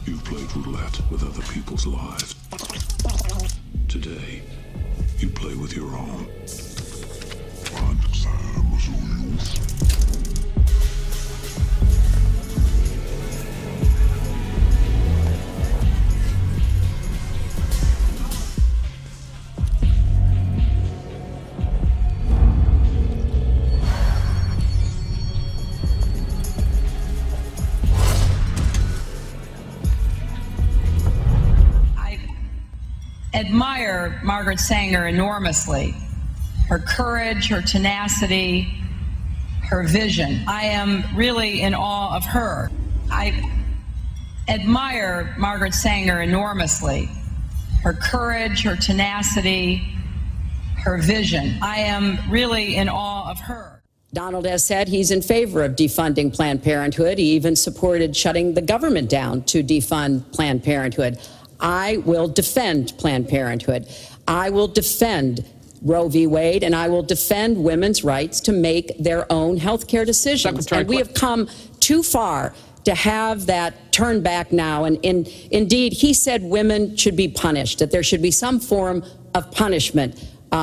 You've played roulette with other people's lives. Today, you play with your own. Admire Margaret Sanger enormously. Her courage, her tenacity, her vision. I am really in awe of her. I admire Margaret Sanger enormously. Her courage, her tenacity, her vision. I am really in awe of her. Donald has said he's in favor of defunding Planned Parenthood. He even supported shutting the government down to defund Planned Parenthood. I will defend Planned Parenthood. I will defend Roe v. Wade, and I will defend women's rights to make their own health care decisions. And we have come too far to have that turn back now. And indeed, he said women should be punished, that there should be some form of punishment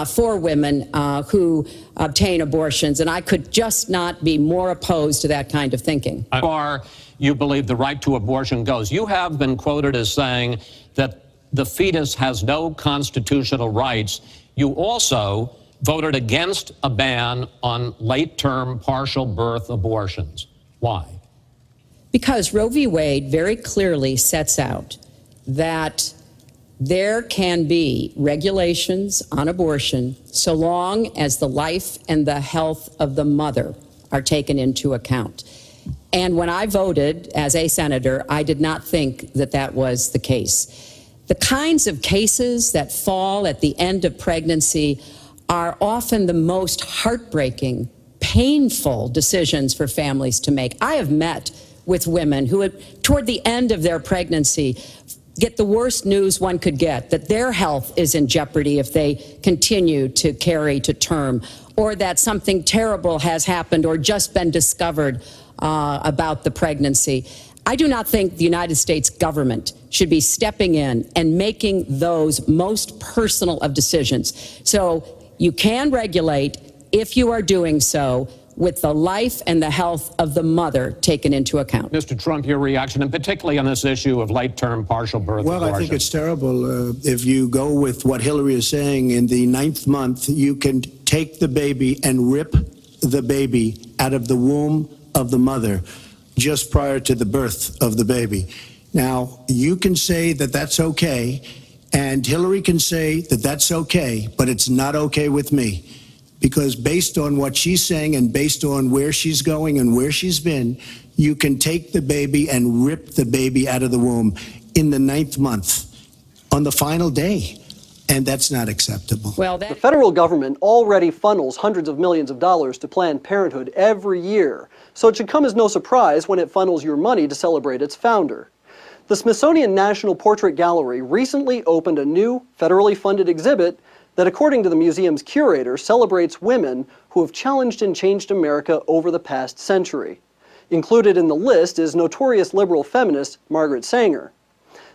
for women who obtain abortions. And I could just not be more opposed to that kind of thinking. How far you believe the right to abortion goes? You have been quoted as saying that the fetus has no constitutional rights. You also voted against a ban on late-term partial birth abortions. Why? Because Roe v. Wade very clearly sets out that there can be regulations on abortion so long as the life and the health of the mother are taken into account. And when I voted as a senator, I did not think that that was the case. The kinds of cases that fall at the end of pregnancy are often the most heartbreaking, painful decisions for families to make. I have met with women who, toward the end of their pregnancy, get the worst news one could get, that their health is in jeopardy if they continue to carry to term, or that something terrible has happened or just been discovered about the pregnancy. I do not think the United States government should be stepping in and making those most personal of decisions. So you can regulate if you are doing so with the life and the health of the mother taken into account. Mr. Trump, your reaction, and particularly on this issue of late-term partial birth abortion. Well, I think it's terrible. If you go with what Hillary is saying, in the 9th month, you can take the baby and rip the baby out of the womb of the mother just prior to the birth of the baby. Now, you can say that that's okay, and Hillary can say that that's okay, but it's not okay with me. Because based on what she's saying and based on where she's going and where she's been, you can take the baby and rip the baby out of the womb in the 9th month on the final day. And that's not acceptable. Well, the federal government already funnels hundreds of millions of dollars to Planned Parenthood every year, so it should come as no surprise when it funnels your money to celebrate its founder. The Smithsonian National Portrait Gallery recently opened a new, federally funded exhibit that, according to the museum's curator, celebrates women who have challenged and changed America over the past century. Included in the list is notorious liberal feminist Margaret Sanger.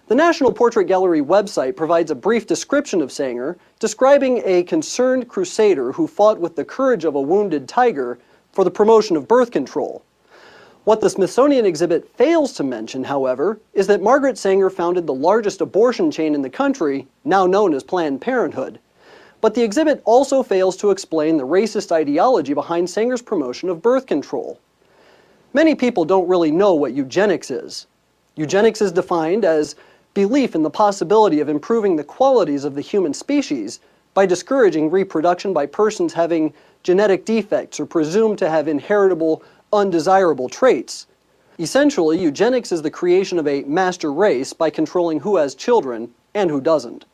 The National Portrait Gallery website provides a brief description of Sanger, describing a concerned crusader who fought with the courage of a wounded tiger for the promotion of birth control. What the Smithsonian exhibit fails to mention, however, is that Margaret Sanger founded the largest abortion chain in the country, now known as Planned Parenthood. But the exhibit also fails to explain the racist ideology behind Sanger's promotion of birth control. Many people don't really know what eugenics is. Eugenics is defined as belief in the possibility of improving the qualities of the human species by discouraging reproduction by persons having genetic defects or presumed to have inheritable, undesirable traits. Essentially, eugenics is the creation of a master race by controlling who has children and who doesn't.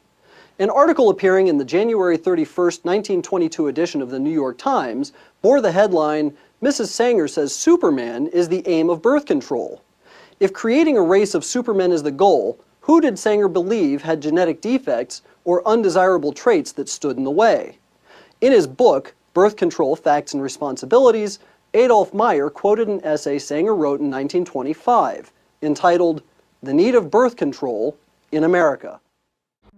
An article appearing in the January 31st, 1922 edition of the New York Times bore the headline, "Mrs. Sanger says Superman is the aim of birth control." If creating a race of supermen is the goal, who did Sanger believe had genetic defects or undesirable traits that stood in the way? In his book, Birth Control, Facts and Responsibilities, Adolf Meyer quoted an essay Sanger wrote in 1925, entitled, the need of birth control in America.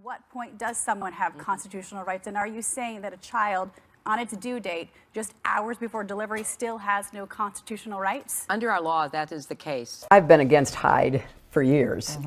What point does someone have constitutional rights? And are you saying that a child on its due date, just hours before delivery, still has no constitutional rights? Under our law, that is the case. I've been against Hyde for years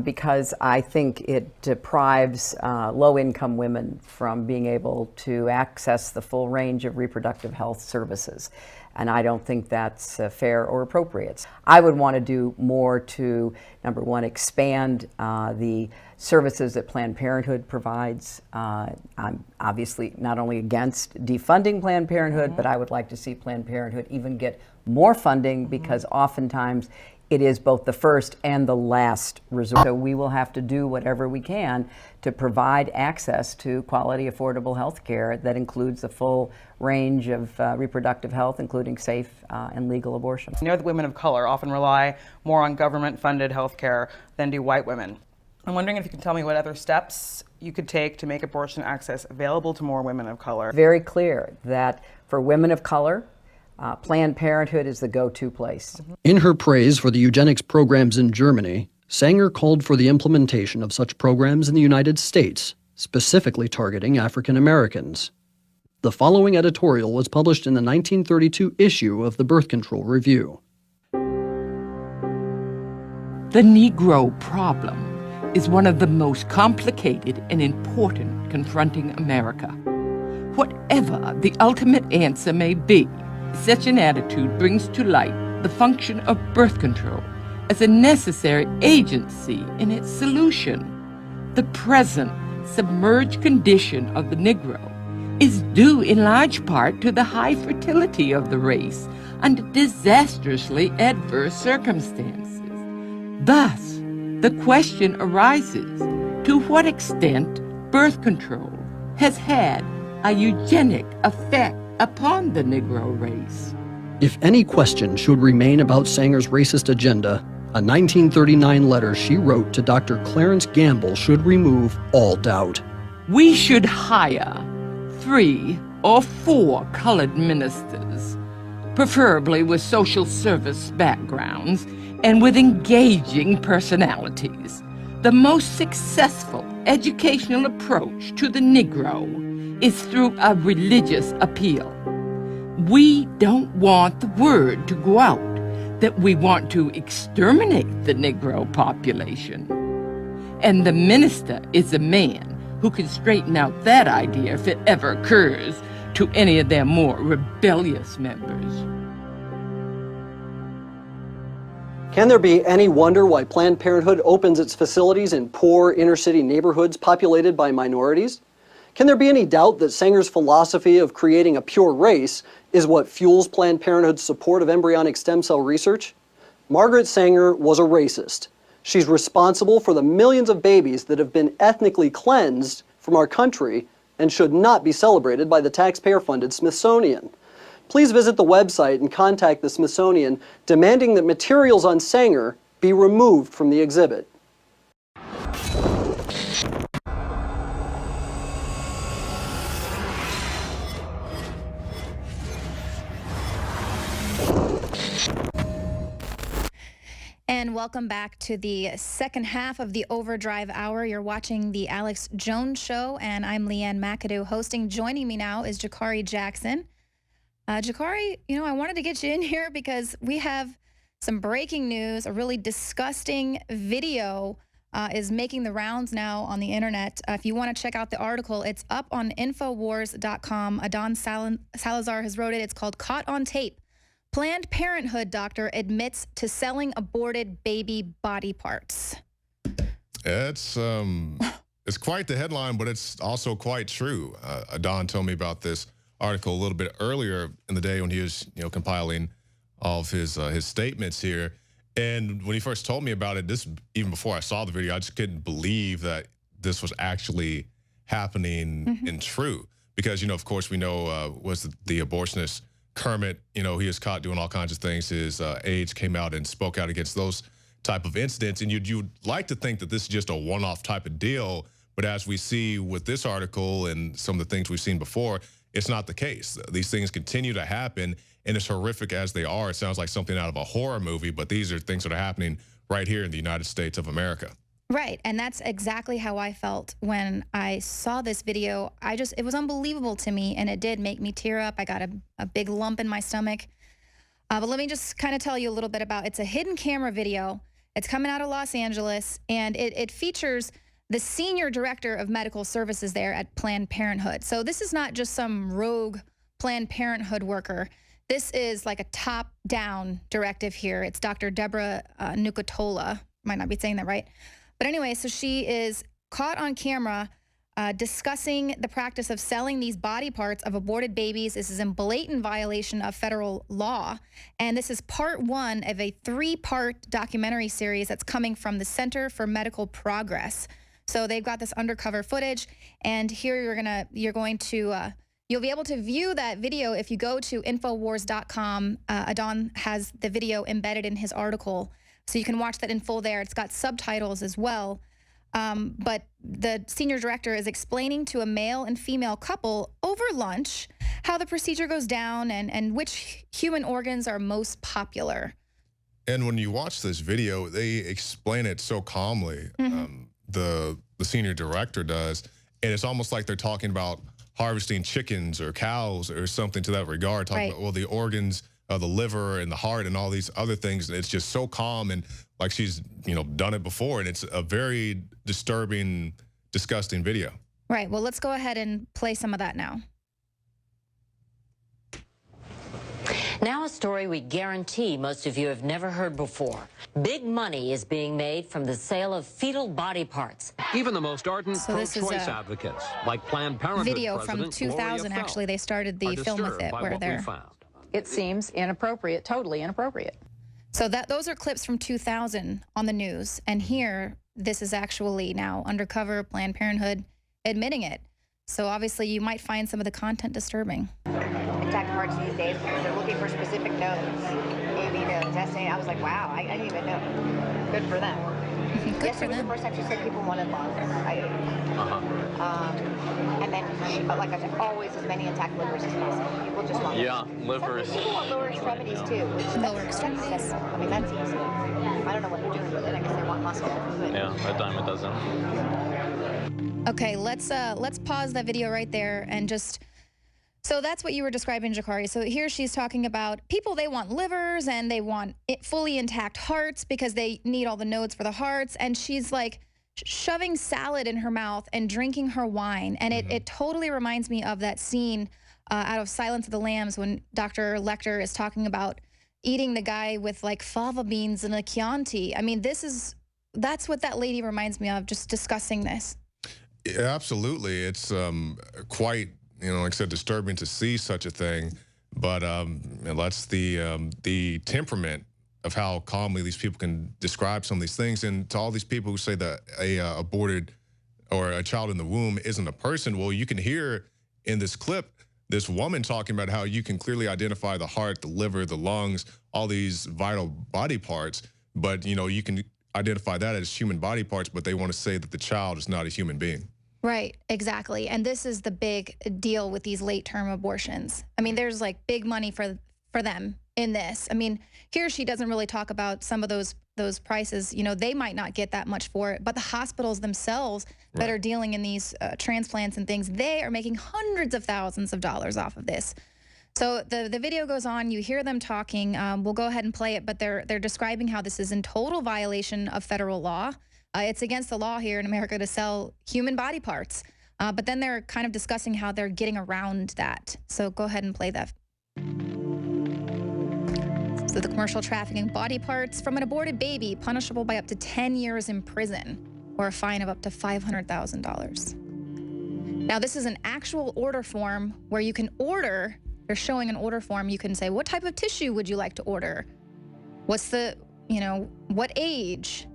because I think it deprives low-income women from being able to access the full range of reproductive health services. And I don't think that's fair or appropriate. I would want to do more to, number one, expand the services that Planned Parenthood provides. I'm obviously not only against defunding Planned Parenthood, but I would like to see Planned Parenthood even get more funding because oftentimes it is both the first and the last resort. So we will have to do whatever we can to provide access to quality, affordable health care that includes the full range of reproductive health, including safe and legal abortion. I know that women of color often rely more on government-funded health care than do white women. I'm wondering if you can tell me what other steps you could take to make abortion access available to more women of color. Very clear that for women of color, Planned Parenthood is the go-to place. In her praise for the eugenics programs in Germany, Sanger called for the implementation of such programs in the United States, specifically targeting African Americans. The following editorial was published in the 1932 issue of the Birth Control Review. The Negro problem is one of the most complicated and important confronting America. Whatever the ultimate answer may be, such an attitude brings to light the function of birth control as a necessary agency in its solution. The present submerged condition of the Negro is due in large part to the high fertility of the race under disastrously adverse circumstances. Thus, the question arises, to what extent birth control has had a eugenic effect upon the Negro race? If any question should remain about Sanger's racist agenda, a 1939 letter she wrote to Dr. Clarence Gamble should remove all doubt. We should hire 3 or 4 colored ministers, preferably with social service backgrounds and with engaging personalities. The most successful educational approach to the Negro is through a religious appeal. We don't want the word to go out that we want to exterminate the Negro population. And the minister is a man who can straighten out that idea if it ever occurs to any of their more rebellious members. Can there be any wonder why Planned Parenthood opens its facilities in poor inner-city neighborhoods populated by minorities? Can there be any doubt that Sanger's philosophy of creating a pure race is what fuels Planned Parenthood's support of embryonic stem cell research? Margaret Sanger was a racist. She's responsible for the millions of babies that have been ethnically cleansed from our country and should not be celebrated by the taxpayer-funded Smithsonian. Please visit the website and contact the Smithsonian demanding that materials on Sanger be removed from the exhibit. And welcome back to the second half of the Overdrive Hour. You're watching the Alex Jones Show, and I'm Leanne McAdoo hosting. Joining me now is Jakari Jackson. Jakari, I wanted to get you in here because we have some breaking news. A really disgusting video is making the rounds now on the internet. If you want to check out the article, it's up on Infowars.com. Adon Salazar has wrote it. It's called Caught on Tape. Planned Parenthood doctor admits to selling aborted baby body parts. It's quite the headline, but it's also quite true. Adon told me about this article a little bit earlier in the day when he was, compiling all of his statements here. And when he first told me about it, this even before I saw the video, I just couldn't believe that this was actually happening and true. Because, of course, we know was the abortionist Kermit, he was caught doing all kinds of things. His aides came out and spoke out against those type of incidents. And you'd like to think that this is just a one-off type of deal. But as we see with this article and some of the things we've seen before, it's not the case. These things continue to happen. And as horrific as they are, it sounds like something out of a horror movie. But these are things that are happening right here in the United States of America. Right, and that's exactly how I felt when I saw this video. It was unbelievable to me, and it did make me tear up. I got a big lump in my stomach. But let me just kind of tell you a little bit about, it's a hidden camera video. It's coming out of Los Angeles, and it features the senior director of medical services there at Planned Parenthood. So this is not just some rogue Planned Parenthood worker. This is like a top-down directive here. It's Dr. Deborah Nucatola. Might not be saying that right. But anyway, so she is caught on camera discussing the practice of selling these body parts of aborted babies. This is in blatant violation of federal law. And this is part one of a 3-part documentary series that's coming from the Center for Medical Progress. So they've got this undercover footage, and here you'll be able to view that video if you go to Infowars.com. Adon has the video embedded in his article, so you can watch that in full there. It's got subtitles as well. But the senior director is explaining to a male and female couple over lunch how the procedure goes down and which human organs are most popular. And when you watch this video, they explain it so calmly. The senior director does, and it's almost like they're talking about harvesting chickens or cows or something to that regard, talking about, well, the organs, the liver and the heart and all these other things. It's just so calm, and like she's, done it before, and it's a very disturbing, disgusting video. Right. Well, let's go ahead and play some of that now. Now a story we guarantee most of you have never heard before. Big money is being made from the sale of fetal body parts. Even the most ardent pro-choice advocates, like Planned Parenthood video from 2000, actually, they started the film with it, where they're... It seems inappropriate, totally inappropriate. So those are clips from 2000 on the news, and here, this is actually now undercover Planned Parenthood admitting it. So obviously, you might find some of the content disturbing. Attack parts these days because they're looking for specific nodes. AB nodes, SA. I was like, wow, I didn't even know. Good for them. Good for them. The first time she said people wanted lungs. And then, but like I said, always as many attack livers as possible. People just want livers. People want lower extremities too. Lower extremities. I mean, that's easy. I don't know what they're doing with it. I guess they want muscle. Yeah, a dime a dozen. Okay, let's pause that video right there and just... So that's what you were describing, Jakari. So here she's talking about people, they want livers and they want fully intact hearts because they need all the nodes for the hearts. And she's like shoving salad in her mouth and drinking her wine. And it totally reminds me of that scene out of Silence of the Lambs when Dr. Lecter is talking about eating the guy with like fava beans and a Chianti. I mean, that's what that lady reminds me of, just discussing this. Yeah, absolutely. It's quite, like I said, disturbing to see such a thing, but that's the temperament of how calmly these people can describe some of these things. And to all these people who say that a aborted or a child in the womb isn't a person, well, you can hear in this clip this woman talking about how you can clearly identify the heart, the liver, the lungs, all these vital body parts, but you can identify that as human body parts, but they want to say that the child is not a human being. Right, exactly. And this is the big deal with these late-term abortions. I mean, there's like big money for them in this. I mean, here she doesn't really talk about some of those prices. They might not get that much for it, but the hospitals themselves that are dealing in these transplants and things, they are making hundreds of thousands of dollars off of this. So the video goes on. You hear them talking. We'll go ahead and play it, but they're describing how this is in total violation of federal law. It's against the law here in America to sell human body parts. But then they're kind of discussing how they're getting around that. So go ahead and play that. So the commercial trafficking body parts from an aborted baby, punishable by up to 10 years in prison or a fine of up to $500,000. Now, this is an actual order form where you can order. They're showing an order form. You can say, what type of tissue would you like to order? What's the, what age?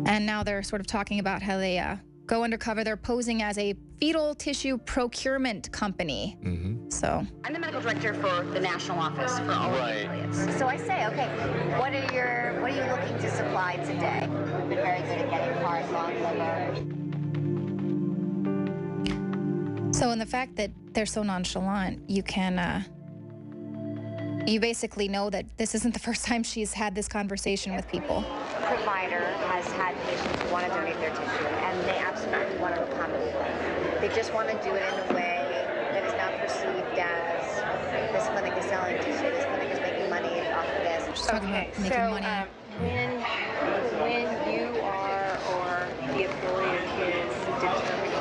And now they're sort of talking about how they go undercover. They're posing as a fetal tissue procurement company. So I'm the medical director for the national office for all of the affiliates. So I say, okay, what are you looking to supply today? We've been very good at getting heart, lung, liver. So in the fact that they're so nonchalant, you can You basically know that this isn't the first time she's had this conversation with people. Provider has had patients who want to donate their tissue, and they absolutely want to accommodate them. They just want to do it in a way that is not perceived as this clinic is selling tissue, this clinic is making money off of this. She's talking about making money. When you are or the affiliate is determining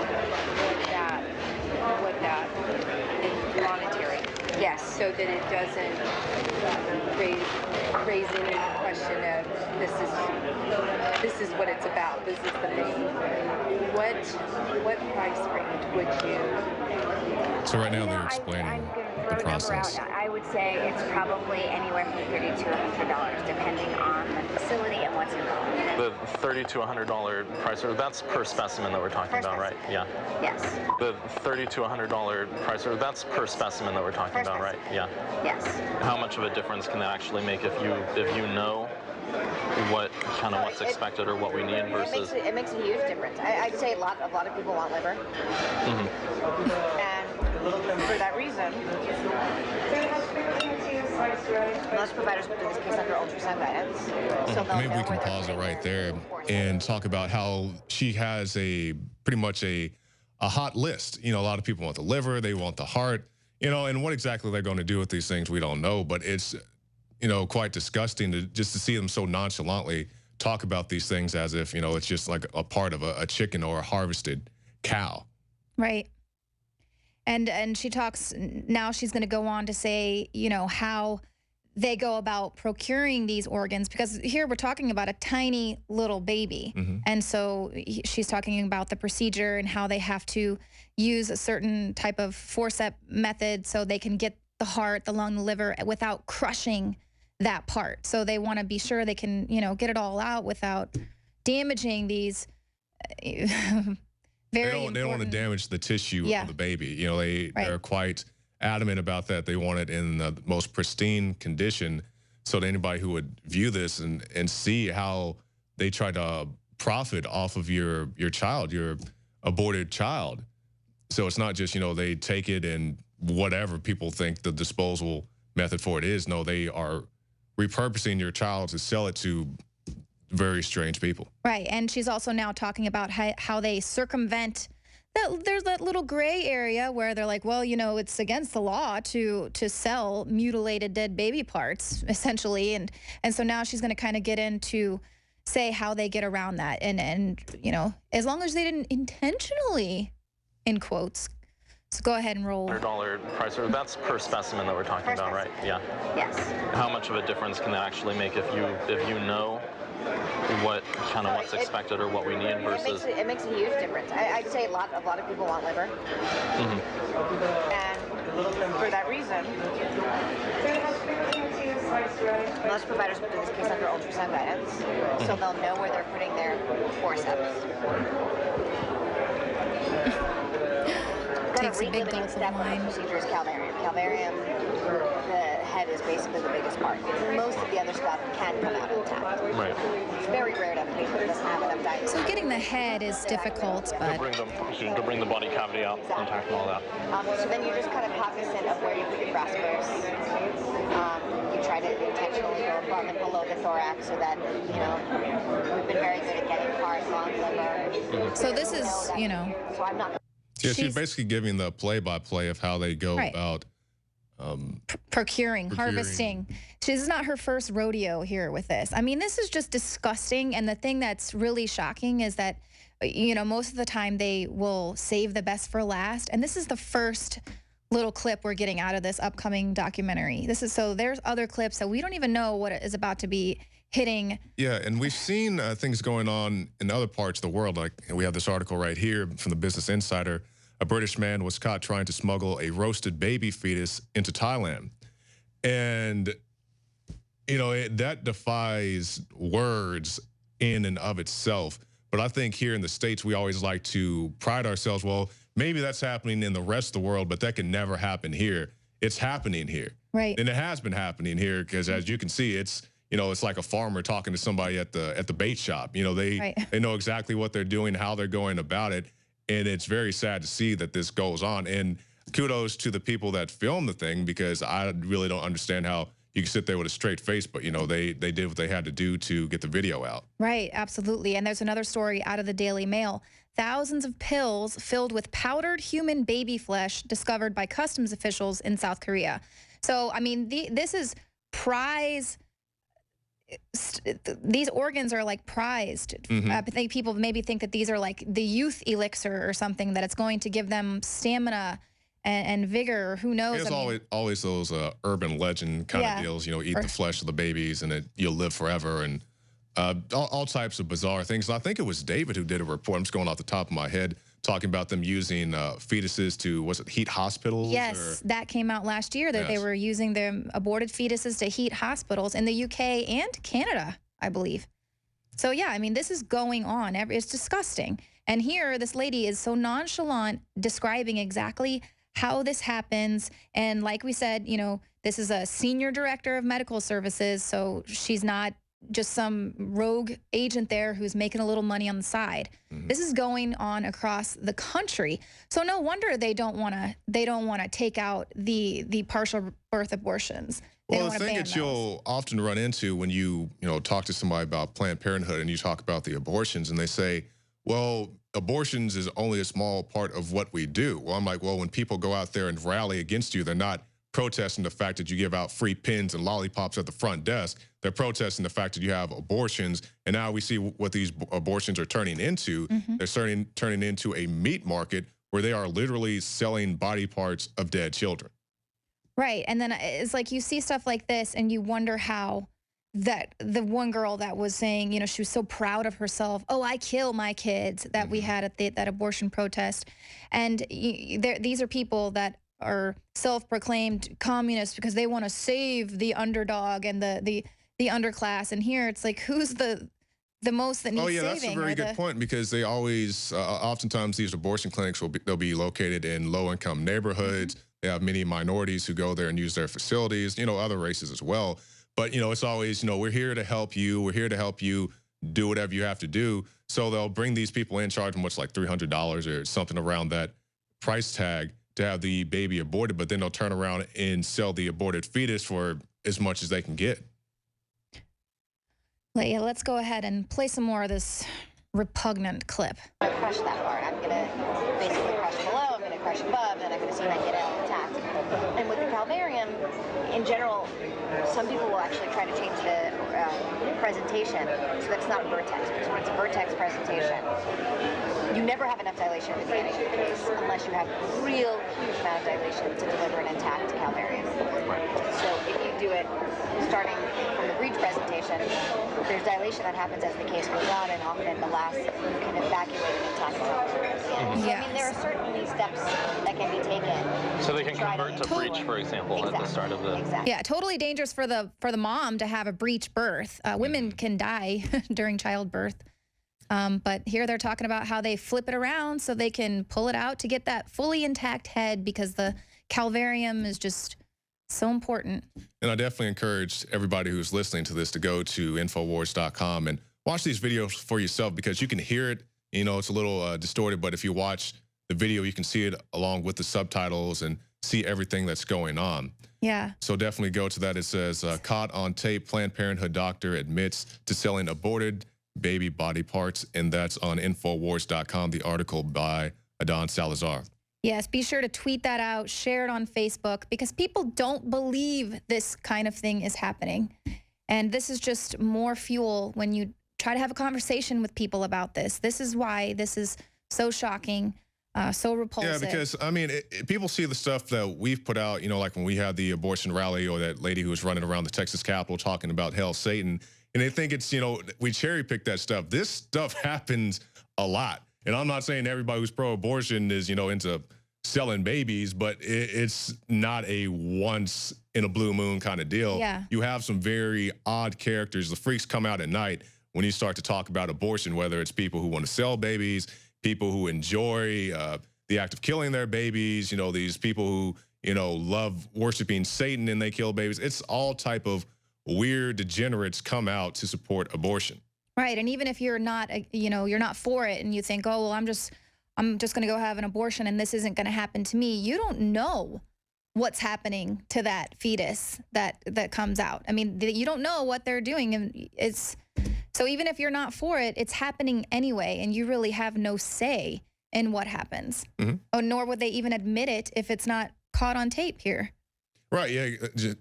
what that is monetary. Yes. So that it doesn't raise any question of this is what it's about. This is the thing. What price range would you? So right now they're explaining the process. I would say it's probably anywhere from $30 to $100, depending on the facility and what's involved. The $30 to $100 price, that's per specimen that we're talking about, right? Yeah. Yes. The $30 to $100 price, that's per specimen that we're talking about, right? Yeah. Yes. How much of a difference can that actually make if you know what's expected or what we need versus? It makes a huge difference. I'd say a lot of people want liver, and for that reason, most providers will do this case under ultrasound guidance. So maybe we can pause it right there and talk about how she has pretty much a hot list. You know, a lot of people want the liver, they want the heart, you know, and what exactly they're going to do with these things, we don't know, but it's, you know, quite disgusting to see them so nonchalantly talk about these things as if, you know, it's just like a part of a chicken or a harvested cow. Right. And she talks, now she's going to go on to say, you know, how they go about procuring these organs, because here we're talking about a tiny little baby. And so she's talking about the procedure and how they have to use a certain type of forceps method so they can get the heart, the lung, the liver without crushing that part. So they want to be sure they can, you know, get it all out without damaging these They don't want to damage the tissue of the baby. You know, they're quite adamant about that. They want it in the most pristine condition so that anybody who would view this and see how they try to profit off of your child, your aborted child. So it's not just, you know, they take it and whatever people think the disposal method for it is. No, they are repurposing your child to sell it to very strange people. Right. And she's also now talking about how they circumvent that. There's that little gray area where they're like, well, you know, it's against the law to sell mutilated dead baby parts, essentially. And so now she's going to kind of get into say how they get around that. And you know, as long as they didn't intentionally, in quotes. So go ahead and roll. $100 price, that's per specimen that we're talking about, right? Yeah. Yes. How much of a difference can that actually make if you know what's expected or what we need versus? It makes a huge difference. I'd say a lot of people want liver, and for that reason, most providers will do this case under ultrasound guidance, so they'll know where they're putting their forceps. Takes a big gulp of wine. Procedure is calvarium. Calvarium, the head is basically the biggest part. Most of the other stuff can come out intact. Right. It's very rare to have a patient that doesn't have enough diet. So getting the head is difficult, but To bring the body cavity out intact and all that. So then you're just kind of cognizant of where you put your graspers. You try to intentionally go above and below the thorax so that, you know, we've been very good at getting heart, lung, liver. So this is, you know. So I'm not. Yeah, she's basically giving the play-by-play of how they go about procuring, harvesting. This is not her first rodeo here with this. I mean, this is just disgusting. And the thing that's really shocking is that, you know, most of the time they will save the best for last. And this is the first little clip we're getting out of this upcoming documentary. So there's other clips that we don't even know what is about to be hitting. Yeah, and we've seen things going on in other parts of the world. Like we have this article right here from the Business Insider. A British man was caught trying to smuggle a roasted baby fetus into Thailand. And, you know, that defies words in and of itself. But I think here in the States, we always like to pride ourselves, well, maybe that's happening in the rest of the world, but that can never happen here. It's happening here. Right. And it has been happening here because as you can see, it's, you know, it's like a farmer talking to somebody at the bait shop. You know, they know exactly what they're doing, how they're going about it. And it's very sad to see that this goes on. And kudos to the people that filmed the thing, because I really don't understand how you can sit there with a straight face, but, you know, they did what they had to do to get the video out. Right, absolutely. And there's another story out of the Daily Mail. Thousands of pills filled with powdered human baby flesh discovered by customs officials in South Korea. So, I mean, this is prize. These organs are like prized. I think people maybe think that these are like the youth elixir or something, that it's going to give them stamina and vigor, or who knows. There's always those urban legend kind of deals, you know, eat the flesh of the babies and you'll live forever, and all types of bizarre things. And I think it was David who did a report, I'm just going off the top of my head, talking about them using fetuses to, was it heat hospitals? Yes, that came out last year, that they were using their aborted fetuses to heat hospitals in the UK and Canada, I believe. So yeah, I mean, this is going on. It's disgusting. And here, this lady is so nonchalant describing exactly how this happens. And like we said, you know, this is a senior director of medical services, so she's not just some rogue agent there who's making a little money on the side. This is going on across the country. So no wonder they don't want to take out the partial birth abortions. Well, the thing that you'll often run into when you talk to somebody about Planned Parenthood and you talk about the abortions, and they say, well, abortions is only a small part of what we do. Well, I'm like, well, when people go out there and rally against you, they're not protesting the fact that you give out free pins and lollipops at the front desk. They're protesting the fact that you have abortions. And now we see what these abortions are turning into. They're turning into a meat market where they are literally selling body parts of dead children. Right. And then it's like you see stuff like this and you wonder how that the one girl that was saying, you know, she was so proud of herself. Oh, I kill my kids, that we had at that abortion protest. And these are people that are self-proclaimed communists because they want to save the underdog and the underclass. And here it's like, who's the most that needs saving? That's a very good point, because they always, oftentimes these abortion clinics they'll be located in low-income neighborhoods. They have many minorities who go there and use their facilities, you know, other races as well. But, you know, it's always, you know, we're here to help you. We're here to help you do whatever you have to do. So they'll bring these people in, charge them what's like $300 or something around that price tag to have the baby aborted, but then they'll turn around and sell the aborted fetus for as much as they can get. Yeah, let's go ahead and play some more of this repugnant clip. I crush that part. I'm going to basically crush below, I'm going to crush above, and I'm going to see if I can get it intact. And with the calvarium, in general, some people will actually try to change the presentation so that it's not a vertex. Because when it's a vertex presentation, you never have enough dilation at the beginning unless you have real huge amount of dilation to deliver an intact calvarium. So if you do it starting from the breech presentation, there's dilation that happens as the case goes on, and often at the last you can evacuate an intact calvarium. So I mean, there are certainly steps that can be taken. So they can convert to breech, for example, at the start of the. Yeah, totally dangerous for the mom to have a breech birth. Women can die during childbirth. But here they're talking about how they flip it around so they can pull it out to get that fully intact head, because the calvarium is just so important. And I definitely encourage everybody who's listening to this to go to Infowars.com and watch these videos for yourself, because you can hear it. You know, it's a little distorted, but if you watch the video, you can see it along with the subtitles and see everything that's going on. Yeah. So definitely go to that. It says, caught on tape, Planned Parenthood doctor admits to selling aborted baby body parts, and that's on Infowars.com, the article by Adon Salazar. Yes, be sure to tweet that out, share it on Facebook, because people don't believe this kind of thing is happening. And this is just more fuel when you try to have a conversation with people about this. This is why this is so shocking, so repulsive. Yeah, because, I mean, people see the stuff that we've put out, you know, like when we had the abortion rally, or that lady who was running around the Texas Capitol talking about hell Satan, and they think it's, you know, we cherry pick that stuff. This stuff happens a lot. And I'm not saying everybody who's pro-abortion is, you know, into selling babies, but it's not a once in a blue moon kind of deal. Yeah. You have some very odd characters. The freaks come out at night when you start to talk about abortion, whether it's people who want to sell babies, people who enjoy the act of killing their babies, you know, these people who, you know, love worshiping Satan and they kill babies. It's all type of weird degenerates come out to support abortion. Right, and even if you're not, you know, you're not for it, and you think, oh, well, I'm just going to go have an abortion, and this isn't going to happen to me. You don't know what's happening to that fetus that comes out. I mean, you don't know what they're doing, and so even if you're not for it, it's happening anyway, and you really have no say in what happens. Mm-hmm. Oh, nor would they even admit it if it's not caught on tape here. Right, yeah,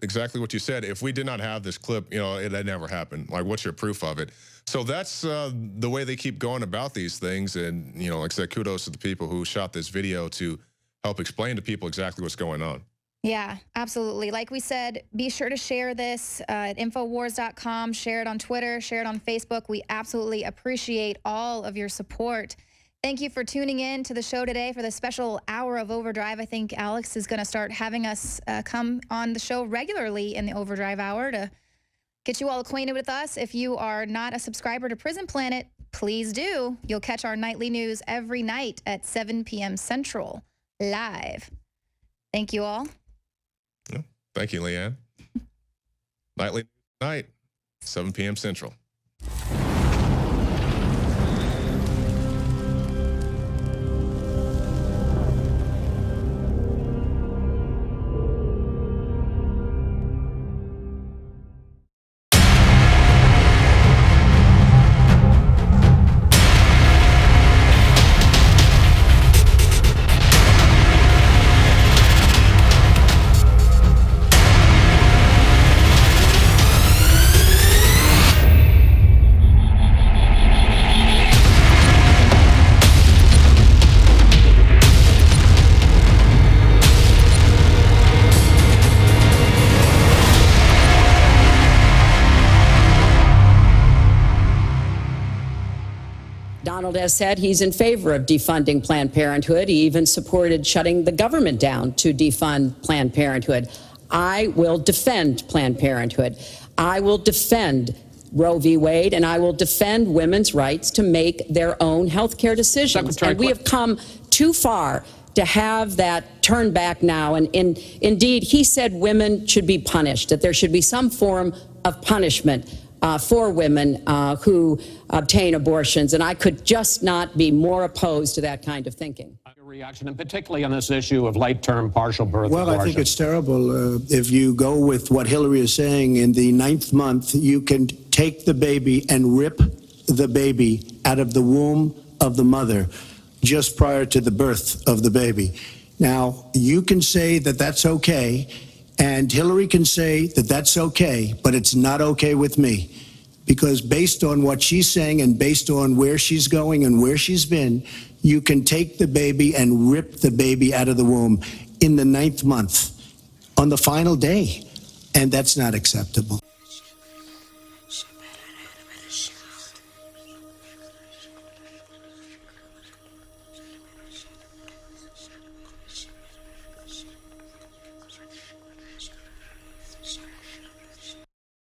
exactly what you said. If we did not have this clip, it had never happened. Like, what's your proof of it? So that's the way they keep going about these things. And, like I said, kudos to the people who shot this video to help explain to people exactly what's going on. Yeah, absolutely. Like we said, be sure to share this at Infowars.com, share it on Twitter, share it on Facebook. We absolutely appreciate all of your support. Thank you for tuning in to the show today for the special hour of Overdrive. I think Alex is going to start having us come on the show regularly in the Overdrive hour to get you all acquainted with us. If you are not a subscriber to Prison Planet, please do. You'll catch our nightly news every night at 7 p.m. Central, live. Thank you all. Thank you, Leanne. Nightly night, 7 p.m. Central. Donald has said he's in favor of defunding Planned Parenthood. He even supported shutting the government down to defund Planned Parenthood. I will defend Planned Parenthood. I will defend Roe v. Wade, and I will defend women's rights to make their own health care decisions. And we have come too far to have that turned back now. And indeed, he said women should be punished, that there should be some form of punishment for women who obtain abortions. And I could just not be more opposed to that kind of thinking. Your reaction, and particularly on this issue of late-term partial birth Well, abortion. I think it's terrible. If you go with what Hillary is saying, in the 9th month, you can take the baby and rip the baby out of the womb of the mother just prior to the birth of the baby. Now, you can say that that's okay, and Hillary can say that that's okay, but it's not okay with me. Because based on what she's saying and based on where she's going and where she's been, you can take the baby and rip the baby out of the womb in the 9th month on the final day. And that's not acceptable.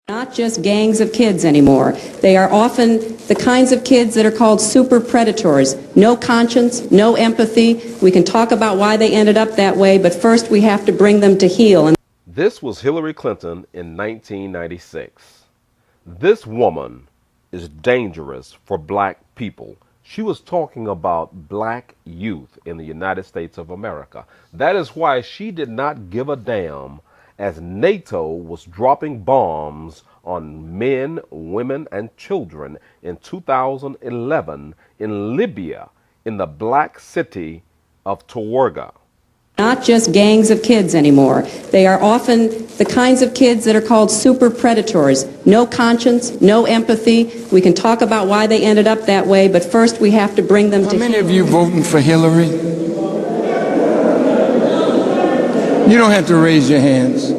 Not just gangs of kids anymore. They are often the kinds of kids that are called super predators. No conscience, no empathy. We can talk about why they ended up that way, but first we have to bring them to heel. This was Hillary Clinton in 1996. This woman is dangerous for black people. She was talking about black youth in the United States of America. That is why she did not give a damn as NATO was dropping bombs on men, women, and children in 2011 in Libya, in the black city of Tawarga. Not just gangs of kids anymore. They are often the kinds of kids that are called super predators. No conscience, no empathy. We can talk about why they ended up that way, but first we have to bring them to heel. How many of you voting for Hillary? You don't have to raise your hands.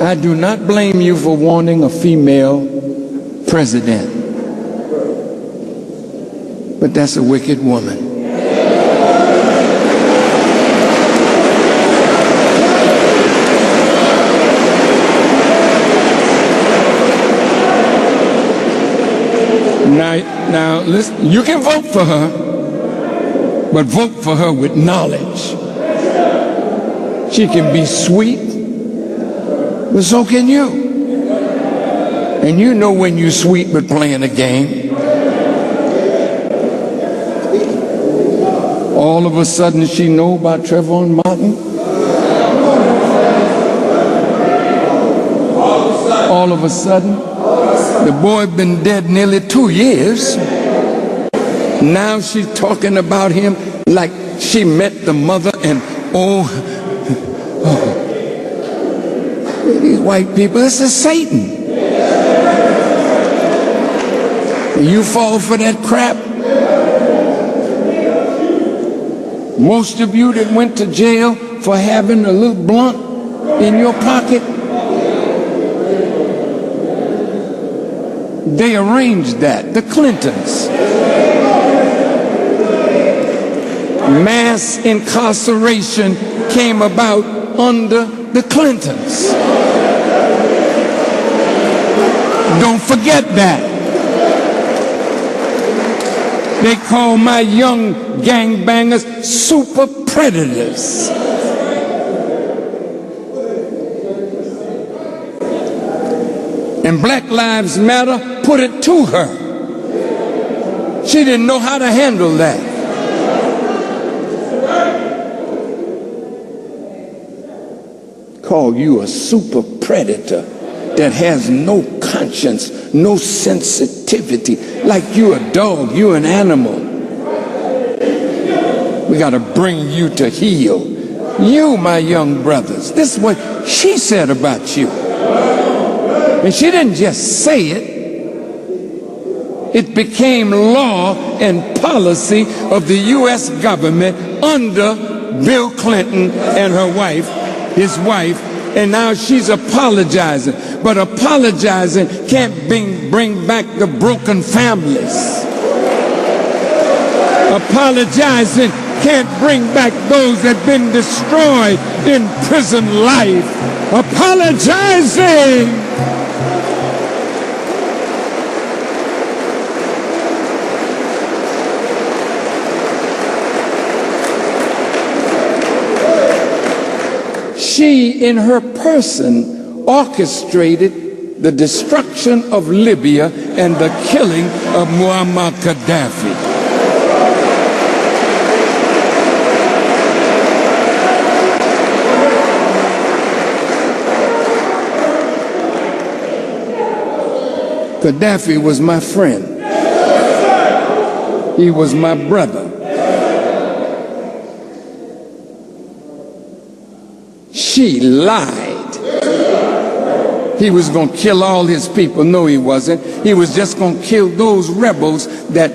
I do not blame you for wanting a female president. But that's a wicked woman. Now listen, you can vote for her, but vote for her with knowledge. She can be sweet, but so can you. And you know when you're sweet but playing a game. All of a sudden she know about Trayvon Martin. all of a sudden. The boy been dead nearly 2 years. Now she's talking about him like she met the mother and these white people, this is Satan. You fall for that crap. Most of you that went to jail for having a little blunt in your pocket, they arranged that, the Clintons. Mass incarceration came about under the Clintons. Don't forget that. They call my young gangbangers super predators. And Black Lives Matter put it to her. She didn't know how to handle that. Call you a super predator that has no conscience, no sensitivity, like you a dog, you an animal. We got to bring you to heel. You, my young brothers, this is what she said about you. And she didn't just say it. It became law and policy of the U.S. government under Bill Clinton and her wife, his wife, and now she's apologizing. But apologizing can't bring back the broken families. Apologizing can't bring back those that have been destroyed in prison life. Apologizing she, in her person, orchestrated the destruction of Libya and the killing of Muammar Gaddafi. Gaddafi was my friend. He was my brother. She lied. He was going to kill all his people. No, he wasn't. He was just going to kill those rebels that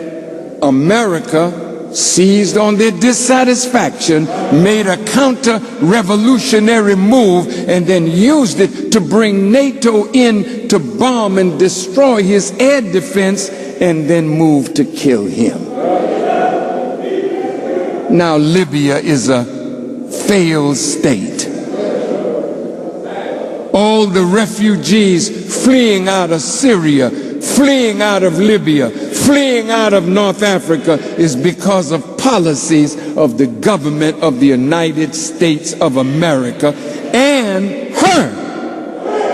America seized on their dissatisfaction, made a counter-revolutionary move, and then used it to bring NATO in to bomb and destroy his air defense, and then move to kill him. Now Libya is a failed state. All the refugees fleeing out of Syria, fleeing out of Libya, fleeing out of North Africa is because of policies of the government of the United States of America and her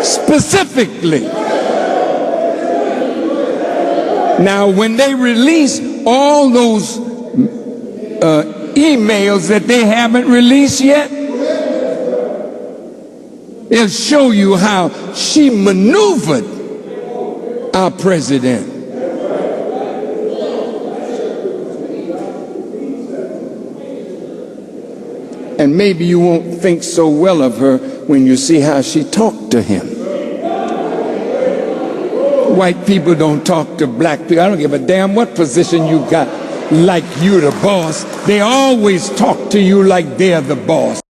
specifically. Now, when they release all those emails that they haven't released yet, it'll show you how she maneuvered our president. And maybe you won't think so well of her when you see how she talked to him. White people don't talk to black people. I don't give a damn what position you got, like you the boss. They always talk to you like they're the boss.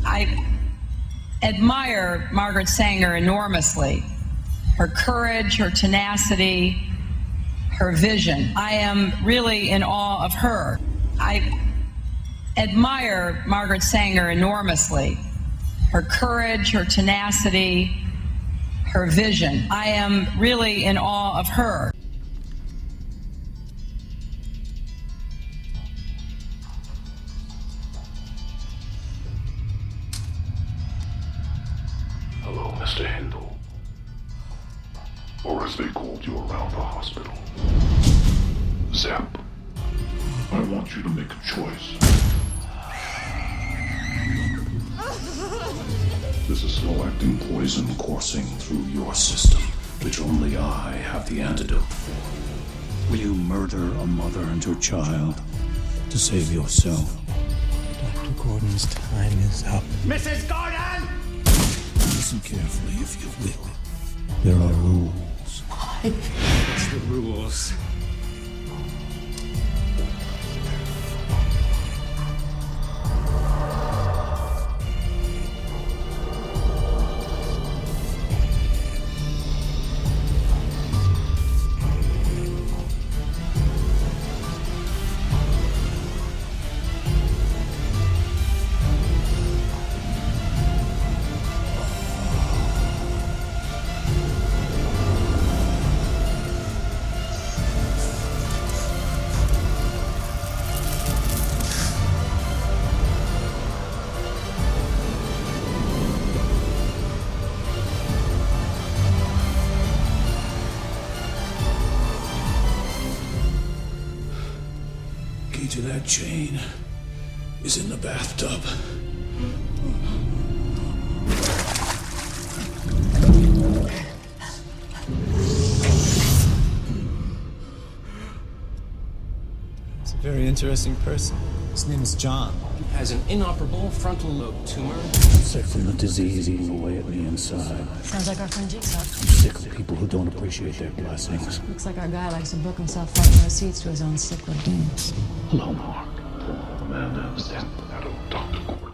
I admire Margaret Sanger enormously. Her courage, her tenacity, her vision. I am really in awe of her. I admire Margaret Sanger enormously. Her courage, her tenacity, her vision. I am really in awe of her. Hello, Mr. Hindle. Or as they called you around the hospital, Zap. I want you to make a choice. There's a slow-acting poison coursing through your system, which only I have the antidote for. Will you murder a mother and her child to save yourself? Dr. Gordon's time is up. Mrs. Gordon! Listen carefully, if you will. There are rules. What's the rules? Key to that chain is in the bathtub. He's a very interesting person. His name is John. He has an inoperable frontal lobe tumor. I'm sick from the disease eating away at me inside. Sounds like our friend Jigsaw. I'm sick of people who don't appreciate their blessings. Looks like our guy likes to book himself front row seats to his own cyclic games. Hello, Mark. Paul, Amanda, Zap. Hello, Dr. Gordon.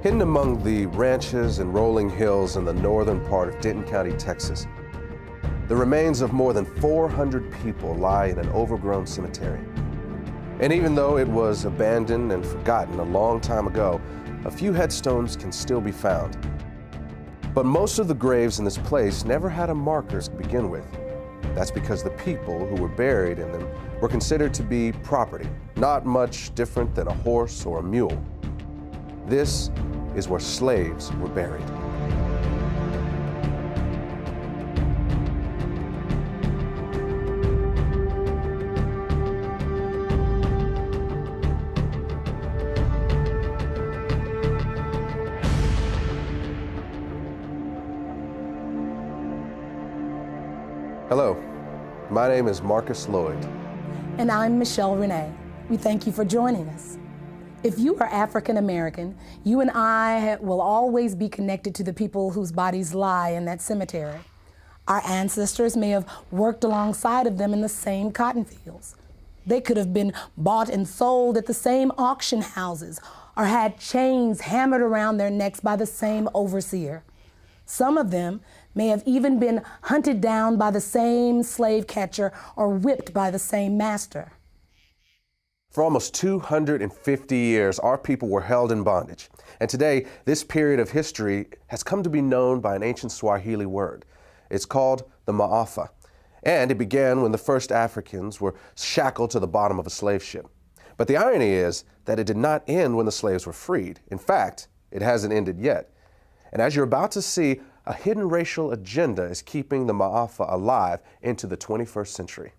Hidden among the ranches and rolling hills in the northern part of Denton County, Texas, the remains of more than 400 people lie in an overgrown cemetery. And even though it was abandoned and forgotten a long time ago, a few headstones can still be found. But most of the graves in this place never had a marker to begin with. That's because the people who were buried in them were considered to be property, not much different than a horse or a mule. This is where slaves were buried. Hello, my name is Marcus Lloyd. And I'm Michelle Renee. We thank you for joining us. If you are African American, you and I will always be connected to the people whose bodies lie in that cemetery. Our ancestors may have worked alongside of them in the same cotton fields. They could have been bought and sold at the same auction houses or had chains hammered around their necks by the same overseer. Some of them may have even been hunted down by the same slave catcher or whipped by the same master. For almost 250 years, our people were held in bondage. And today, this period of history has come to be known by an ancient Swahili word. It's called the Ma'afa. And it began when the first Africans were shackled to the bottom of a slave ship. But the irony is that it did not end when the slaves were freed. In fact, it hasn't ended yet. And as you're about to see, a hidden racial agenda is keeping the Ma'afa alive into the 21st century.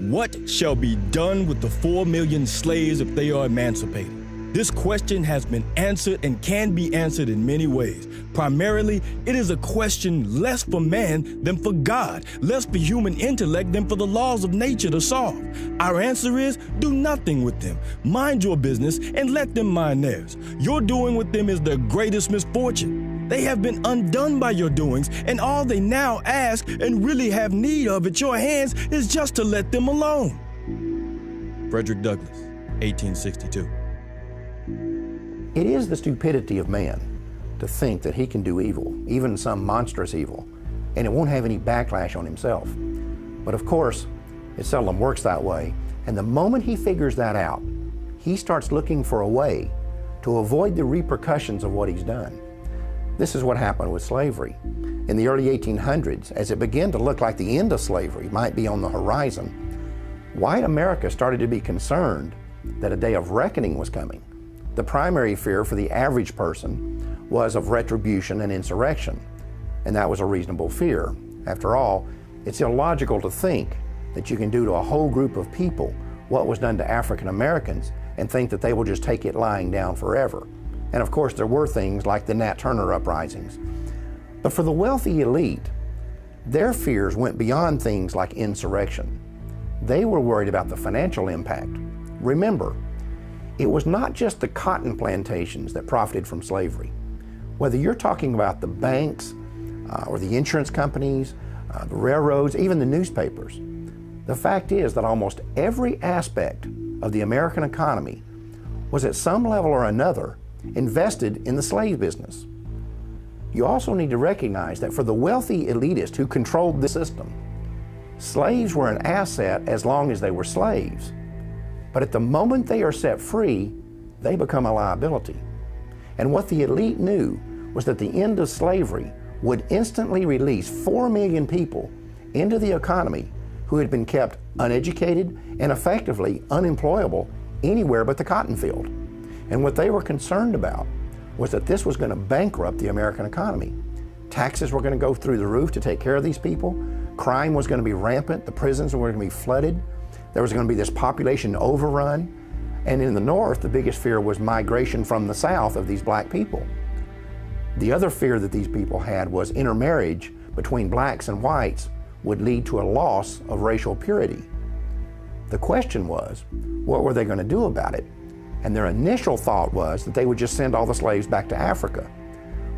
What shall be done with the 4 million slaves if they are emancipated? This question has been answered and can be answered in many ways. Primarily, it is a question less for man than for God, less for human intellect than for the laws of nature to solve. Our answer is, do nothing with them. Mind your business and let them mind theirs. Your doing with them is their greatest misfortune. They have been undone by your doings, and all they now ask and really have need of at your hands is just to let them alone. Frederick Douglass, 1862. It is the stupidity of man to think that he can do evil, even some monstrous evil, and it won't have any backlash on himself. But of course, it seldom works that way, and the moment he figures that out, he starts looking for a way to avoid the repercussions of what he's done. This is what happened with slavery. In the early 1800s, as it began to look like the end of slavery might be on the horizon, white America started to be concerned that a day of reckoning was coming. The primary fear for the average person was of retribution and insurrection, and that was a reasonable fear. After all, it's illogical to think that you can do to a whole group of people what was done to African Americans and think that they will just take it lying down forever. And of course, there were things like the Nat Turner uprisings. But for the wealthy elite, their fears went beyond things like insurrection. They were worried about the financial impact. Remember, it was not just the cotton plantations that profited from slavery. Whether you're talking about the banks or the insurance companies, the railroads, even the newspapers, the fact is that almost every aspect of the American economy was at some level or another invested in the slave business. You also need to recognize that for the wealthy elitist who controlled the system, slaves were an asset as long as they were slaves. But at the moment they are set free, they become a liability. And what the elite knew was that the end of slavery would instantly release 4 million people into the economy who had been kept uneducated and effectively unemployable anywhere but the cotton field. And what they were concerned about was that this was going to bankrupt the American economy. Taxes were going to go through the roof to take care of these people. Crime was going to be rampant. The prisons were going to be flooded. There was going to be this population overrun. And in the North, the biggest fear was migration from the South of these black people. The other fear that these people had was intermarriage between blacks and whites would lead to a loss of racial purity. The question was, what were they going to do about it? And their initial thought was that they would just send all the slaves back to Africa.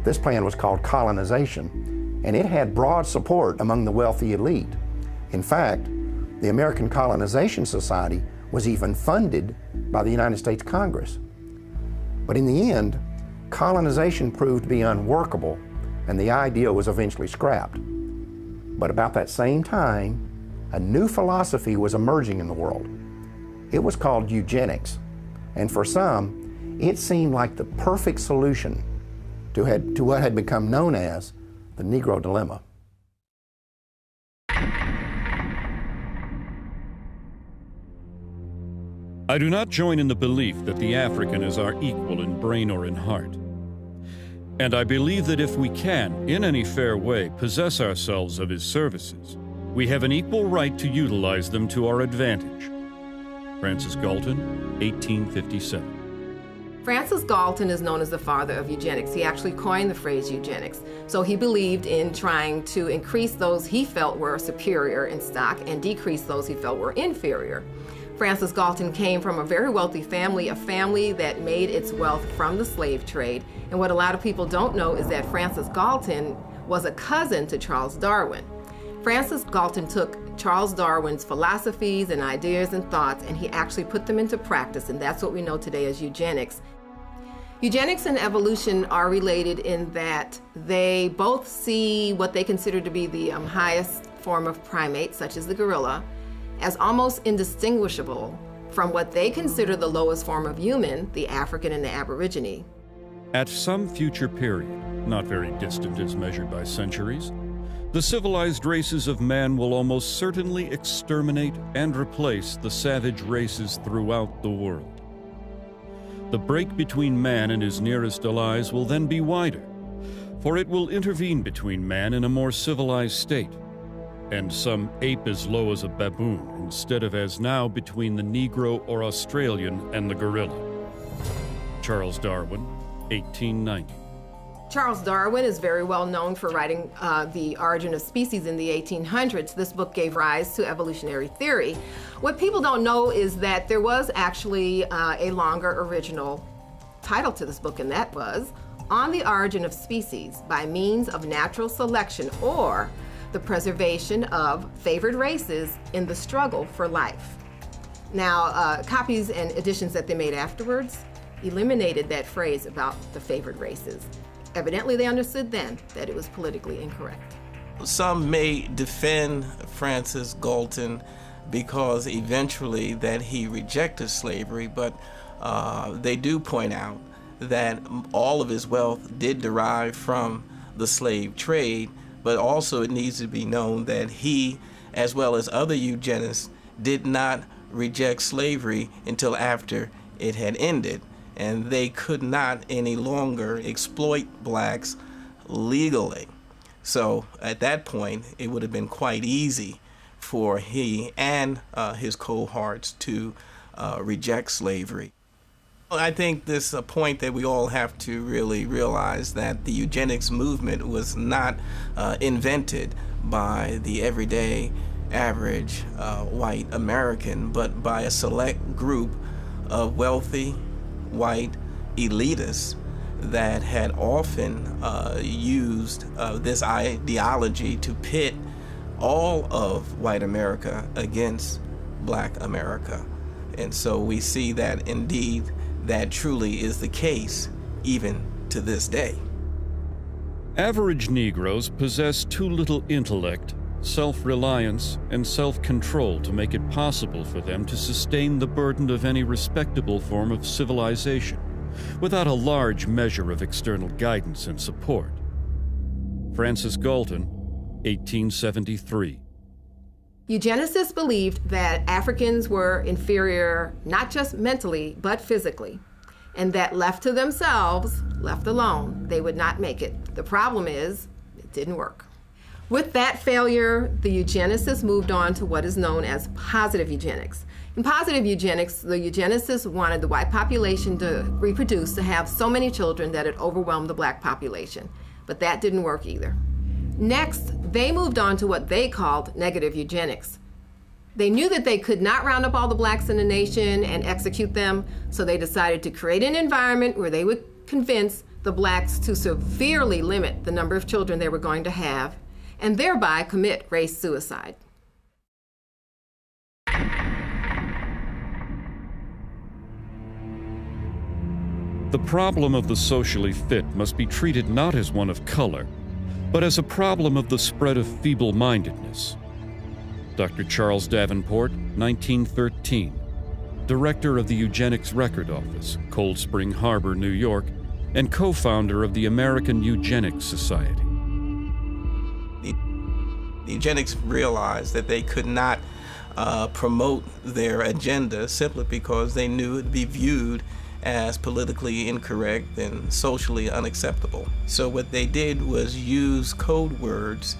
This plan was called colonization, and it had broad support among the wealthy elite. In fact, the American Colonization Society was even funded by the United States Congress. But in the end, colonization proved to be unworkable, and the idea was eventually scrapped. But about that same time, a new philosophy was emerging in the world. It was called eugenics, and for some, it seemed like the perfect solution to what had become known as the Negro dilemma. I do not join in the belief that the African is our equal in brain or in heart. And I believe that if we can, in any fair way, possess ourselves of his services, we have an equal right to utilize them to our advantage. Francis Galton, 1857. Francis Galton is known as the father of eugenics. He actually coined the phrase eugenics. So he believed in trying to increase those he felt were superior in stock and decrease those he felt were inferior. Francis Galton came from a very wealthy family, a family that made its wealth from the slave trade. And what a lot of people don't know is that Francis Galton was a cousin to Charles Darwin. Francis Galton took Charles Darwin's philosophies and ideas and thoughts, and he actually put them into practice, and that's what we know today as eugenics. Eugenics and evolution are related in that they both see what they consider to be the highest form of primate, such as the gorilla, as almost indistinguishable from what they consider the lowest form of human, the African and the Aborigine. At some future period, not very distant as measured by centuries, the civilized races of man will almost certainly exterminate and replace the savage races throughout the world. The break between man and his nearest allies will then be wider, for it will intervene between man and a more civilized state, and some ape as low as a baboon instead of as now between the Negro or Australian and the gorilla. Charles Darwin, 1890. Charles Darwin is very well known for writing The Origin of Species in the 1800s. This book gave rise to evolutionary theory. What people don't know is that there was actually a longer original title to this book, and that was On the Origin of Species by Means of Natural Selection, or the Preservation of Favored Races in the Struggle for Life. Now, copies and editions that they made afterwards eliminated that phrase about the favored races. Evidently, they understood then that it was politically incorrect. Some may defend Francis Galton because eventually that he rejected slavery, but they do point out that all of his wealth did derive from the slave trade, but also it needs to be known that he, as well as other eugenists, did not reject slavery until after it had ended. And they could not any longer exploit blacks legally. So at that point, it would have been quite easy for he and his cohorts to reject slavery. I think this is a point that we all have to really realize, that the eugenics movement was not invented by the everyday average white American, but by a select group of wealthy white elitists that had often used this ideology to pit all of white America against black America. And so we see that indeed that truly is the case even to this day. Average Negroes possess too little intellect, self-reliance, and self-control to make it possible for them to sustain the burden of any respectable form of civilization without a large measure of external guidance and support. Francis Galton, 1873. Eugenicists believed that Africans were inferior not just mentally, but physically, and that left to themselves, left alone, they would not make it. The problem is, it didn't work. With that failure, the eugenicists moved on to what is known as positive eugenics. In positive eugenics, the eugenicists wanted the white population to reproduce, to have so many children that it overwhelmed the black population. But that didn't work either. Next, they moved on to what they called negative eugenics. They knew that they could not round up all the blacks in the nation and execute them, so they decided to create an environment where they would convince the blacks to severely limit the number of children they were going to have, and thereby commit race suicide. The problem of the socially fit must be treated not as one of color, but as a problem of the spread of feeble-mindedness. Dr. Charles Davenport, 1913, director of the Eugenics Record Office, Cold Spring Harbor, New York, and co-founder of the American Eugenics Society. The Eugenics realized that they could not promote their agenda simply because they knew it would be viewed as politically incorrect and socially unacceptable. So what they did was use code words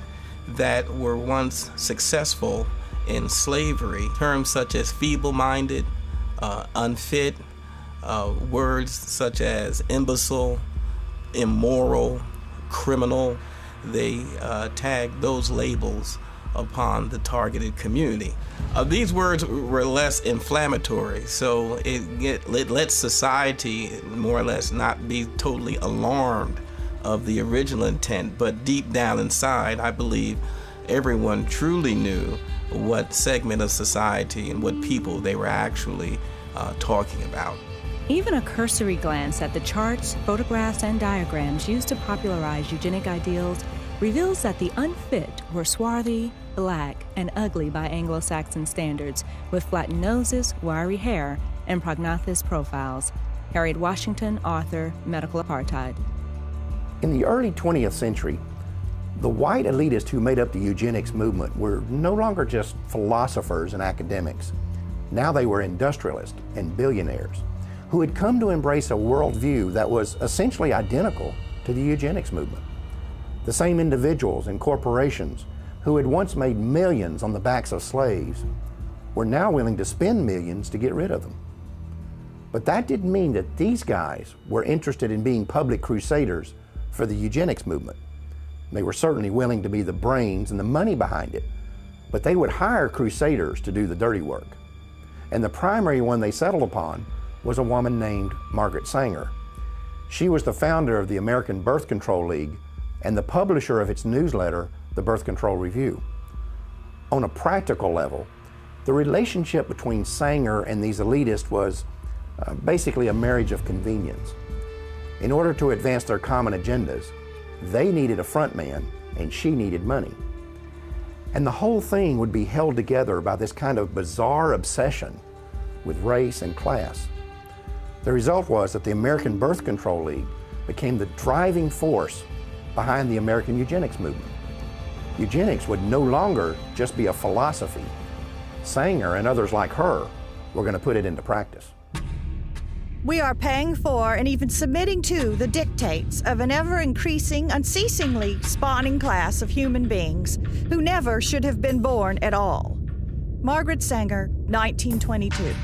that were once successful in slavery, terms such as feeble-minded, unfit, words such as imbecile, immoral, criminal. They tagged those labels upon the targeted community. These words were less inflammatory, so it let society more or less not be totally alarmed of the original intent, but deep down inside, I believe everyone truly knew what segment of society and what people they were actually talking about. Even a cursory glance at the charts, photographs, and diagrams used to popularize eugenic ideals reveals that the unfit were swarthy, black, and ugly by Anglo-Saxon standards, with flattened noses, wiry hair, and prognathous profiles. Harriet Washington, author, Medical Apartheid. In the early 20th century, the white elitists who made up the eugenics movement were no longer just philosophers and academics. Now they were industrialists and billionaires who had come to embrace a worldview that was essentially identical to the eugenics movement. The same individuals and corporations who had once made millions on the backs of slaves were now willing to spend millions to get rid of them. But that didn't mean that these guys were interested in being public crusaders for the eugenics movement. They were certainly willing to be the brains and the money behind it, but they would hire crusaders to do the dirty work. And the primary one they settled upon was a woman named Margaret Sanger. She was the founder of the American Birth Control League and the publisher of its newsletter, the Birth Control Review. On a practical level, the relationship between Sanger and these elitists was basically a marriage of convenience. In order to advance their common agendas, they needed a front man and she needed money. And the whole thing would be held together by this kind of bizarre obsession with race and class. The result was that the American Birth Control League became the driving force behind the American eugenics movement. Eugenics would no longer just be a philosophy. Sanger and others like her were going to put it into practice. We are paying for and even submitting to the dictates of an ever-increasing, unceasingly spawning class of human beings who never should have been born at all. Margaret Sanger, 1922.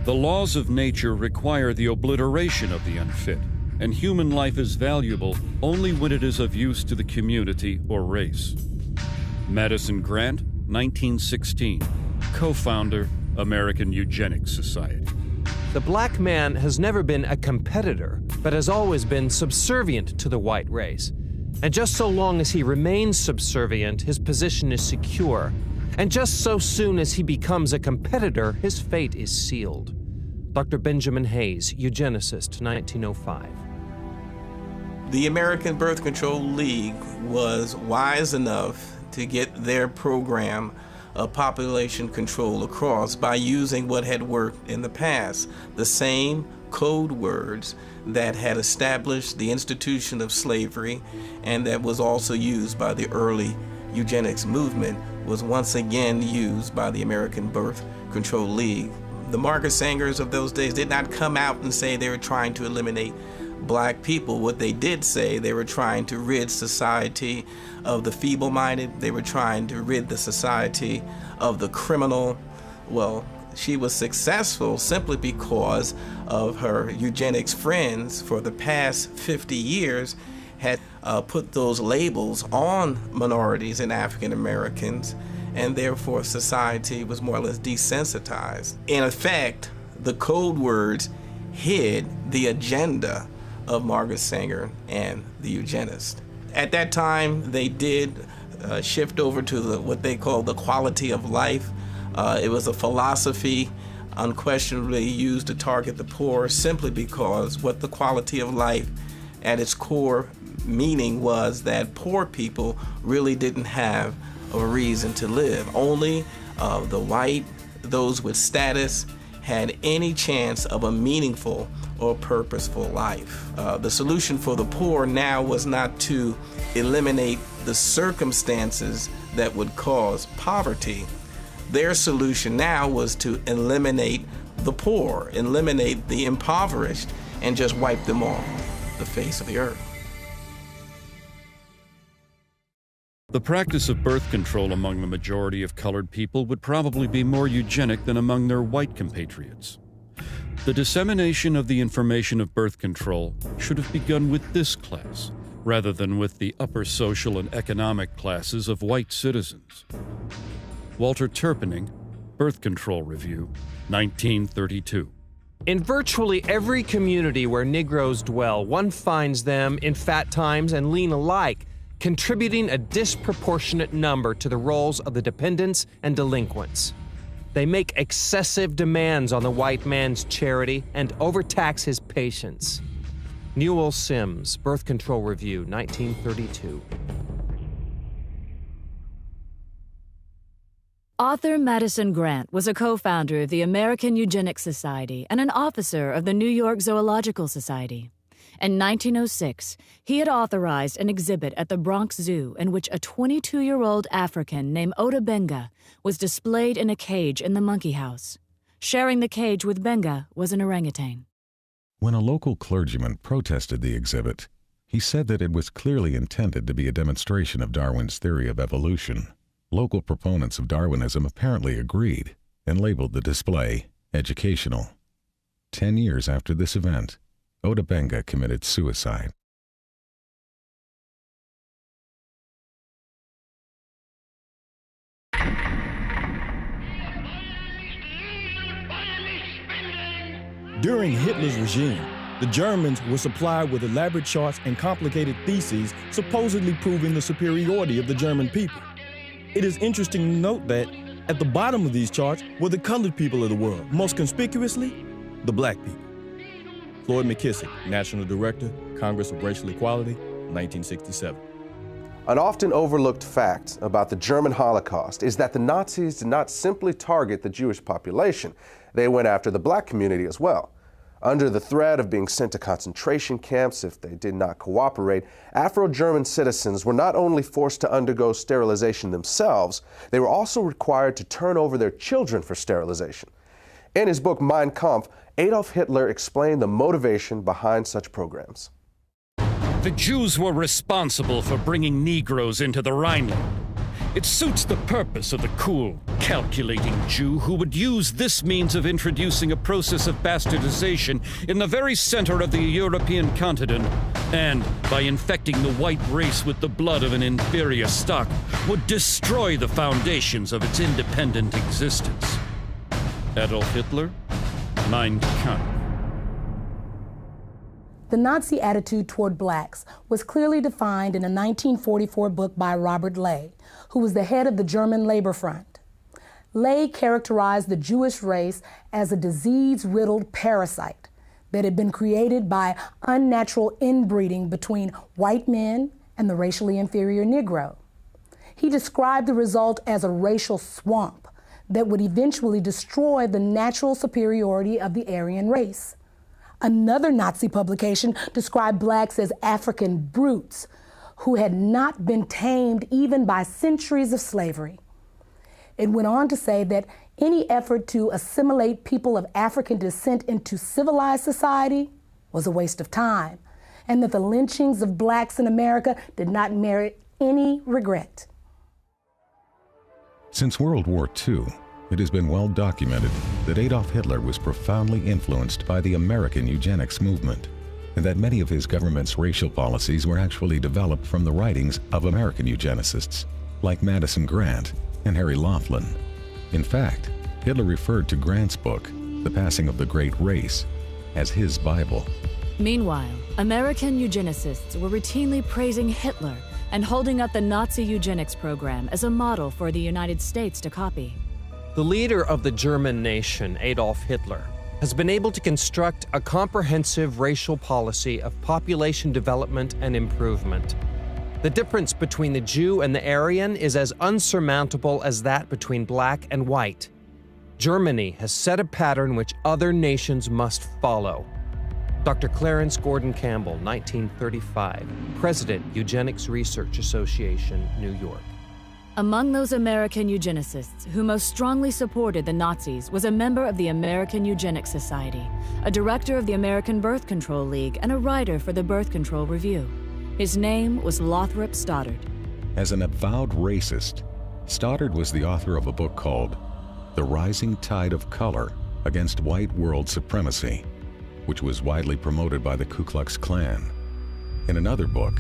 The laws of nature require the obliteration of the unfit, and human life is valuable only when it is of use to the community or race. Madison Grant, 1916, co-founder, American Eugenics Society. The black man has never been a competitor, but has always been subservient to the white race. And just so long as he remains subservient, his position is secure. And just so soon as he becomes a competitor, his fate is sealed. Dr. Benjamin Hayes, eugenicist, 1905. The American Birth Control League was wise enough to get their program of population control across by using what had worked in the past, the same code words that had established the institution of slavery and that was also used by the early eugenics movement was once again used by the American Birth Control League. The Margaret Sangers of those days did not come out and say they were trying to eliminate black people. What they did say, they were trying to rid society of the feeble-minded. They were trying to rid the society of the criminal. Well, she was successful simply because of her eugenics friends for the past 50 years had put those labels on minorities and African Americans, and therefore society was more or less desensitized. In effect, the code words hid the agenda of Margaret Sanger and the eugenists. At that time, they did shift over to what they call the quality of life. It was a philosophy unquestionably used to target the poor simply because what the quality of life at its core meaning was that poor people really didn't have a reason to live. Only the white, those with status, had any chance of a meaningful or purposeful life. The solution for the poor now was not to eliminate the circumstances that would cause poverty. Their solution now was to eliminate the poor, eliminate the impoverished, and just wipe them off the face of the earth. The practice of birth control among the majority of colored people would probably be more eugenic than among their white compatriots. The dissemination of the information of birth control should have begun with this class, rather than with the upper social and economic classes of white citizens. Walter Turpening, Birth Control Review, 1932. In virtually every community where Negroes dwell, one finds them in fat times and lean alike, contributing a disproportionate number to the roles of the dependents and delinquents. They make excessive demands on the white man's charity and overtax his patients. Newell Sims, Birth Control Review, 1932. Author Madison Grant was a co-founder of the American Eugenics Society and an officer of the New York Zoological Society. In 1906, he had authorized an exhibit at the Bronx Zoo in which a 22-year-old African named Oda Benga was displayed in a cage in the monkey house. Sharing the cage with Benga was an orangutan. When a local clergyman protested the exhibit, he said that it was clearly intended to be a demonstration of Darwin's theory of evolution. Local proponents of Darwinism apparently agreed and labeled the display educational. 10 years after this event, Oda Benga committed suicide. During Hitler's regime, the Germans were supplied with elaborate charts and complicated theses supposedly proving the superiority of the German people. It is interesting to note that at the bottom of these charts were the colored people of the world, most conspicuously, the black people. Floyd McKissick, National Director, Congress of Racial Equality, 1967. An often overlooked fact about the German Holocaust is that the Nazis did not simply target the Jewish population. They went after the black community as well. Under the threat of being sent to concentration camps if they did not cooperate, Afro-German citizens were not only forced to undergo sterilization themselves, they were also required to turn over their children for sterilization. In his book Mein Kampf, Adolf Hitler explained the motivation behind such programs. The Jews were responsible for bringing Negroes into the Rhineland. It suits the purpose of the cool, calculating Jew who would use this means of introducing a process of bastardization in the very center of the European continent, and, by infecting the white race with the blood of an inferior stock, would destroy the foundations of its independent existence. Adolf Hitler, Mein Kampf. The Nazi attitude toward blacks was clearly defined in a 1944 book by Robert Ley, who was the head of the German Labor Front. Ley characterized the Jewish race as a disease-riddled parasite that had been created by unnatural inbreeding between white men and the racially inferior Negro. He described the result as a racial swamp that would eventually destroy the natural superiority of the Aryan race. Another Nazi publication described blacks as African brutes who had not been tamed even by centuries of slavery. It went on to say that any effort to assimilate people of African descent into civilized society was a waste of time, and that the lynchings of blacks in America did not merit any regret. Since World War II, it has been well documented that Adolf Hitler was profoundly influenced by the American eugenics movement, and that many of his government's racial policies were actually developed from the writings of American eugenicists, like Madison Grant and Harry Laughlin. In fact, Hitler referred to Grant's book, The Passing of the Great Race, as his Bible. Meanwhile, American eugenicists were routinely praising Hitler and holding up the Nazi eugenics program as a model for the United States to copy. The leader of the German nation, Adolf Hitler, has been able to construct a comprehensive racial policy of population development and improvement. The difference between the Jew and the Aryan is as unsurmountable as that between black and white. Germany has set a pattern which other nations must follow. Dr. Clarence Gordon Campbell, 1935, President, Eugenics Research Association, New York. Among those American eugenicists who most strongly supported the Nazis was a member of the American Eugenics Society, a director of the American Birth Control League, and a writer for the Birth Control Review. His name was Lothrop Stoddard. As an avowed racist, Stoddard was the author of a book called The Rising Tide of Color Against White World Supremacy, which was widely promoted by the Ku Klux Klan. In another book,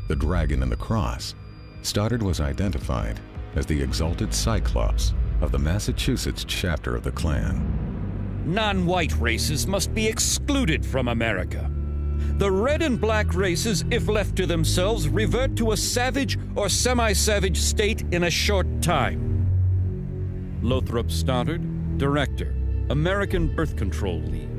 The Dragon and the Cross, Stoddard was identified as the exalted Cyclops of the Massachusetts chapter of the Klan. Non-white races must be excluded from America. The red and black races, if left to themselves, revert to a savage or semi-savage state in a short time. Lothrop Stoddard, Director, American Birth Control League.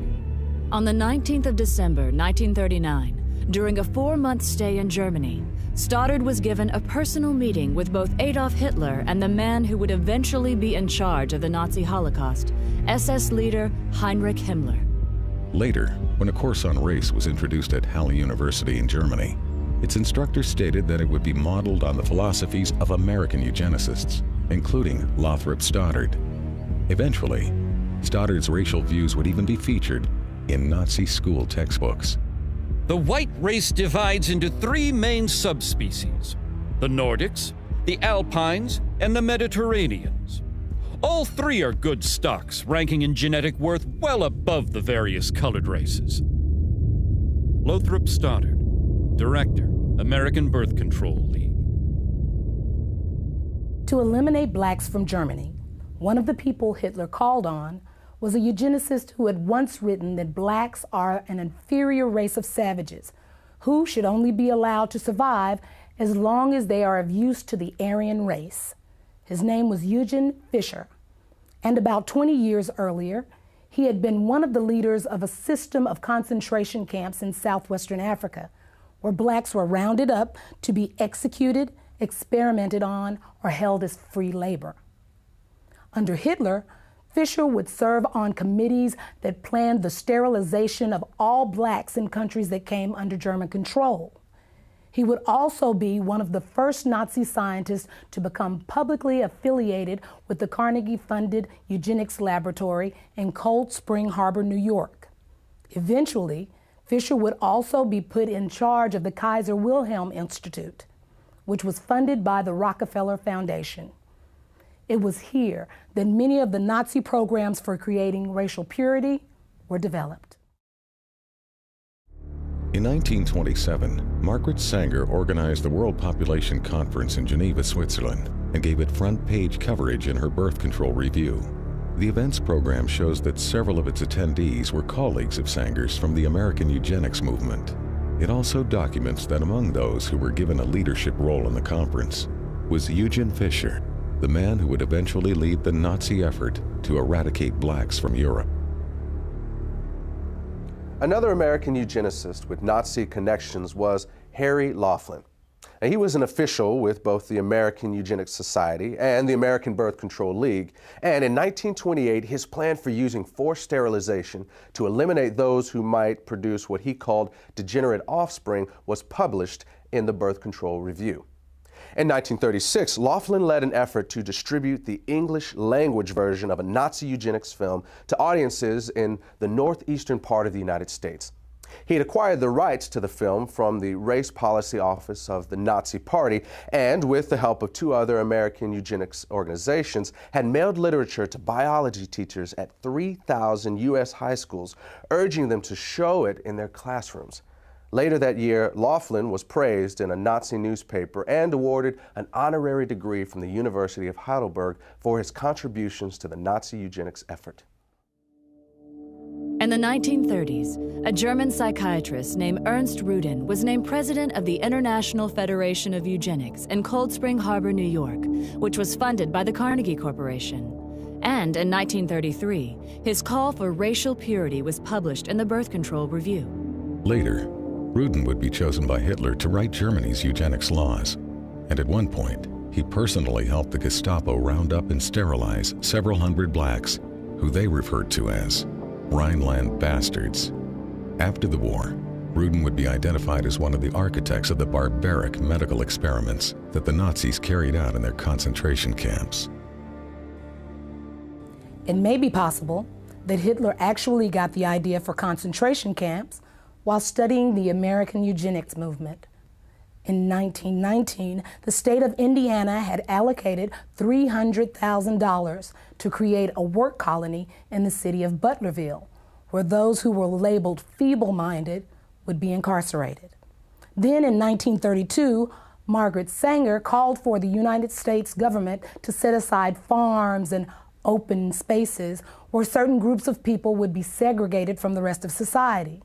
On the 19th of December, 1939, during a 4-month stay in Germany, Stoddard was given a personal meeting with both Adolf Hitler and the man who would eventually be in charge of the Nazi Holocaust, SS leader Heinrich Himmler. Later, when a course on race was introduced at Halle University in Germany, its instructor stated that it would be modeled on the philosophies of American eugenicists, including Lothrop Stoddard. Eventually, Stoddard's racial views would even be featured in Nazi school textbooks. The white race divides into 3 main subspecies: the Nordics, the Alpines, and the Mediterraneans. All 3 are good stocks, ranking in genetic worth well above the various colored races. Lothrop Stoddard, Director, American Birth Control League. To eliminate blacks from Germany, one of the people Hitler called on was a eugenicist who had once written that blacks are an inferior race of savages who should only be allowed to survive as long as they are of use to the Aryan race. His name was Eugen Fischer, and about 20 years earlier, he had been one of the leaders of a system of concentration camps in southwestern Africa, where blacks were rounded up to be executed, experimented on, or held as free labor. Under Hitler, Fischer would serve on committees that planned the sterilization of all blacks in countries that came under German control. He would also be one of the first Nazi scientists to become publicly affiliated with the Carnegie-funded eugenics laboratory in Cold Spring Harbor, New York. Eventually, Fischer would also be put in charge of the Kaiser Wilhelm Institute, which was funded by the Rockefeller Foundation. It was here that many of the Nazi programs for creating racial purity were developed. In 1927, Margaret Sanger organized the World Population Conference in Geneva, Switzerland, and gave it front-page coverage in her Birth Control Review. The events program shows that several of its attendees were colleagues of Sanger's from the American Eugenics movement. It also documents that among those who were given a leadership role in the conference was Eugen Fischer, the man who would eventually lead the Nazi effort to eradicate blacks from Europe. Another American eugenicist with Nazi connections was Harry Laughlin. Now, he was an official with both the American Eugenics Society and the American Birth Control League, and in 1928 his plan for using forced sterilization to eliminate those who might produce what he called degenerate offspring was published in the Birth Control Review. In 1936, Laughlin led an effort to distribute the English language version of a Nazi eugenics film to audiences in the northeastern part of the United States. He had acquired the rights to the film from the Race Policy Office of the Nazi Party and, with the help of 2 other American eugenics organizations, had mailed literature to biology teachers at 3,000 U.S. high schools, urging them to show it in their classrooms. Later that year, Laughlin was praised in a Nazi newspaper and awarded an honorary degree from the University of Heidelberg for his contributions to the Nazi eugenics effort. In the 1930s, a German psychiatrist named Ernst Rudin was named president of the International Federation of Eugenics in Cold Spring Harbor, New York, which was funded by the Carnegie Corporation. And in 1933, his call for racial purity was published in the Birth Control Review. Later, Rudin would be chosen by Hitler to write Germany's eugenics laws, and at one point, he personally helped the Gestapo round up and sterilize several hundred blacks, who they referred to as Rhineland bastards. After the war, Rudin would be identified as one of the architects of the barbaric medical experiments that the Nazis carried out in their concentration camps. It may be possible that Hitler actually got the idea for concentration camps while studying the American eugenics movement. In 1919, the state of Indiana had allocated $300,000 to create a work colony in the city of Butlerville, where those who were labeled feeble-minded would be incarcerated. Then in 1932, Margaret Sanger called for the United States government to set aside farms and open spaces where certain groups of people would be segregated from the rest of society.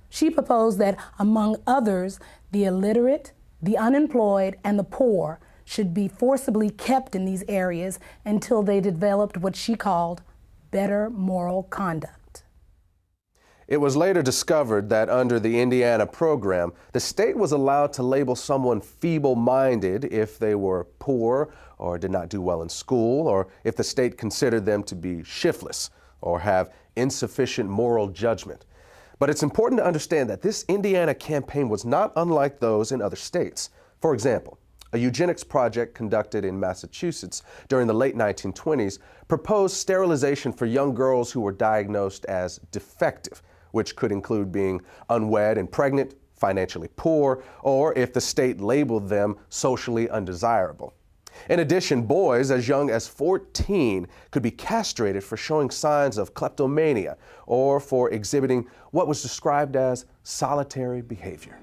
She proposed that, among others, the illiterate, the unemployed, and the poor should be forcibly kept in these areas until they developed what she called better moral conduct. It was later discovered that under the Indiana program, the state was allowed to label someone feeble-minded if they were poor or did not do well in school, or if the state considered them to be shiftless or have insufficient moral judgment. But it's important to understand that this Indiana campaign was not unlike those in other states. For example, a eugenics project conducted in Massachusetts during the late 1920s proposed sterilization for young girls who were diagnosed as defective, which could include being unwed and pregnant, financially poor, or if the state labeled them socially undesirable. In addition, boys as young as 14 could be castrated for showing signs of kleptomania or for exhibiting what was described as solitary behavior.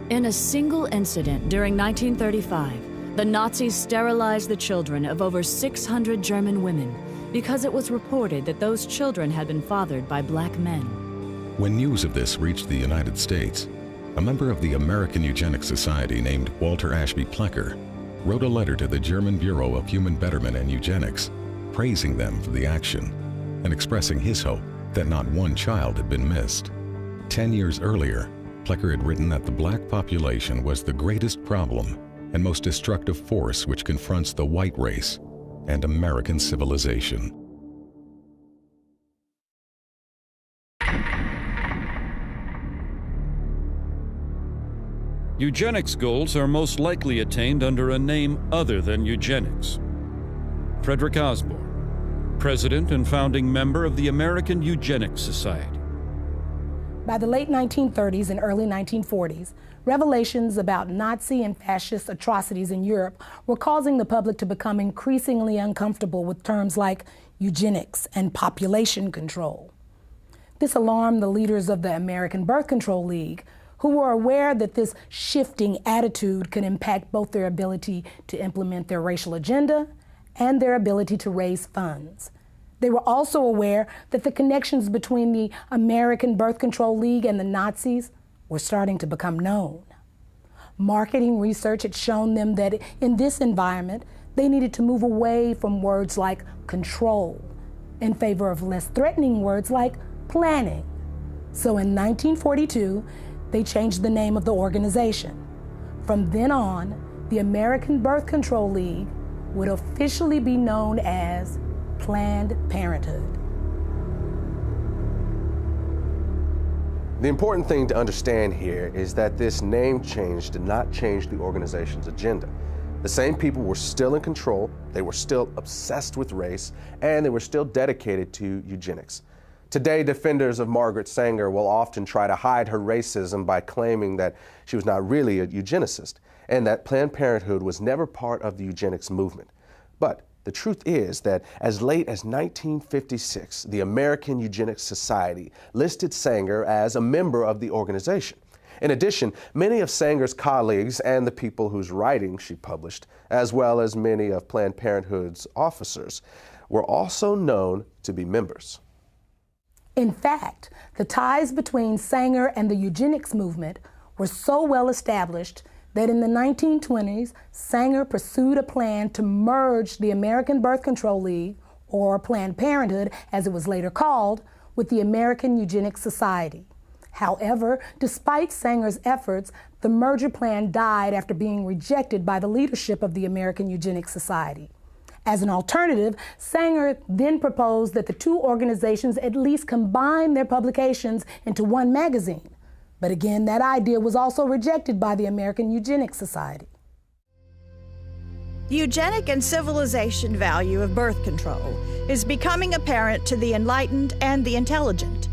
In a single incident during 1935, the Nazis sterilized the children of over 600 German women because it was reported that those children had been fathered by black men. When news of this reached the United States, a member of the American Eugenics Society named Walter Ashby Plecker wrote a letter to the German Bureau of Human Betterment and Eugenics, praising them for the action and expressing his hope that not one child had been missed. 10 years earlier, Plecker had written that the black population was the greatest problem and most destructive force which confronts the white race and American civilization. Eugenics goals are most likely attained under a name other than eugenics. Frederick Osborne, president and founding member of the American Eugenics Society. By the late 1930s and early 1940s, revelations about Nazi and fascist atrocities in Europe were causing the public to become increasingly uncomfortable with terms like eugenics and population control. This alarmed the leaders of the American Birth Control League, who were aware that this shifting attitude could impact both their ability to implement their racial agenda and their ability to raise funds. They were also aware that the connections between the American Birth Control League and the Nazis were starting to become known. Marketing research had shown them that in this environment, they needed to move away from words like control in favor of less threatening words like planning. So in 1942, they changed the name of the organization. From then on, the American Birth Control League would officially be known as Planned Parenthood. The important thing to understand here is that this name change did not change the organization's agenda. The same people were still in control, they were still obsessed with race, and they were still dedicated to eugenics. Today, defenders of Margaret Sanger will often try to hide her racism by claiming that she was not really a eugenicist and that Planned Parenthood was never part of the eugenics movement. But the truth is that as late as 1956, the American Eugenics Society listed Sanger as a member of the organization. In addition, many of Sanger's colleagues and the people whose writings she published, as well as many of Planned Parenthood's officers, were also known to be members. In fact, the ties between Sanger and the eugenics movement were so well established that in the 1920s, Sanger pursued a plan to merge the American Birth Control League, or Planned Parenthood as it was later called, with the American Eugenics Society. However, despite Sanger's efforts, the merger plan died after being rejected by the leadership of the American Eugenics Society. As an alternative, Sanger then proposed that the two organizations at least combine their publications into one magazine. But again, that idea was also rejected by the American Eugenics Society. The eugenic and civilization value of birth control is becoming apparent to the enlightened and the intelligent.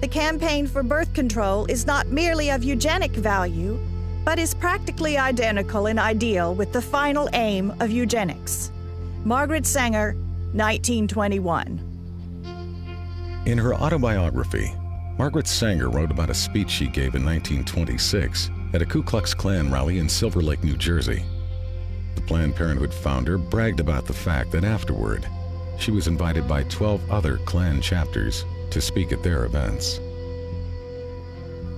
The campaign for birth control is not merely of eugenic value, but is practically identical in ideal with the final aim of eugenics. Margaret Sanger, 1921. In her autobiography, Margaret Sanger wrote about a speech she gave in 1926 at a Ku Klux Klan rally in Silver Lake, New Jersey. The Planned Parenthood founder bragged about the fact that afterward, she was invited by 12 other Klan chapters to speak at their events.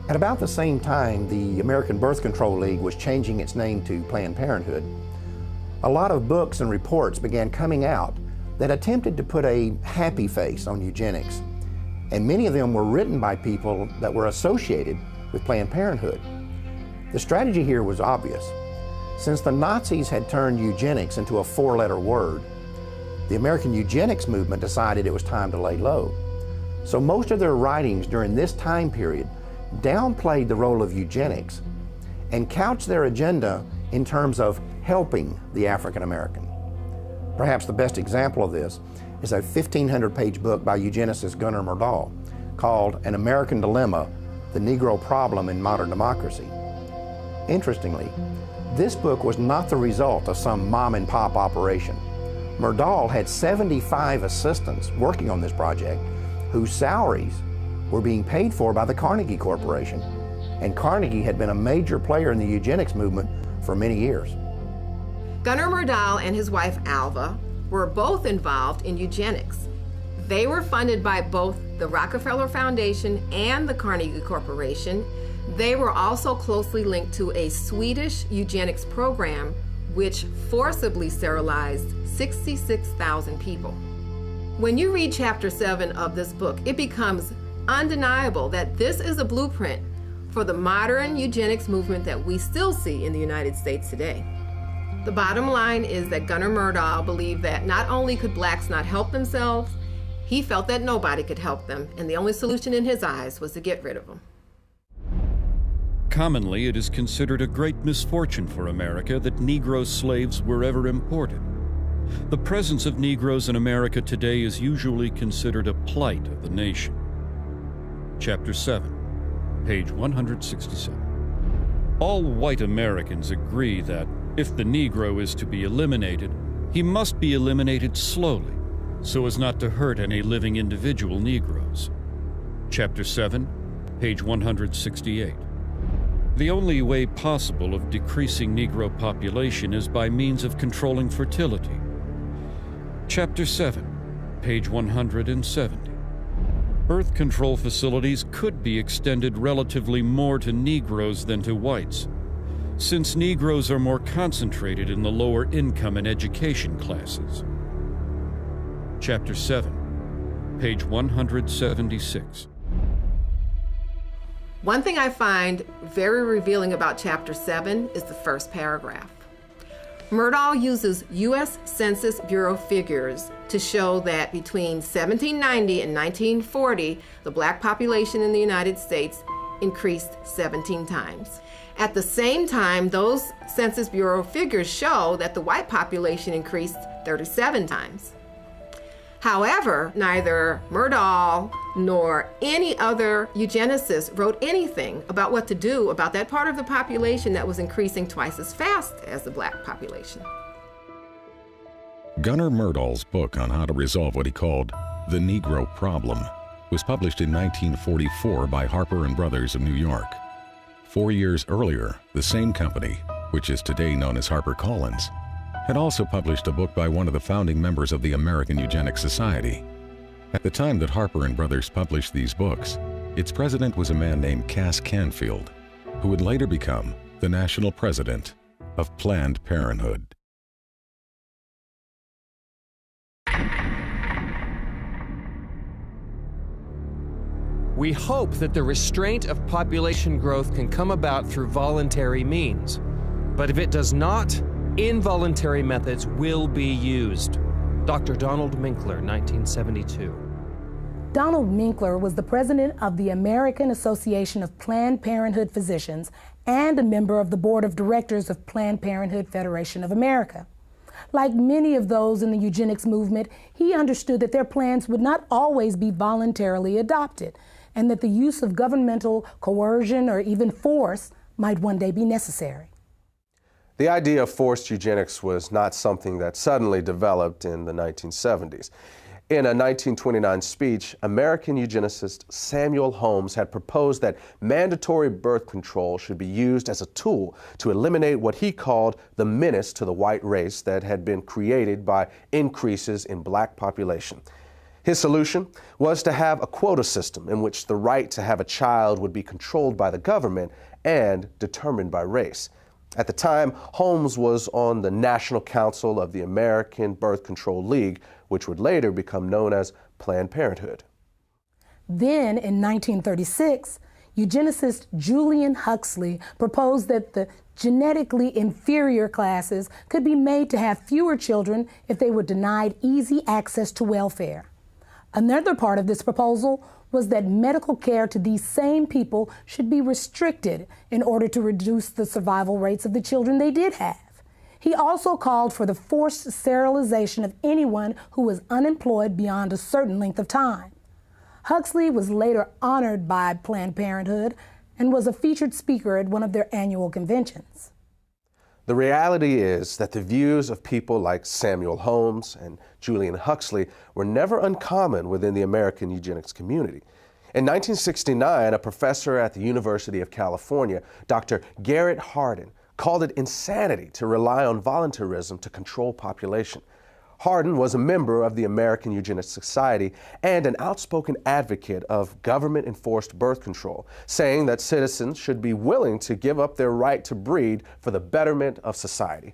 At about the same time the American Birth Control League was changing its name to Planned Parenthood, a lot of books and reports began coming out that attempted to put a happy face on eugenics, and many of them were written by people that were associated with Planned Parenthood. The strategy here was obvious. Since the Nazis had turned eugenics into a four-letter word, the American eugenics movement decided it was time to lay low. So most of their writings during this time period downplayed the role of eugenics and couched their agenda in terms of helping the African American. Perhaps the best example of this is a 1,500-page book by eugenicist Gunnar Myrdal called An American Dilemma, The Negro Problem in Modern Democracy. Interestingly, this book was not the result of some mom-and-pop operation. Myrdal had 75 assistants working on this project whose salaries were being paid for by the Carnegie Corporation, and Carnegie had been a major player in the eugenics movement for many years. Gunnar Myrdal and his wife Alva were both involved in eugenics. They were funded by both the Rockefeller Foundation and the Carnegie Corporation. They were also closely linked to a Swedish eugenics program which forcibly sterilized 66,000 people. When you read Chapter 7 of this book, it becomes undeniable that this is a blueprint for the modern eugenics movement that we still see in the United States today. The bottom line is that Gunnar Myrdal believed that not only could blacks not help themselves, he felt that nobody could help them, and the only solution in his eyes was to get rid of them. Commonly, it is considered a great misfortune for America that Negro slaves were ever imported. The presence of Negroes in America today is usually considered a plight of the nation. Chapter 7, page 167. All white Americans agree that if the Negro is to be eliminated, he must be eliminated slowly, so as not to hurt any living individual Negroes. Chapter 7, page 168. The only way possible of decreasing Negro population is by means of controlling fertility. Chapter 7, page 170. Birth control facilities could be extended relatively more to Negroes than to whites, since Negroes are more concentrated in the lower income and education classes. Chapter 7, page 176. One thing I find very revealing about Chapter 7 is the first paragraph. Myrdal uses U.S. Census Bureau figures to show that between 1790 and 1940, the black population in the United States increased 17 times. At the same time, those Census Bureau figures show that the white population increased 37 times. However, neither Myrdal nor any other eugenicist wrote anything about what to do about that part of the population that was increasing twice as fast as the black population. Gunnar Myrdal's book on how to resolve what he called the Negro Problem was published in 1944 by Harper & Brothers of New York. 4 years earlier, the same company, which is today known as HarperCollins, had also published a book by one of the founding members of the American Eugenics Society. At the time that Harper & Brothers published these books, its president was a man named Cass Canfield, who would later become the national president of Planned Parenthood. We hope that the restraint of population growth can come about through voluntary means. But if it does not, involuntary methods will be used. Dr. Donald Minkler, 1972. Donald Minkler was the president of the American Association of Planned Parenthood Physicians and a member of the board of directors of Planned Parenthood Federation of America. Like many of those in the eugenics movement, he understood that their plans would not always be voluntarily adopted, and that the use of governmental coercion or even force might one day be necessary. The idea of forced eugenics was not something that suddenly developed in the 1970s. In a 1929 speech, American eugenicist Samuel Holmes had proposed that mandatory birth control should be used as a tool to eliminate what he called the menace to the white race that had been created by increases in black population. His solution was to have a quota system in which the right to have a child would be controlled by the government and determined by race. At the time, Holmes was on the National Council of the American Birth Control League, which would later become known as Planned Parenthood. Then, in 1936, eugenicist Julian Huxley proposed that the genetically inferior classes could be made to have fewer children if they were denied easy access to welfare. Another part of this proposal was that medical care to these same people should be restricted in order to reduce the survival rates of the children they did have. He also called for the forced sterilization of anyone who was unemployed beyond a certain length of time. Huxley was later honored by Planned Parenthood and was a featured speaker at one of their annual conventions. The reality is that the views of people like Samuel Holmes and Julian Huxley were never uncommon within the American eugenics community. In 1969, a professor at the University of California, Dr. Garrett Hardin, called it insanity to rely on voluntarism to control population. Hardin was a member of the American Eugenics Society and an outspoken advocate of government-enforced birth control, saying that citizens should be willing to give up their right to breed for the betterment of society.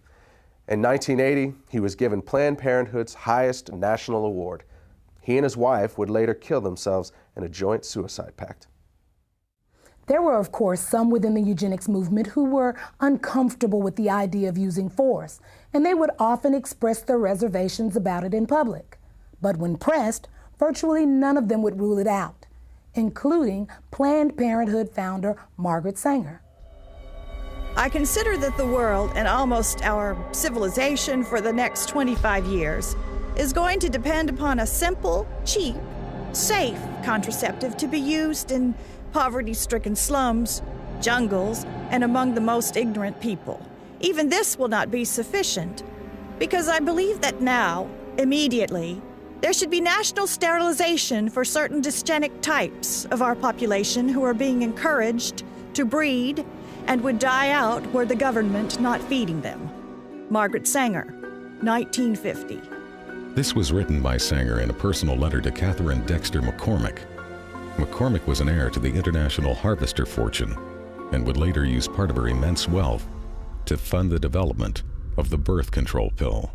In 1980, he was given Planned Parenthood's highest national award. He and his wife would later kill themselves in a joint suicide pact. There were, of course, some within the eugenics movement who were uncomfortable with the idea of using force, and they would often express their reservations about it in public. But when pressed, virtually none of them would rule it out, including Planned Parenthood founder Margaret Sanger. I consider that the world and almost our civilization for the next 25 years is going to depend upon a simple, cheap, safe contraceptive to be used in poverty-stricken slums, jungles, and among the most ignorant people. Even this will not be sufficient, because I believe that now, immediately, there should be national sterilization for certain dysgenic types of our population who are being encouraged to breed and would die out were the government not feeding them. Margaret Sanger, 1950. This was written by Sanger in a personal letter to Catherine Dexter McCormick. McCormick was an heir to the international harvester fortune and would later use part of her immense wealth to fund the development of the birth control pill.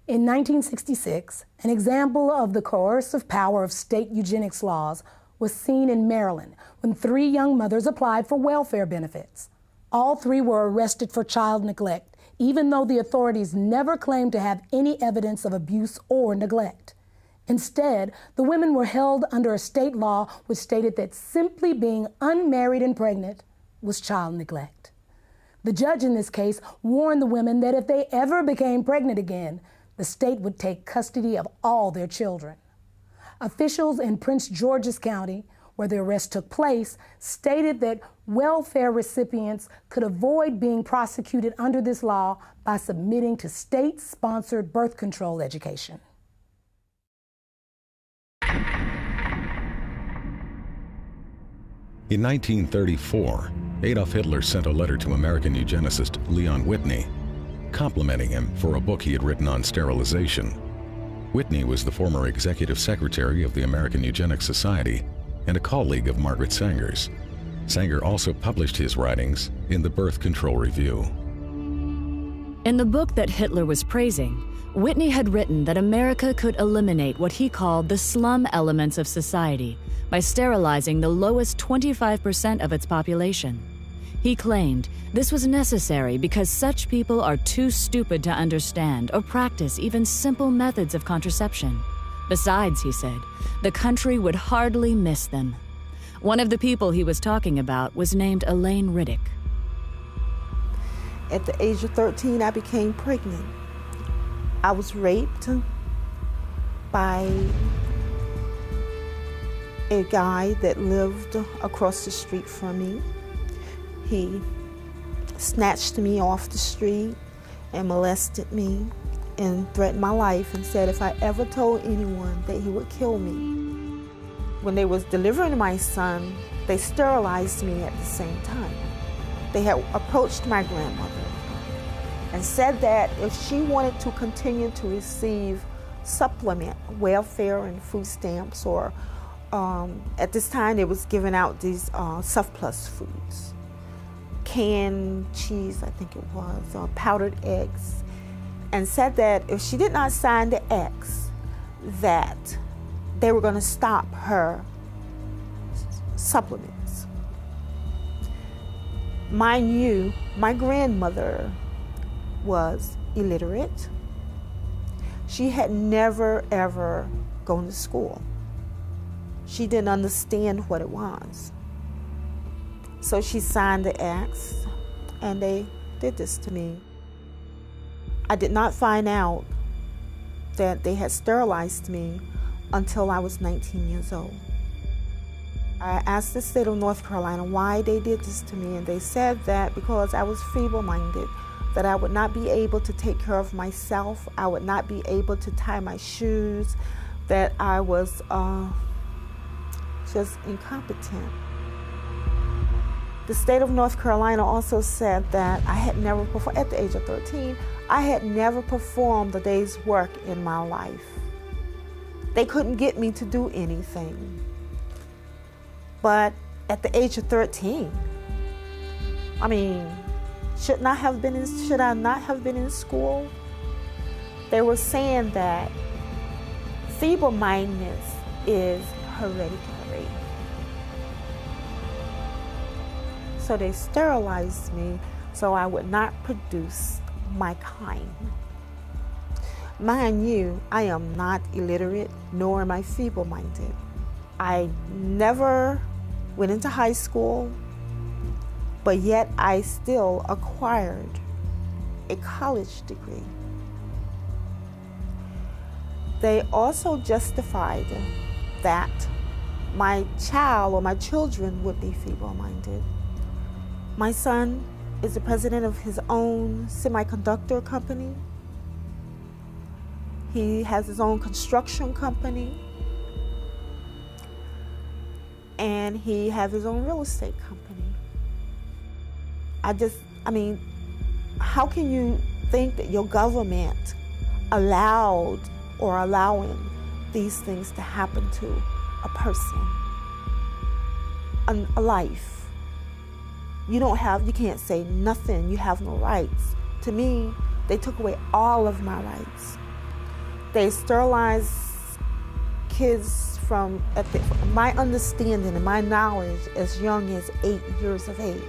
In 1966, an example of the coercive power of state eugenics laws was seen in Maryland when 3 young mothers applied for welfare benefits. All 3 were arrested for child neglect, even though the authorities never claimed to have any evidence of abuse or neglect. Instead, the women were held under a state law which stated that simply being unmarried and pregnant was child neglect. The judge in this case warned the women that if they ever became pregnant again, the state would take custody of all their children. Officials in Prince George's County, where the arrest took place, stated that welfare recipients could avoid being prosecuted under this law by submitting to state-sponsored birth control education. In 1934, Adolf Hitler sent a letter to American eugenicist Leon Whitney, complimenting him for a book he had written on sterilization. Whitney was the former executive secretary of the American Eugenics Society and a colleague of Margaret Sanger's. Sanger also published his writings in the Birth Control Review. In the book that Hitler was praising, Whitney had written that America could eliminate what he called the slum elements of society by sterilizing the lowest 25% of its population. He claimed this was necessary because such people are too stupid to understand or practice even simple methods of contraception. Besides, he said, the country would hardly miss them. One of the people he was talking about was named Elaine Riddick. At the age of 13, I became pregnant. I was raped by a guy that lived across the street from me. He snatched me off the street and molested me and threatened my life and said if I ever told anyone that he would kill me. When they was delivering my son, they sterilized me at the same time. They had approached my grandmother and said that if she wanted to continue to receive supplement, welfare and food stamps, or at this time they was giving out these surplus foods, canned cheese, I think it was, powdered eggs, and said that if she did not sign the X, that they were going to stop her supplements. Mind you, my grandmother was illiterate. She had never, ever gone to school. She didn't understand what it was. So she signed the X, and they did this to me. I did not find out that they had sterilized me until I was 19 years old. I asked the state of North Carolina why they did this to me, and they said that because I was feeble-minded, that I would not be able to take care of myself, I would not be able to tie my shoes, that I was just incompetent. The state of North Carolina also said that I had never performed, at the age of 13, I had never performed a day's work in my life. They couldn't get me to do anything. But at the age of 13, I mean, should I not have been in school? They were saying that feeble-mindedness is hereditary. So they sterilized me so I would not produce my kind. Mind you, I am not illiterate, nor am I feeble-minded. I never went into high school, but yet I still acquired a college degree. They also justified that my child or my children would be feeble-minded. My son is the president of his own semiconductor company. He has his own construction company. And he has his own real estate company. I mean, how can you think that your government allowed or allowing these things to happen to a person, a life? You can't say nothing, you have no rights. To me, they took away all of my rights. They sterilized kids from, my understanding and my knowledge, as young as 8 years of age.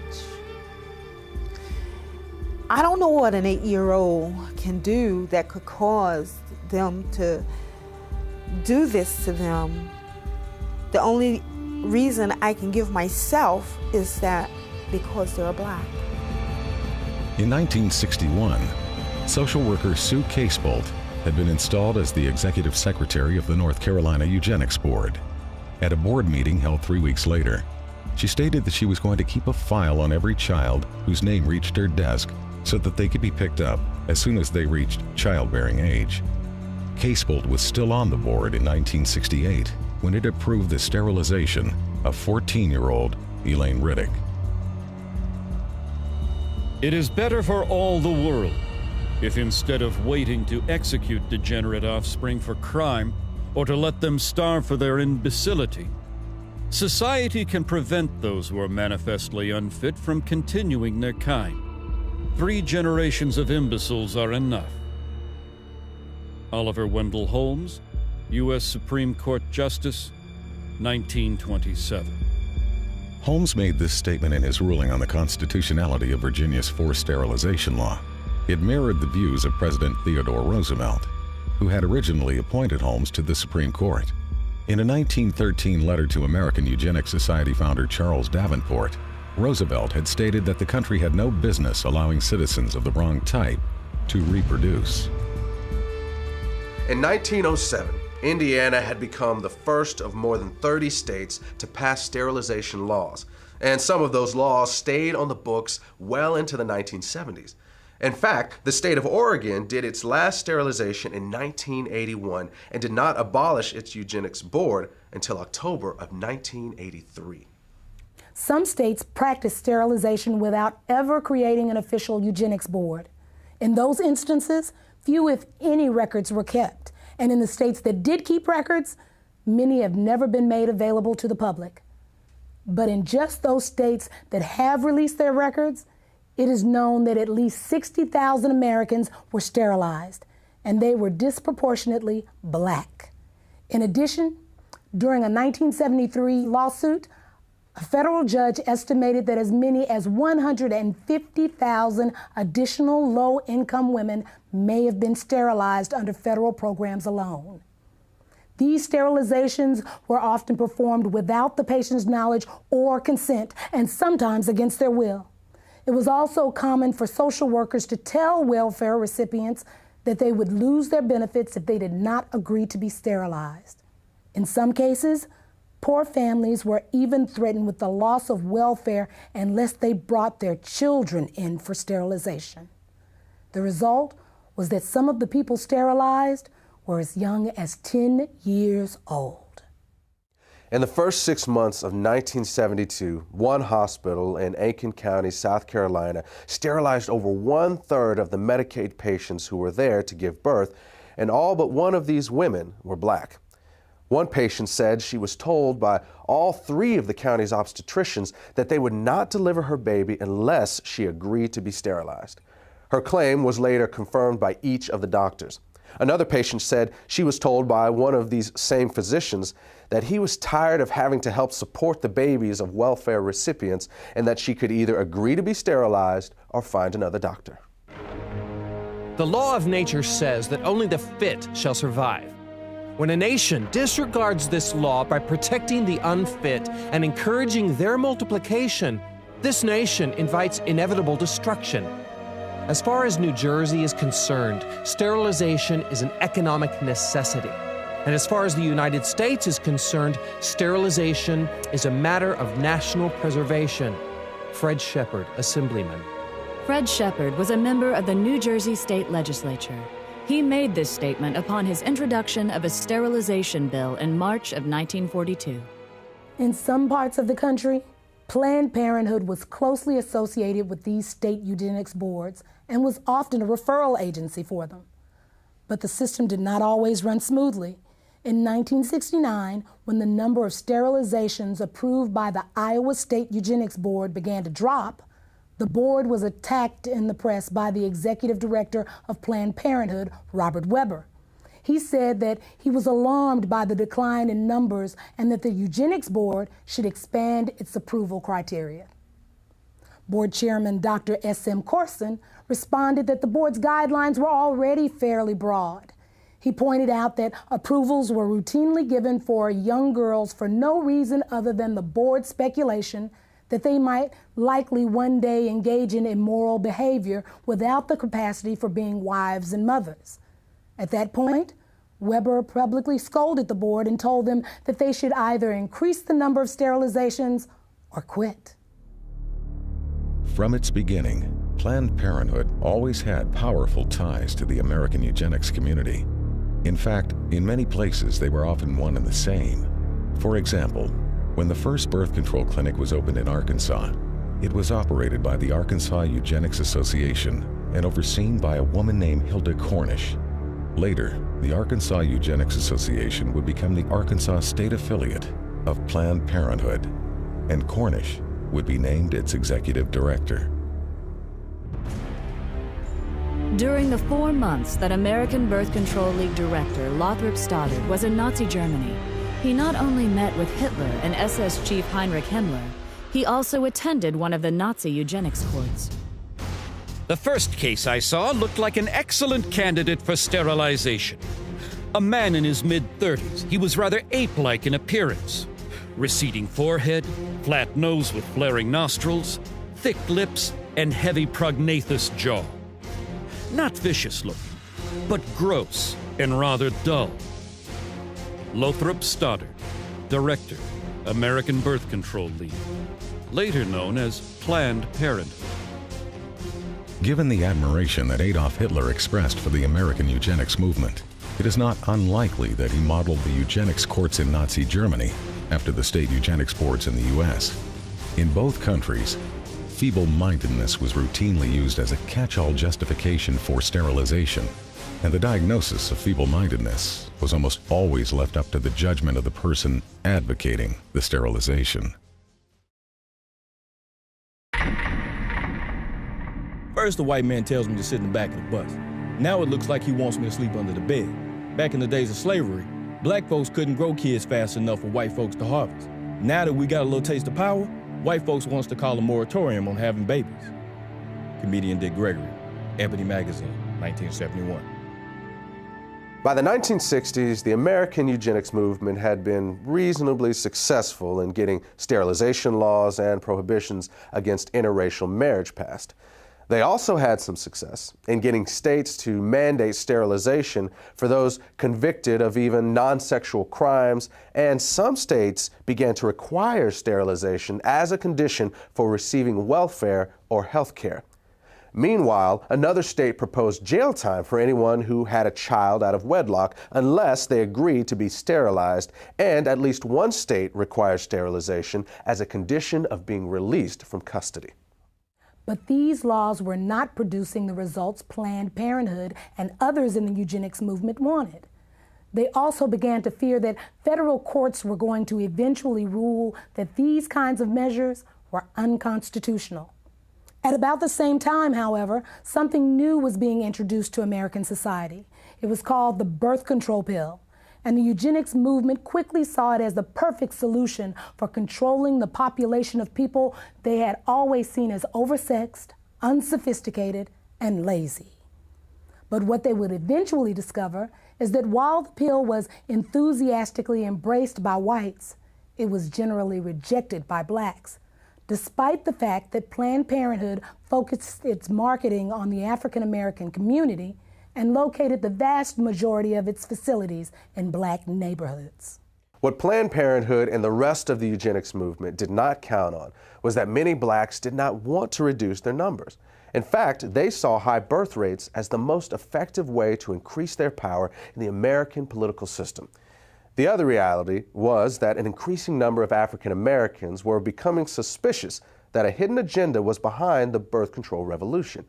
I don't know what an 8-year-old can do that could cause them to do this to them. The only reason I can give myself is that because they're black. In 1961, social worker Sue Casebolt had been installed as the executive secretary of the North Carolina Eugenics Board. At a board meeting held 3 weeks later, she stated that she was going to keep a file on every child whose name reached her desk so that they could be picked up as soon as they reached childbearing age. Casebolt was still on the board in 1968 when it approved the sterilization of 14-year-old Elaine Riddick. It is better for all the world if instead of waiting to execute degenerate offspring for crime or to let them starve for their imbecility, Society can prevent those who are manifestly unfit from continuing their kind. 3 generations of imbeciles are enough. Oliver Wendell Holmes, U.S. Supreme Court Justice, 1927. Holmes made this statement in his ruling on the constitutionality of Virginia's forced sterilization law. It mirrored the views of President Theodore Roosevelt, who had originally appointed Holmes to the Supreme Court. In a 1913 letter to American Eugenics Society founder Charles Davenport, Roosevelt had stated that the country had no business allowing citizens of the wrong type to reproduce. In 1907, Indiana had become the first of more than 30 states to pass sterilization laws, and some of those laws stayed on the books well into the 1970s. In fact, the state of Oregon did its last sterilization in 1981 and did not abolish its eugenics board until October of 1983. Some states practice sterilization without ever creating an official eugenics board. In those instances, few if any records were kept. And in the states that did keep records, many have never been made available to the public. But in just those states that have released their records, it is known that at least 60,000 Americans were sterilized, and they were disproportionately black. In addition, during a 1973 lawsuit, a federal judge estimated that as many as 150,000 additional low-income women may have been sterilized under federal programs alone. These sterilizations were often performed without the patient's knowledge or consent, and sometimes against their will. It was also common for social workers to tell welfare recipients that they would lose their benefits if they did not agree to be sterilized. In some cases, poor families were even threatened with the loss of welfare unless they brought their children in for sterilization. The result was that some of the people sterilized were as young as 10 years old. In the first 6 months of 1972, one hospital in Aiken County, South Carolina, sterilized over 1/3 of the Medicaid patients who were there to give birth, and all but one of these women were black. One patient said she was told by all 3 of the county's obstetricians that they would not deliver her baby unless she agreed to be sterilized. Her claim was later confirmed by each of the doctors. Another patient said she was told by one of these same physicians that he was tired of having to help support the babies of welfare recipients and that she could either agree to be sterilized or find another doctor. The law of nature says that only the fit shall survive. When a nation disregards this law by protecting the unfit and encouraging their multiplication, this nation invites inevitable destruction. As far as New Jersey is concerned, sterilization is an economic necessity. And as far as the United States is concerned, sterilization is a matter of national preservation. Fred Shepard, Assemblyman. Fred Shepard was a member of the New Jersey State Legislature. He made this statement upon his introduction of a sterilization bill in March of 1942. In some parts of the country, Planned Parenthood was closely associated with these state eugenics boards and was often a referral agency for them. But the system did not always run smoothly. In 1969, when the number of sterilizations approved by the Iowa State Eugenics Board began to drop, the board was attacked in the press by the executive director of Planned Parenthood, Robert Weber. He said that he was alarmed by the decline in numbers and that the Eugenics Board should expand its approval criteria. Board Chairman Dr. S.M. Corson responded that the board's guidelines were already fairly broad. He pointed out that approvals were routinely given for young girls for no reason other than the board's speculation that they might likely one day engage in immoral behavior without the capacity for being wives and mothers. At that point, Weber publicly scolded the board and told them that they should either increase the number of sterilizations or quit. From its beginning, Planned Parenthood always had powerful ties to the American eugenics community. In fact, in many places they were often one and the same. For example, when the first birth control clinic was opened in Arkansas, it was operated by the Arkansas Eugenics Association and overseen by a woman named Hilda Cornish. Later, the Arkansas Eugenics Association would become the Arkansas State Affiliate of Planned Parenthood, and Cornish would be named its executive director. During the 4 months that American Birth Control League director Lothrop Stoddard was in Nazi Germany, he not only met with Hitler and SS chief Heinrich Himmler, he also attended one of the Nazi eugenics courts. The first case I saw looked like an excellent candidate for sterilization. A man in his mid-30s. He was rather ape-like in appearance. Receding forehead, flat nose with flaring nostrils, thick lips, and heavy prognathous jaw. Not vicious looking, but gross and rather dull. Lothrop Stoddard, Director, American Birth Control League, later known as Planned Parenthood. Given the admiration that Adolf Hitler expressed for the American eugenics movement, it is not unlikely that he modeled the eugenics courts in Nazi Germany after the state eugenics boards in the U.S. In both countries, feeble-mindedness was routinely used as a catch-all justification for sterilization, and the diagnosis of feeble-mindedness was almost always left up to the judgment of the person advocating the sterilization. First, the white man tells me to sit in the back of the bus. Now it looks like he wants me to sleep under the bed. Back in the days of slavery, black folks couldn't grow kids fast enough for white folks to harvest. Now that we got a little taste of power, white folks wants to call a moratorium on having babies. Comedian Dick Gregory, Ebony Magazine, 1971. By the 1960s, the American eugenics movement had been reasonably successful in getting sterilization laws and prohibitions against interracial marriage passed. They also had some success in getting states to mandate sterilization for those convicted of even non-sexual crimes, and some states began to require sterilization as a condition for receiving welfare or health care. Meanwhile, another state proposed jail time for anyone who had a child out of wedlock unless they agreed to be sterilized, and at least one state required sterilization as a condition of being released from custody. But these laws were not producing the results Planned Parenthood and others in the eugenics movement wanted. They also began to fear that federal courts were going to eventually rule that these kinds of measures were unconstitutional. At about the same time, however, something new was being introduced to American society. It was called the birth control pill, and the eugenics movement quickly saw it as the perfect solution for controlling the population of people they had always seen as oversexed, unsophisticated, and lazy. But what they would eventually discover is that while the pill was enthusiastically embraced by whites, it was generally rejected by blacks, despite the fact that Planned Parenthood focused its marketing on the African American community and located the vast majority of its facilities in black neighborhoods. What Planned Parenthood and the rest of the eugenics movement did not count on was that many blacks did not want to reduce their numbers. In fact, they saw high birth rates as the most effective way to increase their power in the American political system. The other reality was that an increasing number of African Americans were becoming suspicious that a hidden agenda was behind the birth control revolution.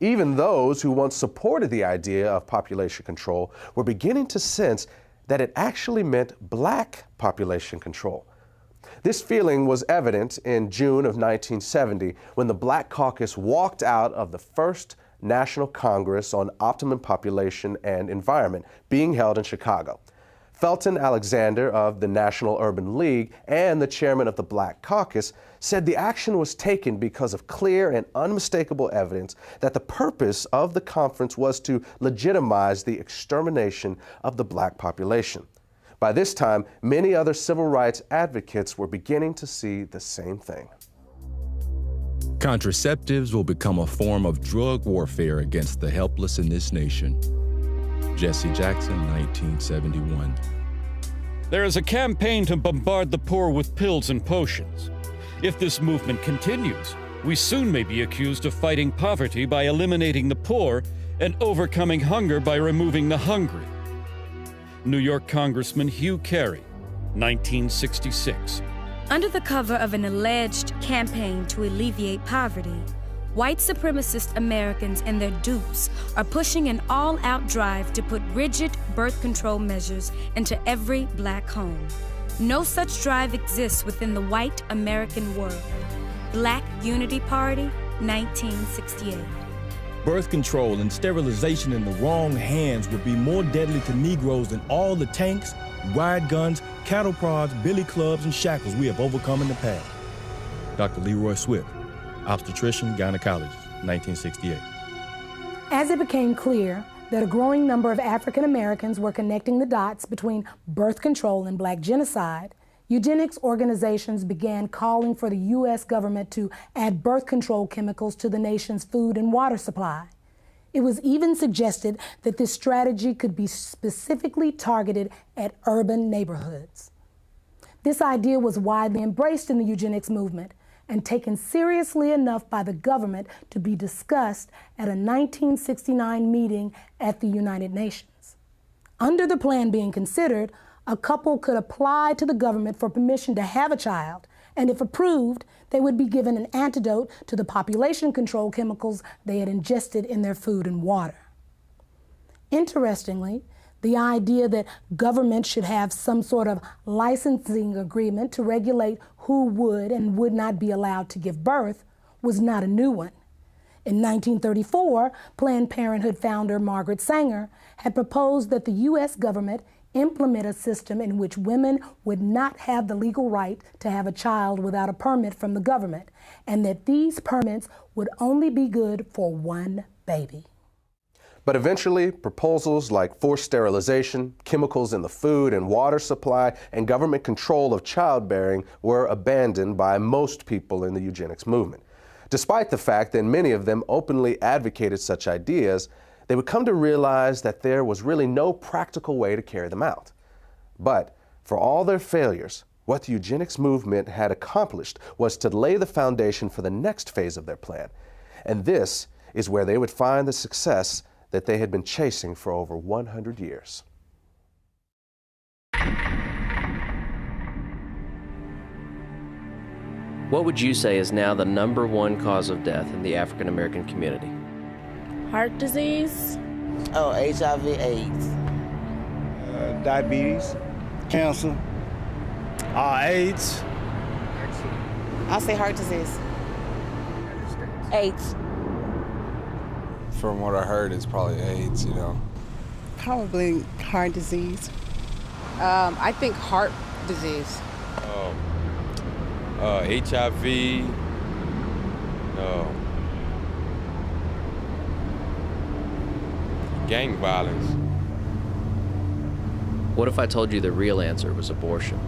Even those who once supported the idea of population control were beginning to sense that it actually meant black population control. This feeling was evident in June of 1970 when the Black Caucus walked out of the first National Congress on Optimum Population and Environment being held in Chicago. Felton Alexander of the National Urban League and the chairman of the Black Caucus said the action was taken because of clear and unmistakable evidence that the purpose of the conference was to legitimize the extermination of the black population. By this time, many other civil rights advocates were beginning to see the same thing. Contraceptives will become a form of drug warfare against the helpless in this nation. Jesse Jackson, 1971. There is a campaign to bombard the poor with pills and potions. If this movement continues, we soon may be accused of fighting poverty by eliminating the poor and overcoming hunger by removing the hungry. New York Congressman Hugh Carey, 1966. Under the cover of an alleged campaign to alleviate poverty, white supremacist Americans and their dupes are pushing an all-out drive to put rigid birth control measures into every black home. No such drive exists within the white American world. Black Unity Party, 1968. Birth control and sterilization in the wrong hands would be more deadly to Negroes than all the tanks, riot guns, cattle prods, billy clubs, and shackles we have overcome in the past. Dr. Leroy Swift, obstetrician, gynecologist, 1968. As it became clear that a growing number of African Americans were connecting the dots between birth control and black genocide, eugenics organizations began calling for the U.S. government to add birth control chemicals to the nation's food and water supply. It was even suggested that this strategy could be specifically targeted at urban neighborhoods. This idea was widely embraced in the eugenics movement and taken seriously enough by the government to be discussed at a 1969 meeting at the United Nations. Under the plan being considered, a couple could apply to the government for permission to have a child, and if approved, they would be given an antidote to the population control chemicals they had ingested in their food and water. Interestingly, the idea that government should have some sort of licensing agreement to regulate who would and would not be allowed to give birth was not a new one. In 1934, Planned Parenthood founder Margaret Sanger had proposed that the U.S. government implement a system in which women would not have the legal right to have a child without a permit from the government, and that these permits would only be good for one baby. But eventually, proposals like forced sterilization, chemicals in the food and water supply, and government control of childbearing were abandoned by most people in the eugenics movement. Despite the fact that many of them openly advocated such ideas, they would come to realize that there was really no practical way to carry them out. But for all their failures, what the eugenics movement had accomplished was to lay the foundation for the next phase of their plan. And this is where they would find the success that they had been chasing for over 100 years. What would you say is now the #1 cause of death in the African American community? Heart disease. Oh, HIV/AIDS. Diabetes, cancer, AIDS. I'll say heart disease. AIDS. From what I heard, it's probably AIDS, you know. Probably heart disease. I think heart disease. HIV. Gang violence. What if I told you the real answer was abortion?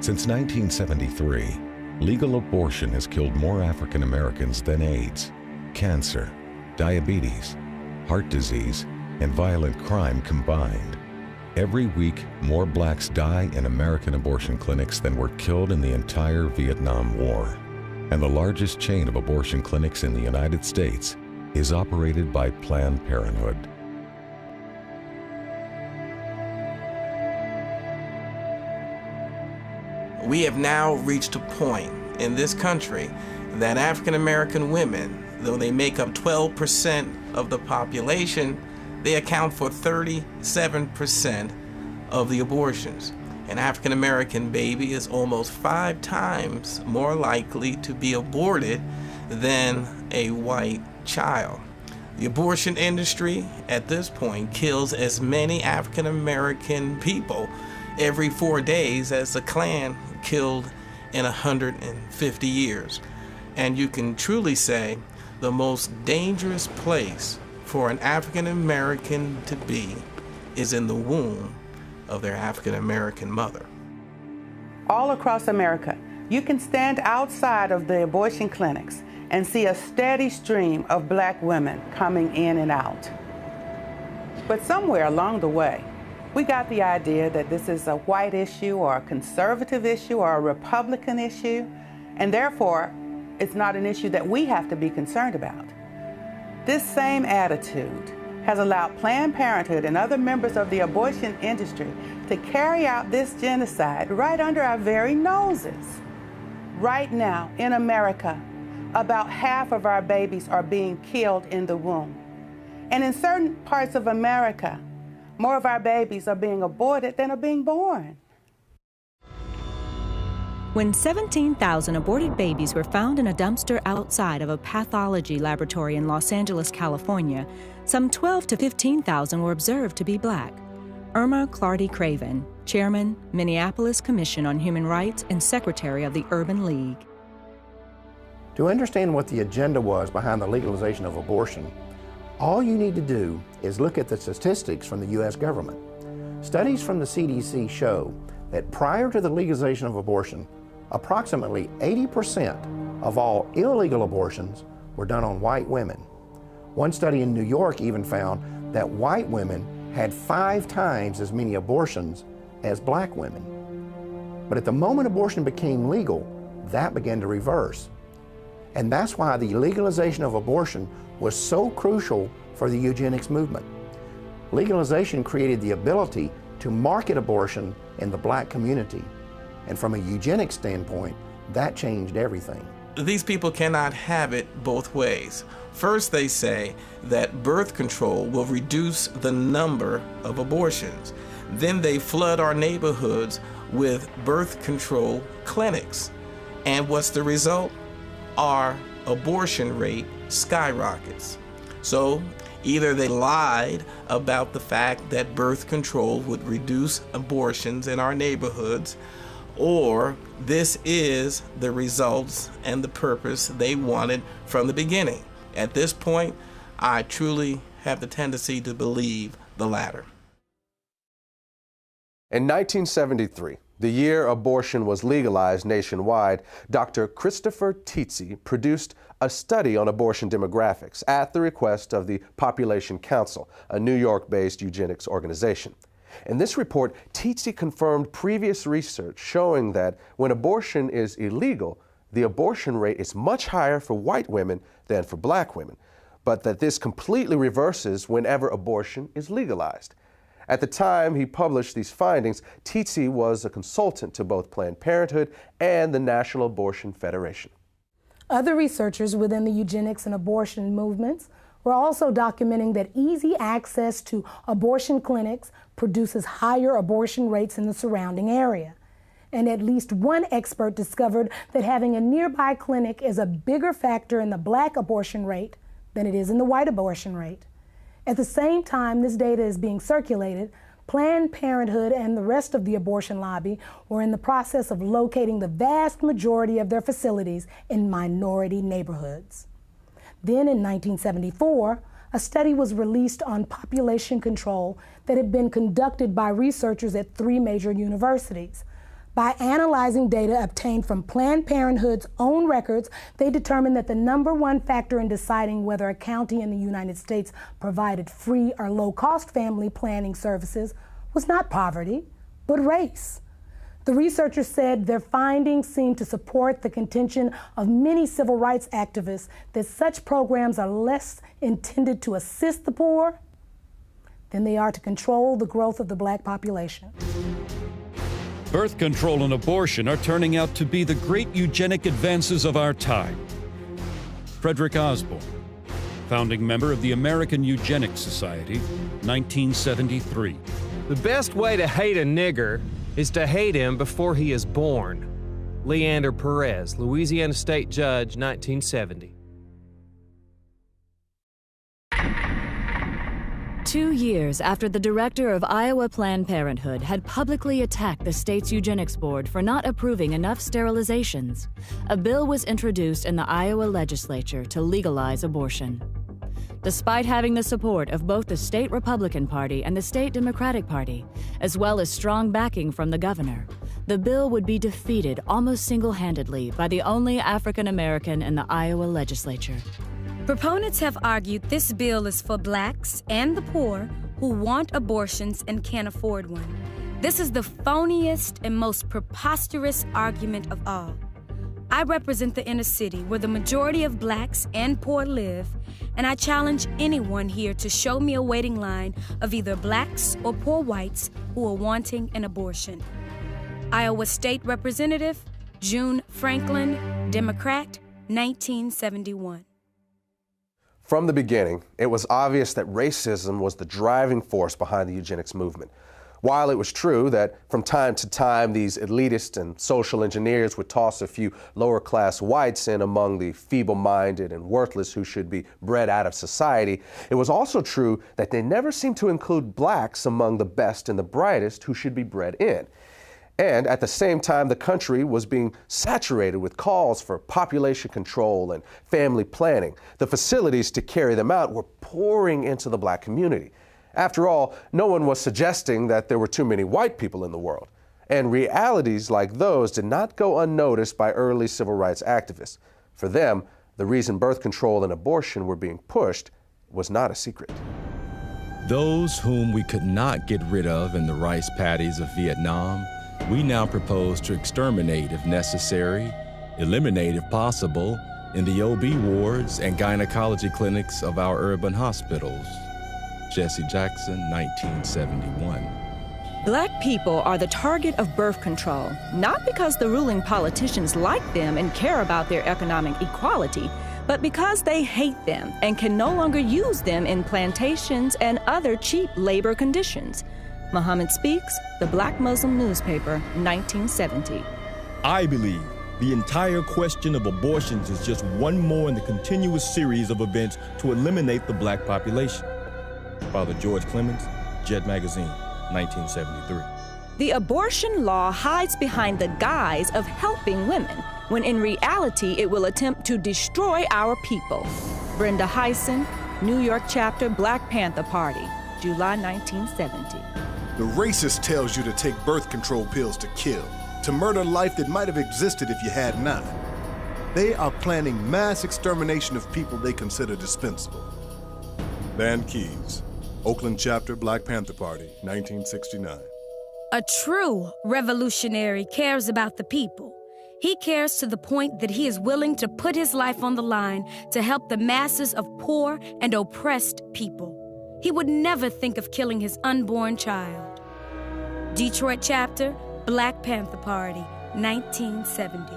Since 1973, legal abortion has killed more African Americans than AIDS, cancer, diabetes, heart disease, and violent crime combined. Every week, more blacks die in American abortion clinics than were killed in the entire Vietnam War. And the largest chain of abortion clinics in the United States is operated by Planned Parenthood. We have now reached a point in this country that African American women, though they make up 12% of the population, they account for 37% of the abortions. An African American baby is almost 5 times more likely to be aborted than a white child. The abortion industry at this point kills as many African American people every 4 days as the Klan killed in 150 years. And you can truly say the most dangerous place for an African American to be is in the womb of their African American mother. All across America, you can stand outside of the abortion clinics and see a steady stream of black women coming in and out. But somewhere along the way, we got the idea that this is a white issue or a conservative issue or a Republican issue, and therefore, it's not an issue that we have to be concerned about. This same attitude has allowed Planned Parenthood and other members of the abortion industry to carry out this genocide right under our very noses. Right now, in America, about half of our babies are being killed in the womb. And in certain parts of America, more of our babies are being aborted than are being born. When 17,000 aborted babies were found in a dumpster outside of a pathology laboratory in Los Angeles, California, some 12 to 15,000 were observed to be black. Irma Clardy Craven, Chairman, Minneapolis Commission on Human Rights and Secretary of the Urban League. To understand what the agenda was behind the legalization of abortion, all you need to do is look at the statistics from the U.S. government. Studies from the CDC show that prior to the legalization of abortion, approximately 80% of all illegal abortions were done on white women. One study in New York even found that white women had 5 times as many abortions as black women. But at the moment abortion became legal, that began to reverse. And that's why the legalization of abortion was so crucial for the eugenics movement. Legalization created the ability to market abortion in the black community. And from a eugenics standpoint, that changed everything. These people cannot have it both ways. First, they say that birth control will reduce the number of abortions. Then they flood our neighborhoods with birth control clinics. And what's the result? Our abortion rate skyrockets. So either they lied about the fact that birth control would reduce abortions in our neighborhoods, or this is the results and the purpose they wanted from the beginning. At this point, I truly have the tendency to believe the latter. In 1973, the year abortion was legalized nationwide, Dr. Christopher Tietze produced a study on abortion demographics at the request of the Population Council, a New York-based eugenics organization. In this report, Tietze confirmed previous research showing that when abortion is illegal, the abortion rate is much higher for white women than for black women, but that this completely reverses whenever abortion is legalized. At the time he published these findings, Tietze was a consultant to both Planned Parenthood and the National Abortion Federation. Other researchers within the eugenics and abortion movements were also documenting that easy access to abortion clinics produces higher abortion rates in the surrounding area. And at least one expert discovered that having a nearby clinic is a bigger factor in the black abortion rate than it is in the white abortion rate. At the same time this data is being circulated, Planned Parenthood and the rest of the abortion lobby were in the process of locating the vast majority of their facilities in minority neighborhoods. Then in 1974, a study was released on population control that had been conducted by researchers at 3 major universities. By analyzing data obtained from Planned Parenthood's own records, they determined that the #1 factor in deciding whether a county in the United States provided free or low-cost family planning services was not poverty, but race. The researchers said their findings seemed to support the contention of many civil rights activists that such programs are less intended to assist the poor than they are to control the growth of the black population. Birth control and abortion are turning out to be the great eugenic advances of our time. Frederick Osborne, founding member of the American Eugenics Society, 1973. The best way to hate a nigger is to hate him before he is born. Leander Perez, Louisiana State Judge, 1970. 2 years after the director of Iowa Planned Parenthood had publicly attacked the state's eugenics board for not approving enough sterilizations, a bill was introduced in the Iowa legislature to legalize abortion. Despite having the support of both the state Republican Party and the state Democratic Party, as well as strong backing from the governor, the bill would be defeated almost single-handedly by the only African American in the Iowa legislature. Proponents have argued this bill is for blacks and the poor who want abortions and can't afford one. This is the phoniest and most preposterous argument of all. I represent the inner city where the majority of blacks and poor live, and I challenge anyone here to show me a waiting line of either blacks or poor whites who are wanting an abortion. Iowa State Representative June Franklin, Democrat, 1971. From the beginning, it was obvious that racism was the driving force behind the eugenics movement. While it was true that from time to time these elitist and social engineers would toss a few lower-class whites in among the feeble-minded and worthless who should be bred out of society, it was also true that they never seemed to include blacks among the best and the brightest who should be bred in. And at the same time, the country was being saturated with calls for population control and family planning. The facilities to carry them out were pouring into the black community. After all, no one was suggesting that there were too many white people in the world. And realities like those did not go unnoticed by early civil rights activists. For them, the reason birth control and abortion were being pushed was not a secret. Those whom we could not get rid of in the rice paddies of Vietnam, we now propose to exterminate if necessary, eliminate if possible, in the OB wards and gynecology clinics of our urban hospitals. Jesse Jackson, 1971. Black people are the target of birth control, not because the ruling politicians like them and care about their economic equality, but because they hate them and can no longer use them in plantations and other cheap labor conditions. Muhammad Speaks, The Black Muslim Newspaper, 1970. I believe the entire question of abortions is just one more in the continuous series of events to eliminate the black population. Father George Clemens, Jet Magazine, 1973. The abortion law hides behind the guise of helping women, when in reality it will attempt to destroy our people. Brenda Hyson, New York Chapter, Black Panther Party, July 1970. The racist tells you to take birth control pills to kill, to murder life that might have existed if you had not. They are planning mass extermination of people they consider dispensable. Van Keys, Oakland Chapter, Black Panther Party, 1969. A true revolutionary cares about the people. He cares to the point that he is willing to put his life on the line to help the masses of poor and oppressed people. He would never think of killing his unborn child. Detroit Chapter, Black Panther Party, 1970.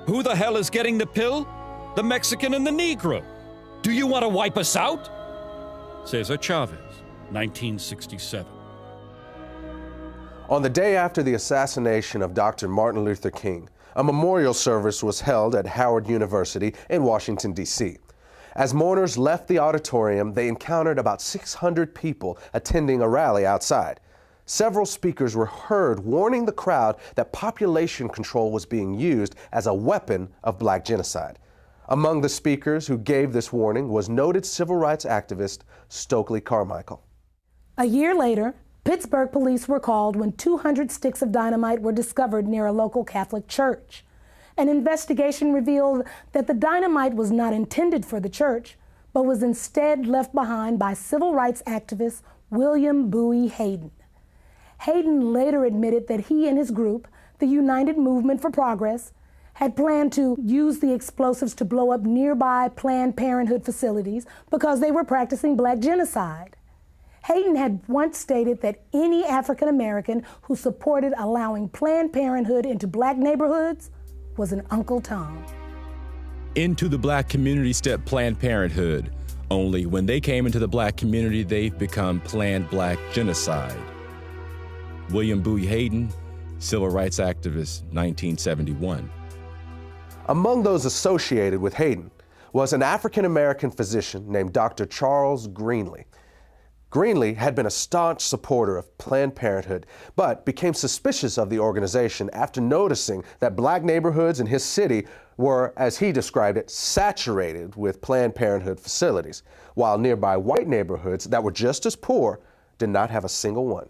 Who the hell is getting the pill? The Mexican and the Negro. Do you want to wipe us out? Cesar Chavez, 1967. On the day after the assassination of Dr. Martin Luther King, a memorial service was held at Howard University in Washington, D.C. As mourners left the auditorium, they encountered about 600 people attending a rally outside. Several speakers were heard warning the crowd that population control was being used as a weapon of black genocide. Among the speakers who gave this warning was noted civil rights activist Stokely Carmichael. A year later, Pittsburgh police were called when 200 sticks of dynamite were discovered near a local Catholic church. An investigation revealed that the dynamite was not intended for the church, but was instead left behind by civil rights activist William Bowie Hayden. Hayden later admitted that he and his group, the United Movement for Progress, had planned to use the explosives to blow up nearby Planned Parenthood facilities because they were practicing black genocide. Hayden had once stated that any African American who supported allowing Planned Parenthood into black neighborhoods was an Uncle Tom. Into the black community stepped Planned Parenthood. Only when they came into the black community, they've become Planned Black Genocide. William Bowie Hayden, civil rights activist, 1971. Among those associated with Hayden was an African-American physician named Dr. Charles Greenlee. Greenlee had been a staunch supporter of Planned Parenthood, but became suspicious of the organization after noticing that black neighborhoods in his city were, as he described it, saturated with Planned Parenthood facilities, while nearby white neighborhoods that were just as poor did not have a single one.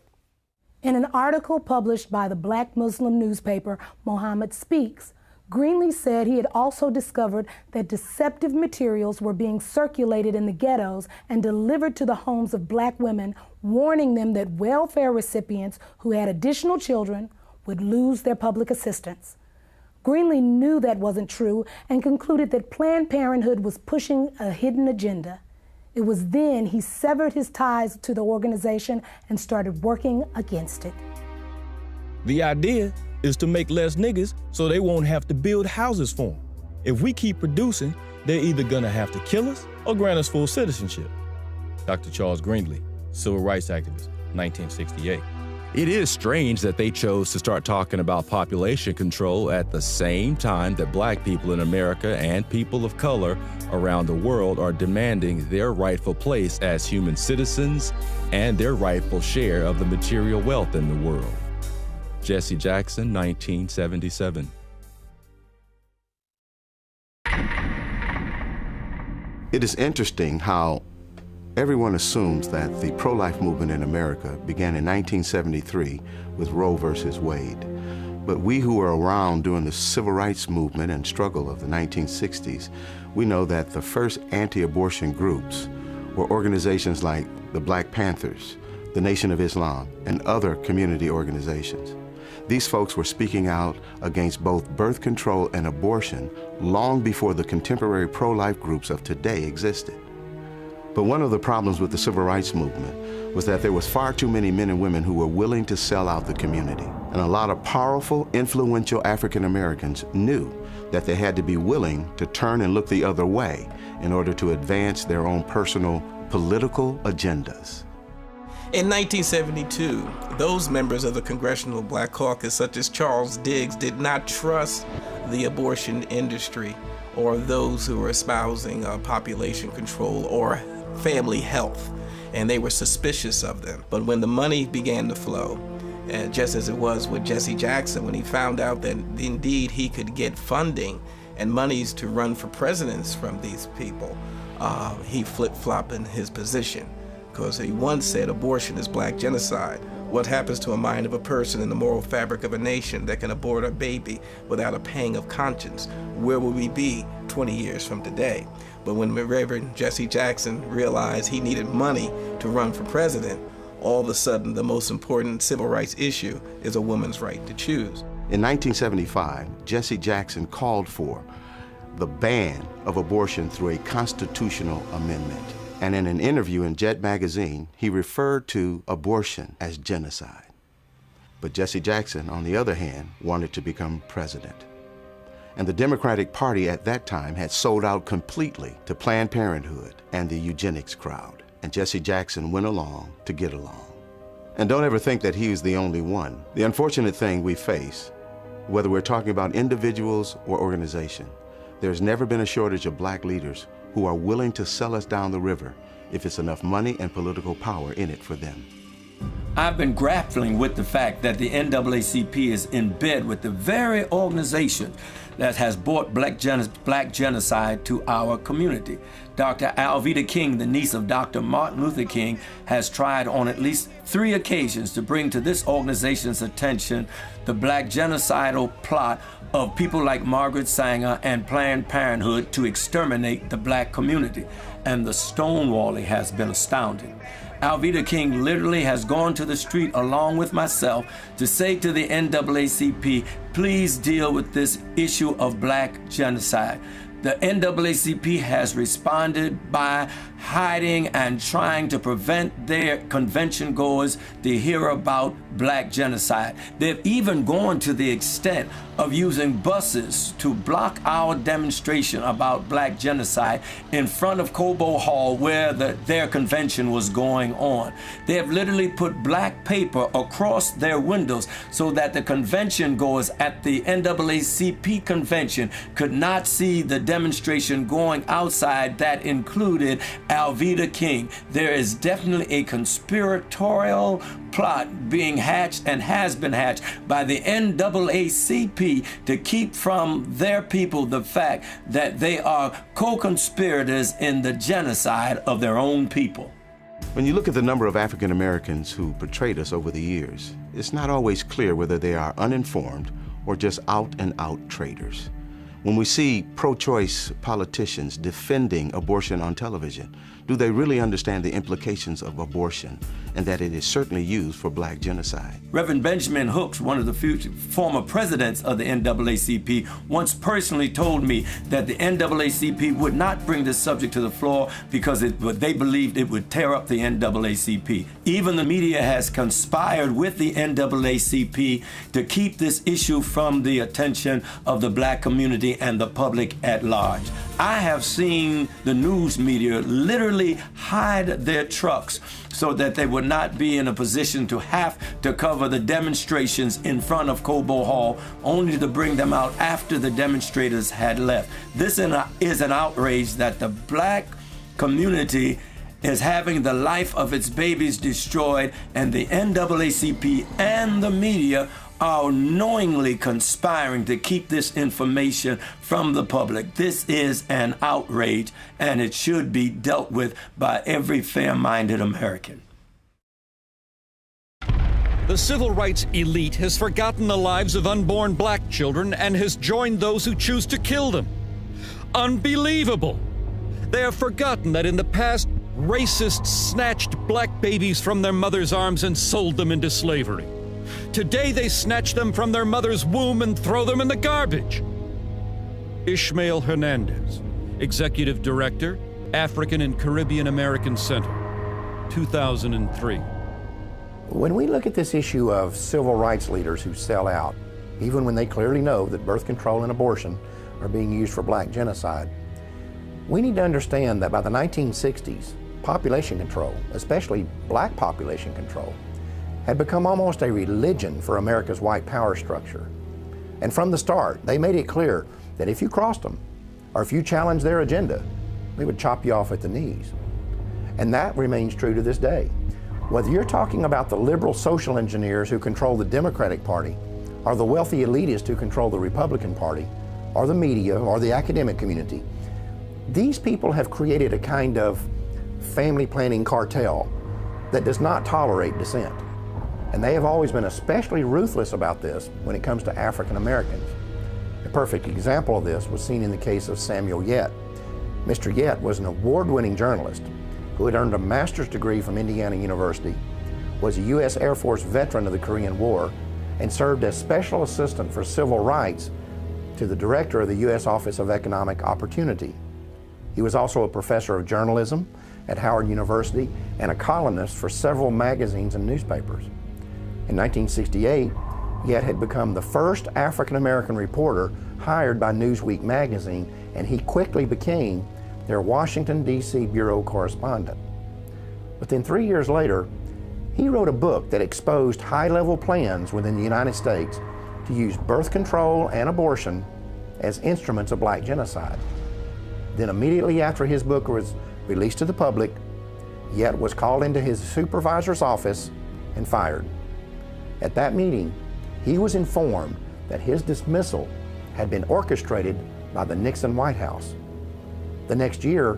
In an article published by the Black Muslim newspaper Muhammad Speaks, Greenlee said he had also discovered that deceptive materials were being circulated in the ghettos and delivered to the homes of black women, warning them that welfare recipients who had additional children would lose their public assistance. Greenlee knew that wasn't true and concluded that Planned Parenthood was pushing a hidden agenda. It was then he severed his ties to the organization and started working against it. The idea is to make less niggas so they won't have to build houses for them. If we keep producing, they're either gonna have to kill us or grant us full citizenship. Dr. Charles Greenlee, civil rights activist, 1968. It is strange that they chose to start talking about population control at the same time that black people in America and people of color around the world are demanding their rightful place as human citizens and their rightful share of the material wealth in the world. Jesse Jackson, 1977. It is interesting how everyone assumes that the pro-life movement in America began in 1973 with Roe versus Wade. But we who were around during the civil rights movement and struggle of the 1960s, we know that the first anti-abortion groups were organizations like the Black Panthers, the Nation of Islam, and other community organizations. These folks were speaking out against both birth control and abortion long before the contemporary pro-life groups of today existed. But one of the problems with the civil rights movement was that there was far too many men and women who were willing to sell out the community. And a lot of powerful, influential African Americans knew that they had to be willing to turn and look the other way in order to advance their own personal political agendas. In 1972, those members of the Congressional Black Caucus, such as Charles Diggs, did not trust the abortion industry or those who were espousing population control or family health, and they were suspicious of them. But when the money began to flow, just as it was with Jesse Jackson, when he found out that indeed he could get funding and monies to run for presidents from these people, he flip-flopped in his position. Because he once said abortion is black genocide. What happens to a mind of a person in the moral fabric of a nation that can abort a baby without a pang of conscience? Where will we be 20 years from today? But when Reverend Jesse Jackson realized he needed money to run for president, all of a sudden the most important civil rights issue is a woman's right to choose. In 1975, Jesse Jackson called for the ban of abortion through a constitutional amendment. And in an interview in Jet magazine, he referred to abortion as genocide. But Jesse Jackson, on the other hand, wanted to become president. And the Democratic Party at that time had sold out completely to Planned Parenthood and the eugenics crowd. And Jesse Jackson went along to get along. And don't ever think that he was the only one. The unfortunate thing we face, whether we're talking about individuals or organization, there's never been a shortage of black leaders who are willing to sell us down the river if it's enough money and political power in it for them. I've been grappling with the fact that the NAACP is in bed with the very organization that has brought black genocide to our community. Dr. Alveda King, the niece of Dr. Martin Luther King, has tried on at least 3 occasions to bring to this organization's attention the black genocidal plot of people like Margaret Sanger and Planned Parenthood to exterminate the black community. And the stonewalling has been astounding. Alveda King literally has gone to the street along with myself to say to the NAACP, please deal with this issue of black genocide. The NAACP has responded by hiding and trying to prevent their convention goers to hear about black genocide. They've even gone to the extent of using buses to block our demonstration about black genocide in front of Cobo Hall where their convention was going on. They have literally put black paper across their windows so that the convention goers at the NAACP convention could not see the demonstration going outside that included Alveda King. There is definitely a conspiratorial plot being hatched and has been hatched by the NAACP to keep from their people the fact that they are co-conspirators in the genocide of their own people. When you look at the number of African Americans who portrayed us over the years, it's not always clear whether they are uninformed or just out-and-out traitors. When we see pro-choice politicians defending abortion on television, do they really understand the implications of abortion and that it is certainly used for black genocide? Reverend Benjamin Hooks, one of the former presidents of the NAACP, once personally told me that the NAACP would not bring this subject to the floor because they believed it would tear up the NAACP. Even the media has conspired with the NAACP to keep this issue from the attention of the black community community and the public at large. I have seen the news media literally hide their trucks so that they would not be in a position to have to cover the demonstrations in front of Cobo Hall, only to bring them out after the demonstrators had left. This is an outrage that the black community is having the life of its babies destroyed, and the NAACP and the media are knowingly conspiring to keep this information from the public. This is an outrage, and it should be dealt with by every fair-minded American. The civil rights elite has forgotten the lives of unborn black children and has joined those who choose to kill them. Unbelievable! They have forgotten that in the past, racists snatched black babies from their mother's arms and sold them into slavery. Today they snatch them from their mother's womb and throw them in the garbage. Ishmael Hernandez, Executive Director, African and Caribbean American Center, 2003. When we look at this issue of civil rights leaders who sell out, even when they clearly know that birth control and abortion are being used for black genocide, we need to understand that by the 1960s, population control, especially black population control, had become almost a religion for America's white power structure. And from the start, they made it clear that if you crossed them, or if you challenged their agenda, they would chop you off at the knees. And that remains true to this day. Whether you're talking about the liberal social engineers who control the Democratic Party, or the wealthy elitists who control the Republican Party, or the media, or the academic community, these people have created a kind of family planning cartel that does not tolerate dissent. And they have always been especially ruthless about this when it comes to African Americans. A perfect example of this was seen in the case of Samuel Yet. Mr. Yet was an award-winning journalist who had earned a master's degree from Indiana University, was a U.S. Air Force veteran of the Korean War, and served as special assistant for civil rights to the director of the U.S. Office of Economic Opportunity. He was also a professor of journalism at Howard University and a columnist for several magazines and newspapers. In 1968, Yet had become the first African-American reporter hired by Newsweek magazine, and he quickly became their Washington, D.C. bureau correspondent. But then 3 years later, he wrote a book that exposed high-level plans within the United States to use birth control and abortion as instruments of black genocide. Then immediately after his book was released to the public, Yet was called into his supervisor's office and fired. At that meeting, he was informed that his dismissal had been orchestrated by the Nixon White House. The next year,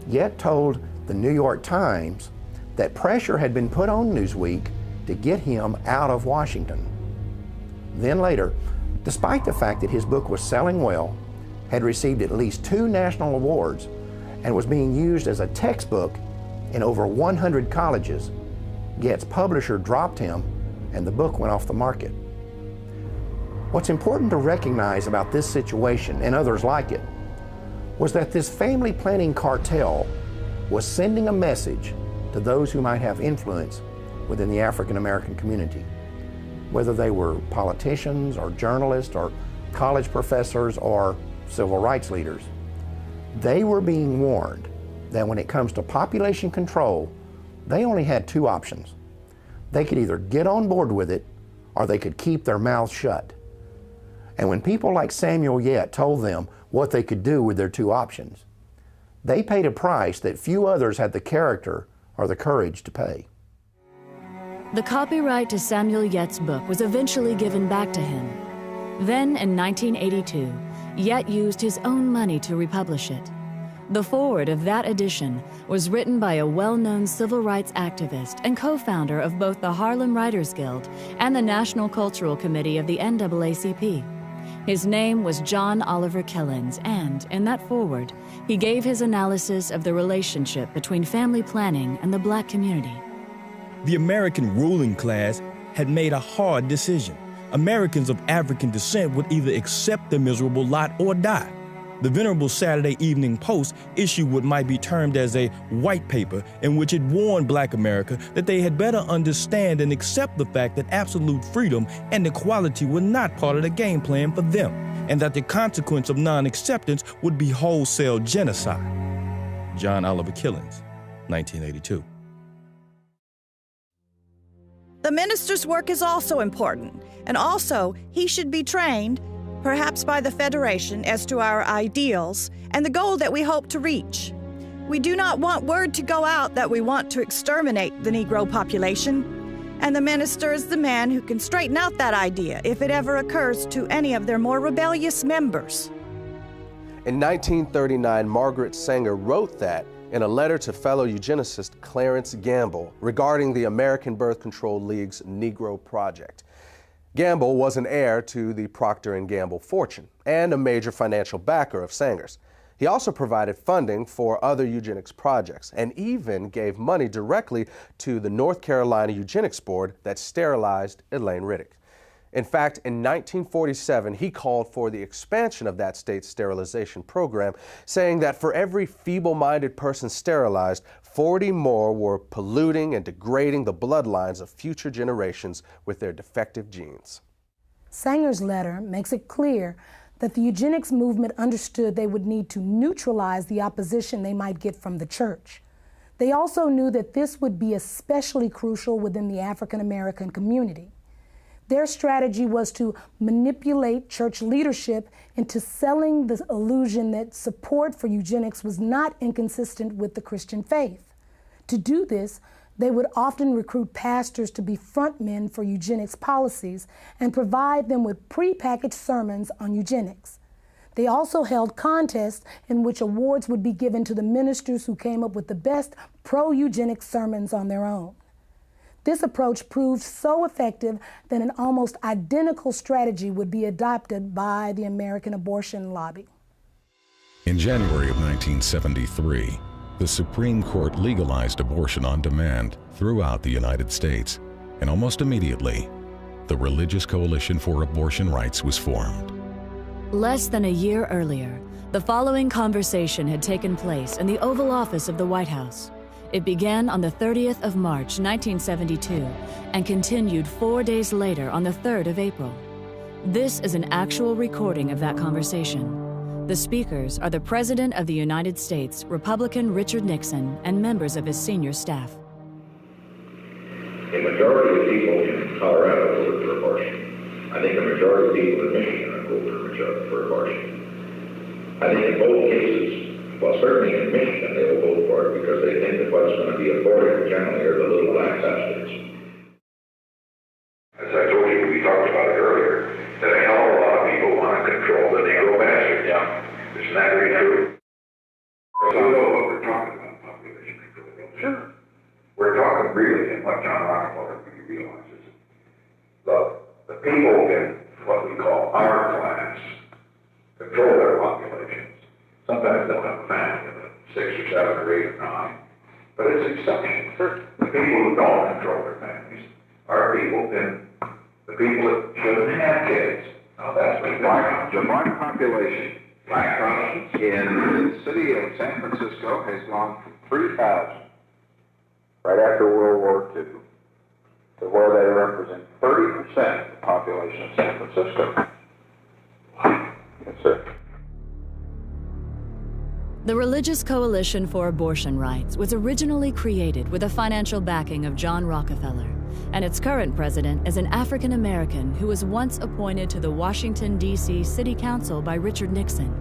Yet told the New York Times that pressure had been put on Newsweek to get him out of Washington. Then later, despite the fact that his book was selling well, had received at least 2 national awards, and was being used as a textbook in over 100 colleges, Yet's publisher dropped him and the book went off the market. What's important to recognize about this situation and others like it was that this family planning cartel was sending a message to those who might have influence within the African American community, whether they were politicians or journalists or college professors or civil rights leaders. They were being warned that when it comes to population control, they only had 2 options. They could either get on board with it or they could keep their mouths shut. And when people like Samuel Yet told them what they could do with their 2 options, they paid a price that few others had the character or the courage to pay. The copyright to Samuel Yet's book was eventually given back to him. Then, in 1982, Yet used his own money to republish it. The foreword of that edition was written by a well-known civil rights activist and co-founder of both the Harlem Writers Guild and the National Cultural Committee of the NAACP. His name was John Oliver Killens, and in that foreword, he gave his analysis of the relationship between family planning and the black community. The American ruling class had made a hard decision. Americans of African descent would either accept the miserable lot or die. The venerable Saturday Evening Post issued what might be termed as a white paper in which it warned black America that they had better understand and accept the fact that absolute freedom and equality were not part of the game plan for them. and that the consequence of non-acceptance would be wholesale genocide. John Oliver Killings, 1982. The minister's work is also important, and also he should be trained, perhaps by the Federation, as to our ideals and the goal that we hope to reach. We do not want word to go out that we want to exterminate the Negro population, and the minister is the man who can straighten out that idea if it ever occurs to any of their more rebellious members. In 1939, Margaret Sanger wrote that in a letter to fellow eugenicist Clarence Gamble regarding the American Birth Control League's Negro Project. Gamble was an heir to the Procter & Gamble fortune and a major financial backer of Sanger's. He also provided funding for other eugenics projects and even gave money directly to the North Carolina Eugenics Board that sterilized Elaine Riddick. In fact, in 1947, he called for the expansion of that state's sterilization program, saying that for every feeble-minded person sterilized, 40 more were polluting and degrading the bloodlines of future generations with their defective genes. Sanger's letter makes it clear that the eugenics movement understood they would need to neutralize the opposition they might get from the church. They also knew that this would be especially crucial within the African American community. Their strategy was to manipulate church leadership into selling the illusion that support for eugenics was not inconsistent with the Christian faith. To do this, they would often recruit pastors to be frontmen for eugenics policies and provide them with prepackaged sermons on eugenics. They also held contests in which awards would be given to the ministers who came up with the best pro-eugenics sermons on their own. This approach proved so effective that an almost identical strategy would be adopted by the American abortion lobby. In January of 1973, the Supreme Court legalized abortion on demand throughout the United States, and almost immediately, the Religious Coalition for Abortion Rights was formed. Less than a year earlier, the following conversation had taken place in the Oval Office of the White House. It began on the 30th of March, 1972, and continued 4 days later on the 3rd of April. This is an actual recording of that conversation. The speakers are the President of the United States, Republican Richard Nixon, and members of his senior staff. A majority of people in Colorado voted for abortion. I think a majority of people in Michigan voted for abortion. I think in both cases, well, certainly in Michigan, they will vote for it because they think that what's going to be aborted generally are the little black substitutes. As I told you, we talked about it earlier, that a hell of a lot of people want to control the Negro bastard. Yeah. Isn't that very true? So we know what we're talking about, population control. Sure. We're talking really, and what John Rockefeller really realizes, look, the people in what we call our class control their populations. Sometimes they'll have a family of 6 or 7 or 8 or 9, but it's exception. The people who don't control their families are people the people that shouldn't have kids. Now that's the black population. Black in the city of San Francisco has gone from 3,000 right after World War II to where they represent 30% of the population of San Francisco. Yes, sir. The Religious Coalition for Abortion Rights was originally created with the financial backing of John Rockefeller, and its current president is an African American who was once appointed to the Washington, D.C. City Council by Richard Nixon.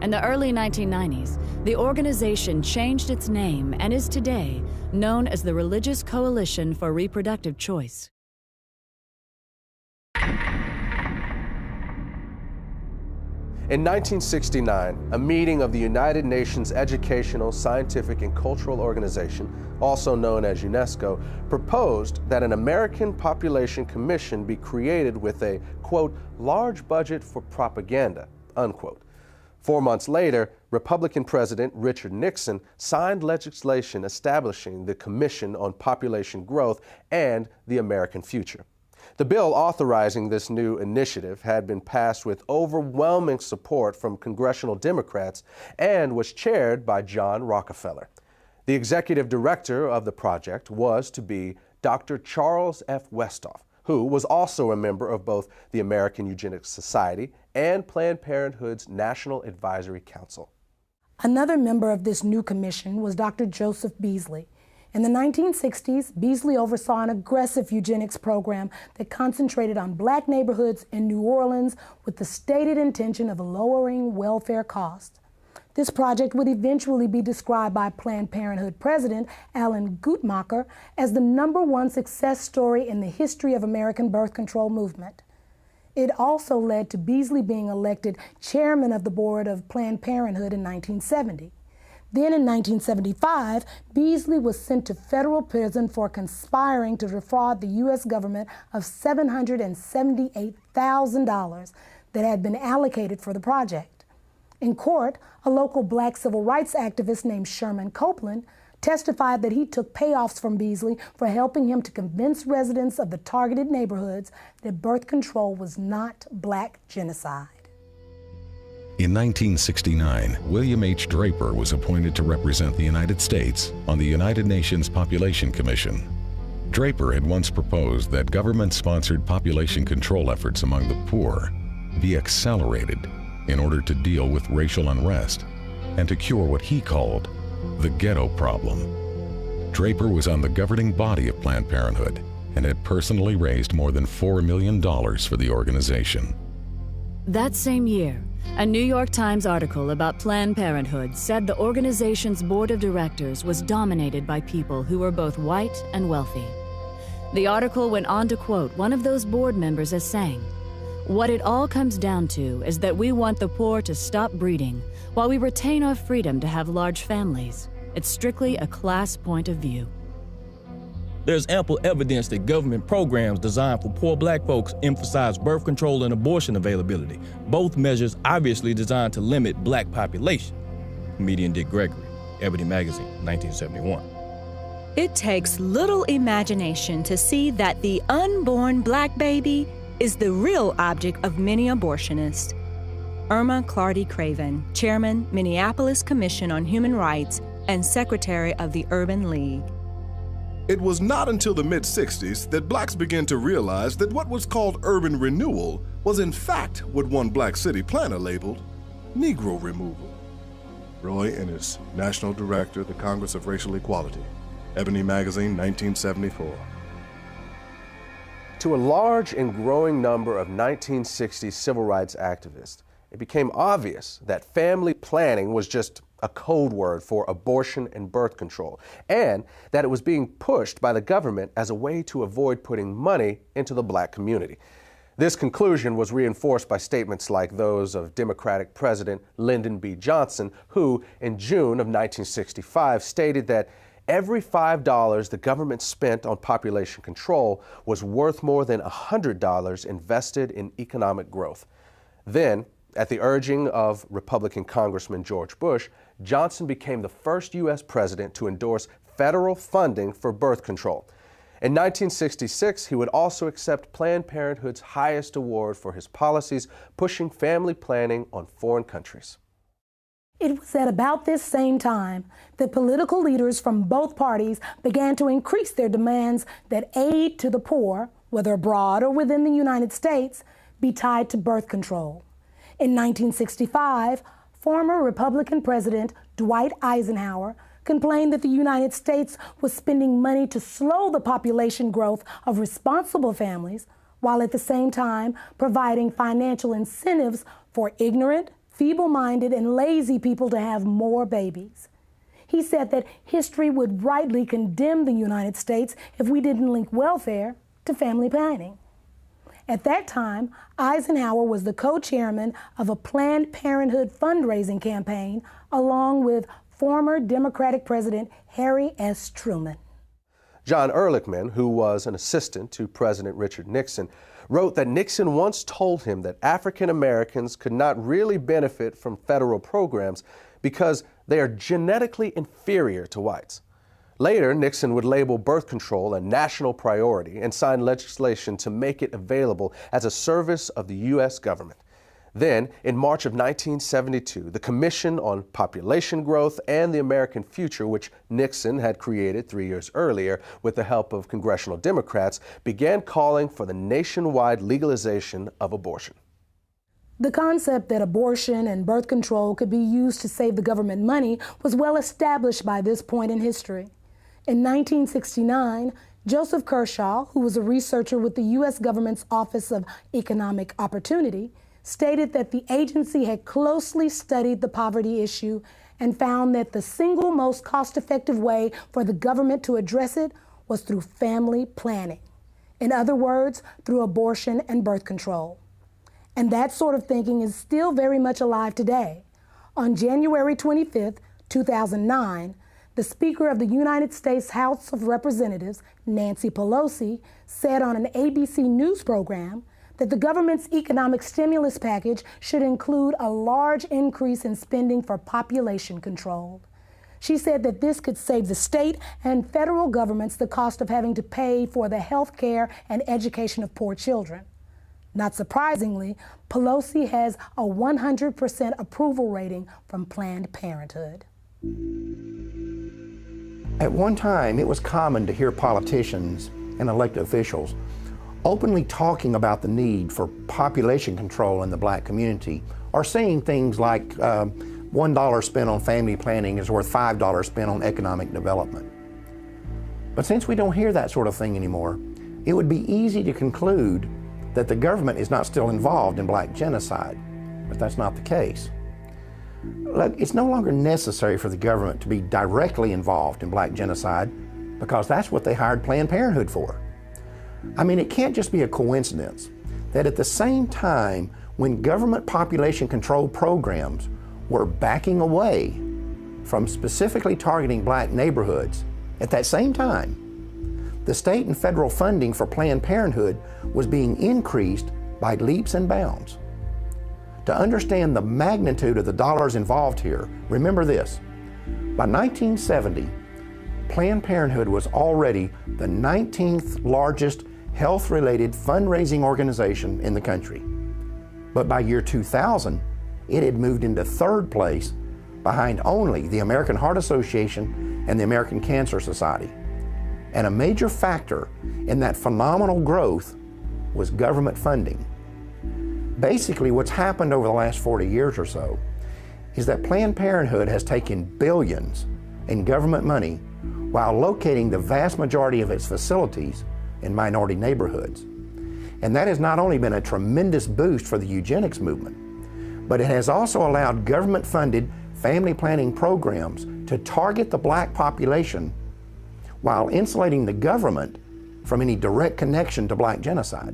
In the early 1990s, the organization changed its name and is today known as the Religious Coalition for Reproductive Choice. In 1969, a meeting of the United Nations Educational, Scientific, and Cultural Organization, also known as UNESCO, proposed that an American Population Commission be created with a, quote, large budget for propaganda, unquote. 4 months later, Republican President Richard Nixon signed legislation establishing the Commission on Population Growth and the American Future. The bill authorizing this new initiative had been passed with overwhelming support from congressional Democrats and was chaired by John Rockefeller. The executive director of the project was to be Dr. Charles F. Westhoff, who was also a member of both the American Eugenics Society and Planned Parenthood's National Advisory Council. Another member of this new commission was Dr. Joseph Beasley. In the 1960s, Beasley oversaw an aggressive eugenics program that concentrated on black neighborhoods in New Orleans with the stated intention of lowering welfare costs. This project would eventually be described by Planned Parenthood President Alan Guttmacher as the #1 success story in the history of American birth control movement. It also led to Beasley being elected chairman of the board of Planned Parenthood in 1970. Then in 1975, Beasley was sent to federal prison for conspiring to defraud the U.S. government of $778,000 that had been allocated for the project. In court, a local black civil rights activist named Sherman Copeland testified that he took payoffs from Beasley for helping him to convince residents of the targeted neighborhoods that birth control was not black genocide. In 1969, William H. Draper was appointed to represent the United States on the United Nations Population Commission. Draper had once proposed that government-sponsored population control efforts among the poor be accelerated in order to deal with racial unrest and to cure what he called the ghetto problem. Draper was on the governing body of Planned Parenthood and had personally raised more than $4 million for the organization. That same year, a New York Times article about Planned Parenthood said the organization's board of directors was dominated by people who were both white and wealthy. The article went on to quote one of those board members as saying, "What it all comes down to is that we want the poor to stop breeding while we retain our freedom to have large families. It's strictly a class point of view." There's ample evidence that government programs designed for poor black folks emphasize birth control and abortion availability, both measures obviously designed to limit black population. Comedian Dick Gregory, Ebony Magazine, 1971. It takes little imagination to see that the unborn black baby is the real object of many abortionists. Irma Clardy Craven, Chairman, Minneapolis Commission on Human Rights and Secretary of the Urban League. It was not until the mid-60s that blacks began to realize that what was called urban renewal was in fact what one black city planner labeled Negro removal. Roy Ennis, National Director, the Congress of Racial Equality, Ebony Magazine, 1974. To a large and growing number of 1960s civil rights activists, it became obvious that family planning was just a code word for abortion and birth control, and that it was being pushed by the government as a way to avoid putting money into the black community. This conclusion was reinforced by statements like those of Democratic President Lyndon B. Johnson, who in June of 1965 stated that every $5 the government spent on population control was worth more than $100 invested in economic growth. Then, at the urging of Republican Congressman George Bush, Johnson became the first U.S. president to endorse federal funding for birth control. In 1966, he would also accept Planned Parenthood's highest award for his policies, pushing family planning on foreign countries. It was at about this same time that political leaders from both parties began to increase their demands that aid to the poor, whether abroad or within the United States, be tied to birth control. In 1965, former Republican President Dwight Eisenhower complained that the United States was spending money to slow the population growth of responsible families, while at the same time providing financial incentives for ignorant, feeble-minded, and lazy people to have more babies. He said that history would rightly condemn the United States if we didn't link welfare to family planning. At that time, Eisenhower was the co-chairman of a Planned Parenthood fundraising campaign, along with former Democratic President Harry S. Truman. John Ehrlichman, who was an assistant to President Richard Nixon, wrote that Nixon once told him that African Americans could not really benefit from federal programs because they are genetically inferior to whites. Later, Nixon would label birth control a national priority and sign legislation to make it available as a service of the U.S. government. Then, in March of 1972, the Commission on Population Growth and the American Future, which Nixon had created 3 years earlier with the help of congressional Democrats, began calling for the nationwide legalization of abortion. The concept that abortion and birth control could be used to save the government money was well established by this point in history. In 1969, Joseph Kershaw, who was a researcher with the U.S. government's Office of Economic Opportunity, stated that the agency had closely studied the poverty issue and found that the single most cost-effective way for the government to address it was through family planning. In other words, through abortion and birth control. And that sort of thinking is still very much alive today. On January 25th, 2009, the Speaker of the United States House of Representatives, Nancy Pelosi, said on an ABC News program that the government's economic stimulus package should include a large increase in spending for population control. She said that this could save the state and federal governments the cost of having to pay for the health care and education of poor children. Not surprisingly, Pelosi has a 100% approval rating from Planned Parenthood. At one time, it was common to hear politicians and elected officials openly talking about the need for population control in the black community, or saying things like $1 spent on family planning is worth $5 spent on economic development. But since we don't hear that sort of thing anymore, it would be easy to conclude that the government is not still involved in black genocide, but that's not the case. Look, it's no longer necessary for the government to be directly involved in black genocide because that's what they hired Planned Parenthood for. I mean, it can't just be a coincidence that at the same time when government population control programs were backing away from specifically targeting black neighborhoods, at that same time, the state and federal funding for Planned Parenthood was being increased by leaps and bounds. To understand the magnitude of the dollars involved here, remember this. By 1970, Planned Parenthood was already the 19th largest health-related fundraising organization in the country. But by year 2000, it had moved into third place behind only the American Heart Association and the American Cancer Society. And a major factor in that phenomenal growth was government funding. Basically, what's happened over the last 40 years or so is that Planned Parenthood has taken billions in government money while locating the vast majority of its facilities in minority neighborhoods. And that has not only been a tremendous boost for the eugenics movement, but it has also allowed government-funded family planning programs to target the black population while insulating the government from any direct connection to black genocide.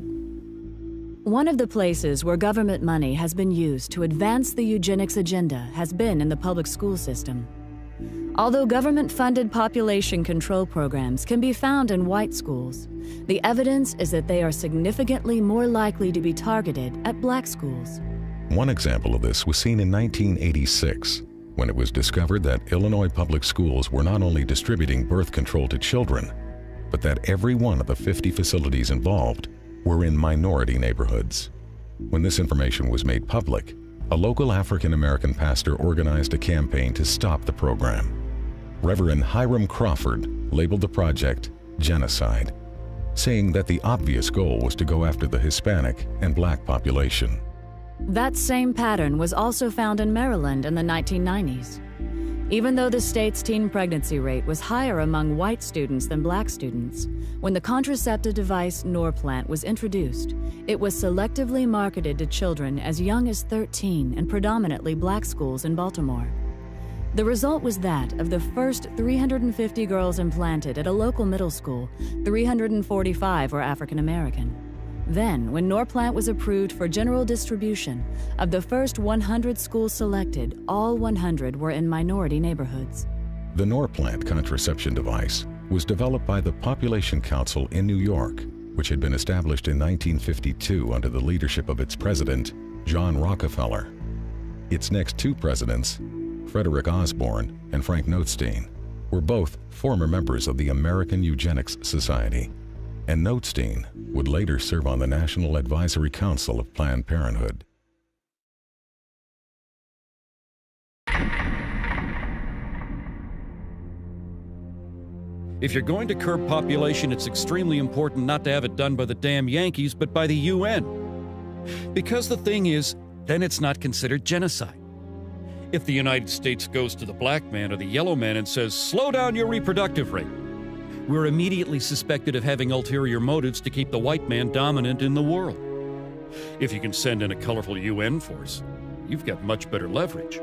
One of the places where government money has been used to advance the eugenics agenda has been in the public school system. Although government-funded population control programs can be found in white schools, the evidence is that they are significantly more likely to be targeted at black schools. One example of this was seen in 1986, when it was discovered that Illinois public schools were not only distributing birth control to children, but that every one of the 50 facilities involved were in minority neighborhoods. When this information was made public, a local African-American pastor organized a campaign to stop the program. Reverend Hiram Crawford labeled the project genocide, saying that the obvious goal was to go after the Hispanic and black population. That same pattern was also found in Maryland in the 1990s. Even though the state's teen pregnancy rate was higher among white students than black students, when the contraceptive device Norplant was introduced, it was selectively marketed to children as young as 13 in predominantly black schools in Baltimore. The result was that of the first 350 girls implanted at a local middle school, 345 were African American. Then, when Norplant was approved for general distribution, of the first 100 schools selected, all 100 were in minority neighborhoods. The Norplant contraception device was developed by the Population Council in New York, which had been established in 1952 under the leadership of its president, John Rockefeller. Its next two presidents, Frederick Osborne and Frank Notestein, were both former members of the American Eugenics Society, and Notestein would later serve on the National Advisory Council of Planned Parenthood. If you're going to curb population, it's extremely important not to have it done by the damn Yankees, but by the UN. Because the thing is, then it's not considered genocide. If the United States goes to the black man or the yellow man and says, slow down your reproductive rate, we're immediately suspected of having ulterior motives to keep the white man dominant in the world. If you can send in a colorful UN force, you've got much better leverage.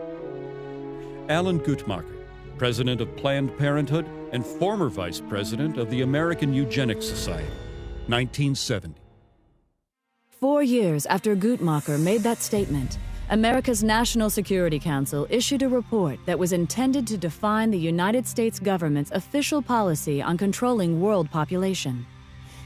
Alan Guttmacher, president of Planned Parenthood and former vice president of the American Eugenics Society, 1970. 4 years after Guttmacher made that statement, America's National Security Council issued a report that was intended to define the United States government's official policy on controlling world population.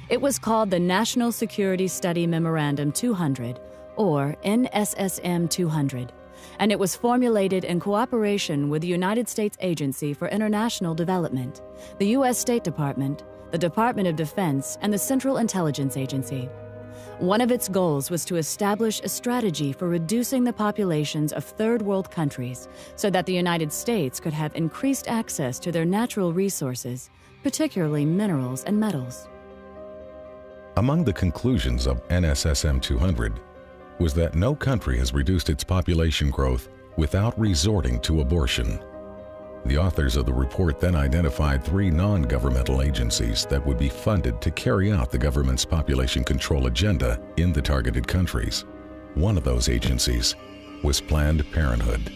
It was called the National Security Study Memorandum 200, or NSSM 200, and it was formulated in cooperation with the United States Agency for International Development, the U.S. State Department, the Department of Defense, and the Central Intelligence Agency. One of its goals was to establish a strategy for reducing the populations of third world countries so that the United States could have increased access to their natural resources, particularly minerals and metals. Among the conclusions of NSSM 200 was that no country has reduced its population growth without resorting to abortion. The authors of the report then identified 3 non-governmental agencies that would be funded to carry out the government's population control agenda in the targeted countries. One of those agencies was Planned Parenthood.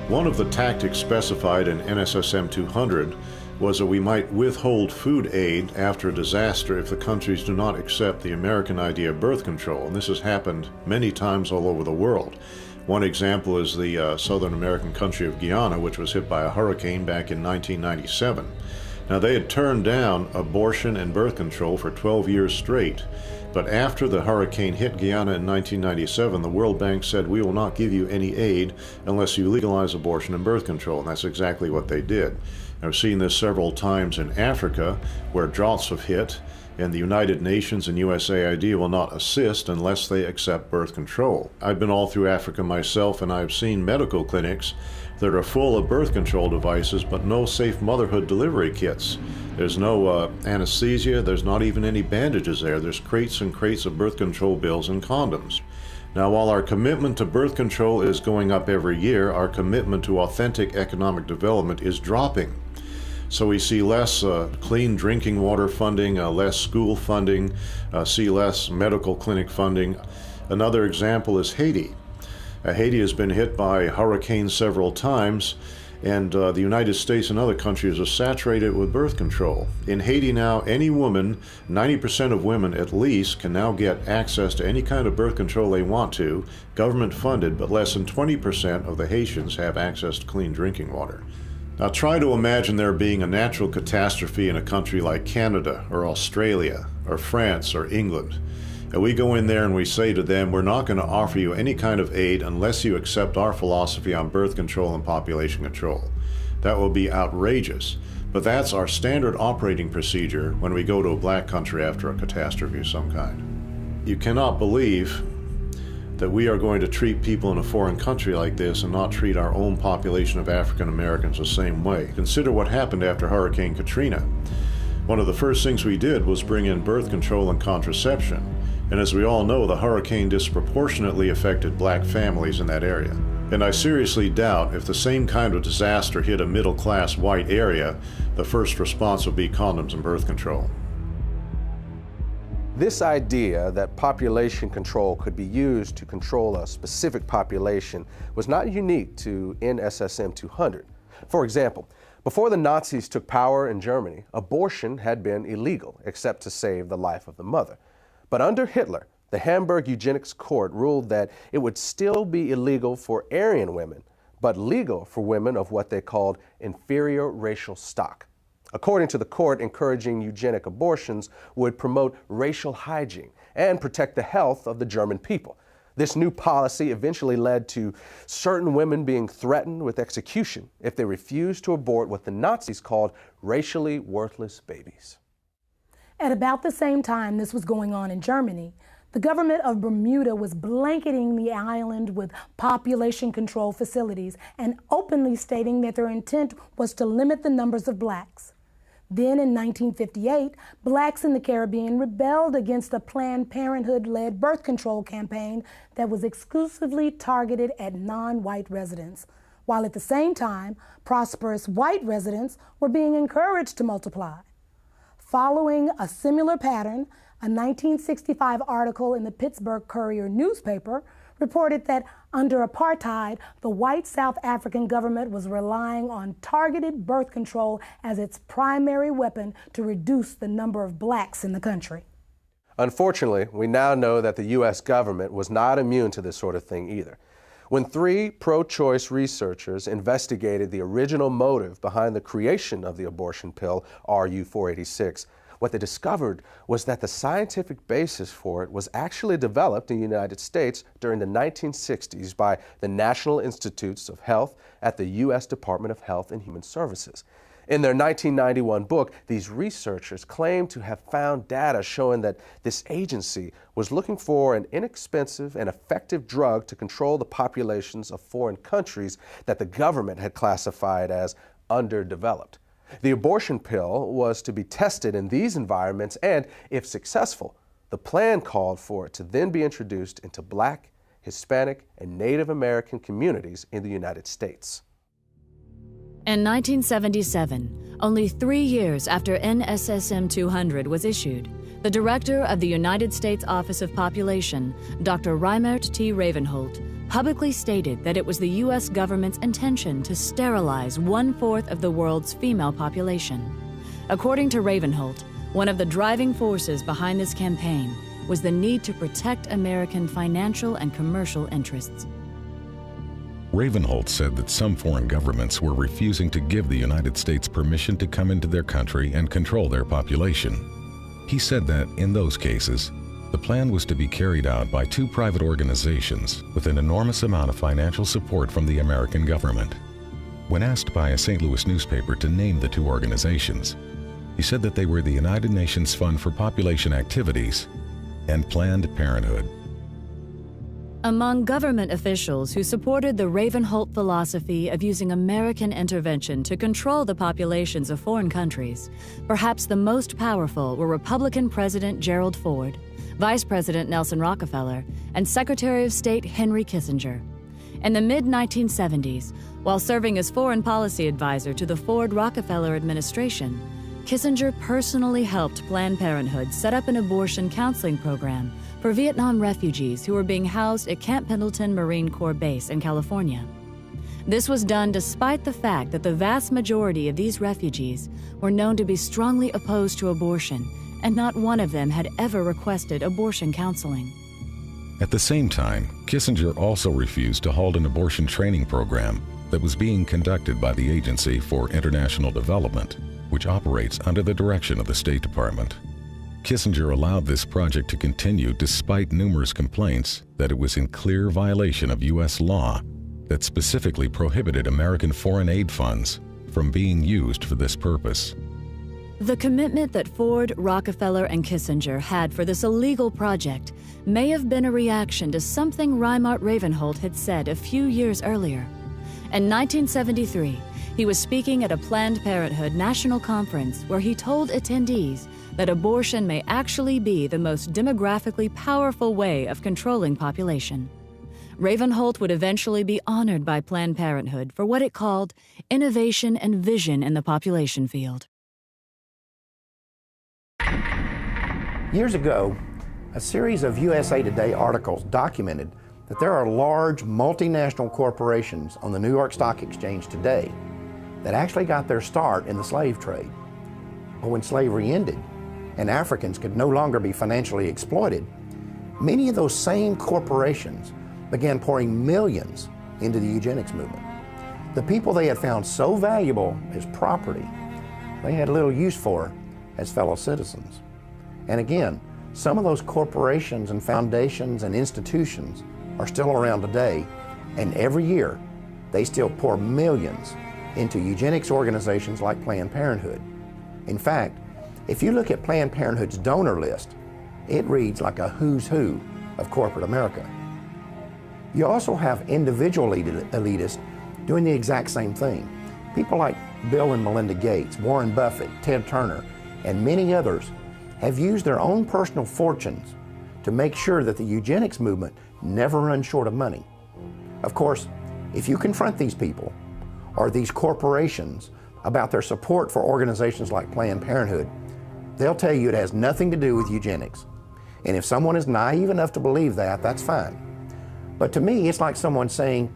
One of the tactics specified in NSSM 200 was that we might withhold food aid after a disaster if the countries do not accept the American idea of birth control, and this has happened many times all over the world. One example is the Southern American country of Guyana, which was hit by a hurricane back in 1997. Now, they had turned down abortion and birth control for 12 years straight, but after the hurricane hit Guyana in 1997, the World Bank said, we will not give you any aid unless you legalize abortion and birth control, and that's exactly what they did. I've seen this several times in Africa, where droughts have hit, and the United Nations and USAID will not assist unless they accept birth control. I've been all through Africa myself, and I've seen medical clinics that are full of birth control devices, but no safe motherhood delivery kits. There's no anesthesia, there's not even any bandages there. There's crates and crates of birth control pills and condoms. Now, while our commitment to birth control is going up every year, our commitment to authentic economic development is dropping. So we see less clean drinking water funding, less school funding, see less medical clinic funding. Another example is Haiti. Haiti has been hit by hurricanes several times, and the United States and other countries are saturated with birth control. In Haiti now, any woman, 90% of women at least, can now get access to any kind of birth control they want to, government funded, but less than 20% of the Haitians have access to clean drinking water. Now try to imagine there being a natural catastrophe in a country like Canada or Australia or France or England. And we go in there and we say to them, we're not going to offer you any kind of aid unless you accept our philosophy on birth control and population control. That will be outrageous. But that's our standard operating procedure when we go to a black country after a catastrophe of some kind. You cannot believe that we are going to treat people in a foreign country like this and not treat our own population of African Americans the same way. Consider what happened after Hurricane Katrina. One of the first things we did was bring in birth control and contraception. And as we all know, the hurricane disproportionately affected black families in that area. And I seriously doubt if the same kind of disaster hit a middle-class white area, the first response would be condoms and birth control. This idea that population control could be used to control a specific population was not unique to NSSM 200. For example, before the Nazis took power in Germany, abortion had been illegal except to save the life of the mother. But under Hitler, the Hamburg Eugenics Court ruled that it would still be illegal for Aryan women, but legal for women of what they called inferior racial stock. According to the court, encouraging eugenic abortions would promote racial hygiene and protect the health of the German people. This new policy eventually led to certain women being threatened with execution if they refused to abort what the Nazis called racially worthless babies. At about the same time this was going on in Germany, the government of Bermuda was blanketing the island with population control facilities and openly stating that their intent was to limit the numbers of blacks. Then in 1958, blacks in the Caribbean rebelled against a Planned Parenthood-led birth control campaign that was exclusively targeted at non-white residents, while at the same time, prosperous white residents were being encouraged to multiply. Following a similar pattern, a 1965 article in the Pittsburgh Courier newspaper reported that under apartheid, the white South African government was relying on targeted birth control as its primary weapon to reduce the number of blacks in the country. Unfortunately, we now know that the U.S. government was not immune to this sort of thing either. When 3 pro-choice researchers investigated the original motive behind the creation of the abortion pill, RU-486, what they discovered was that the scientific basis for it was actually developed in the United States during the 1960s by the National Institutes of Health at the U.S. Department of Health and Human Services. In their 1991 book, these researchers claimed to have found data showing that this agency was looking for an inexpensive and effective drug to control the populations of foreign countries that the government had classified as underdeveloped. The abortion pill was to be tested in these environments, and if successful, the plan called for it to then be introduced into Black, Hispanic, and Native American communities in the United States. In 1977, only 3 years after NSSM 200 was issued, the director of the United States Office of Population, Dr. Reimert T. Ravenholt, publicly stated that it was the U.S. government's intention to sterilize 1/4 of the world's female population. According to Ravenholt, one of the driving forces behind this campaign was the need to protect American financial and commercial interests. Ravenholt said that some foreign governments were refusing to give the United States permission to come into their country and control their population. He said that, in those cases, the plan was to be carried out by 2 private organizations with an enormous amount of financial support from the American government. When asked by a St. Louis newspaper to name the 2 organizations, he said that they were the United Nations Fund for Population Activities and Planned Parenthood. Among government officials who supported the Ravenholt philosophy of using American intervention to control the populations of foreign countries, perhaps the most powerful were Republican President Gerald Ford, Vice President Nelson Rockefeller, and Secretary of State Henry Kissinger. In the mid-1970s, while serving as foreign policy advisor to the Ford-Rockefeller administration, Kissinger personally helped Planned Parenthood set up an abortion counseling program for Vietnam refugees who were being housed at Camp Pendleton Marine Corps Base in California. This was done despite the fact that the vast majority of these refugees were known to be strongly opposed to abortion, and not one of them had ever requested abortion counseling. At the same time, Kissinger also refused to hold an abortion training program that was being conducted by the Agency for International Development, which operates under the direction of the State Department. Kissinger allowed this project to continue despite numerous complaints that it was in clear violation of U.S. law that specifically prohibited American foreign aid funds from being used for this purpose. The commitment that Ford, Rockefeller, and Kissinger had for this illegal project may have been a reaction to something Reimert Ravenholt had said a few years earlier. In 1973, he was speaking at a Planned Parenthood national conference where he told attendees that abortion may actually be the most demographically powerful way of controlling population. Ravenholt would eventually be honored by Planned Parenthood for what it called innovation and vision in the population field. Years ago, a series of USA Today articles documented that there are large multinational corporations on the New York Stock Exchange today that actually got their start in the slave trade. But when slavery ended and Africans could no longer be financially exploited, many of those same corporations began pouring millions into the eugenics movement. The people they had found so valuable as property, they had little use for as fellow citizens. And again, some of those corporations and foundations and institutions are still around today, and every year they still pour millions into eugenics organizations like Planned Parenthood. In fact, if you look at Planned Parenthood's donor list, it reads like a who's who of corporate America. You also have individual elitists doing the exact same thing. People like Bill and Melinda Gates, Warren Buffett, Ted Turner, and many others have used their own personal fortunes to make sure that the eugenics movement never runs short of money. Of course, if you confront these people or these corporations about their support for organizations like Planned Parenthood, they'll tell you it has nothing to do with eugenics. And if someone is naive enough to believe that, that's fine. But to me, it's like someone saying,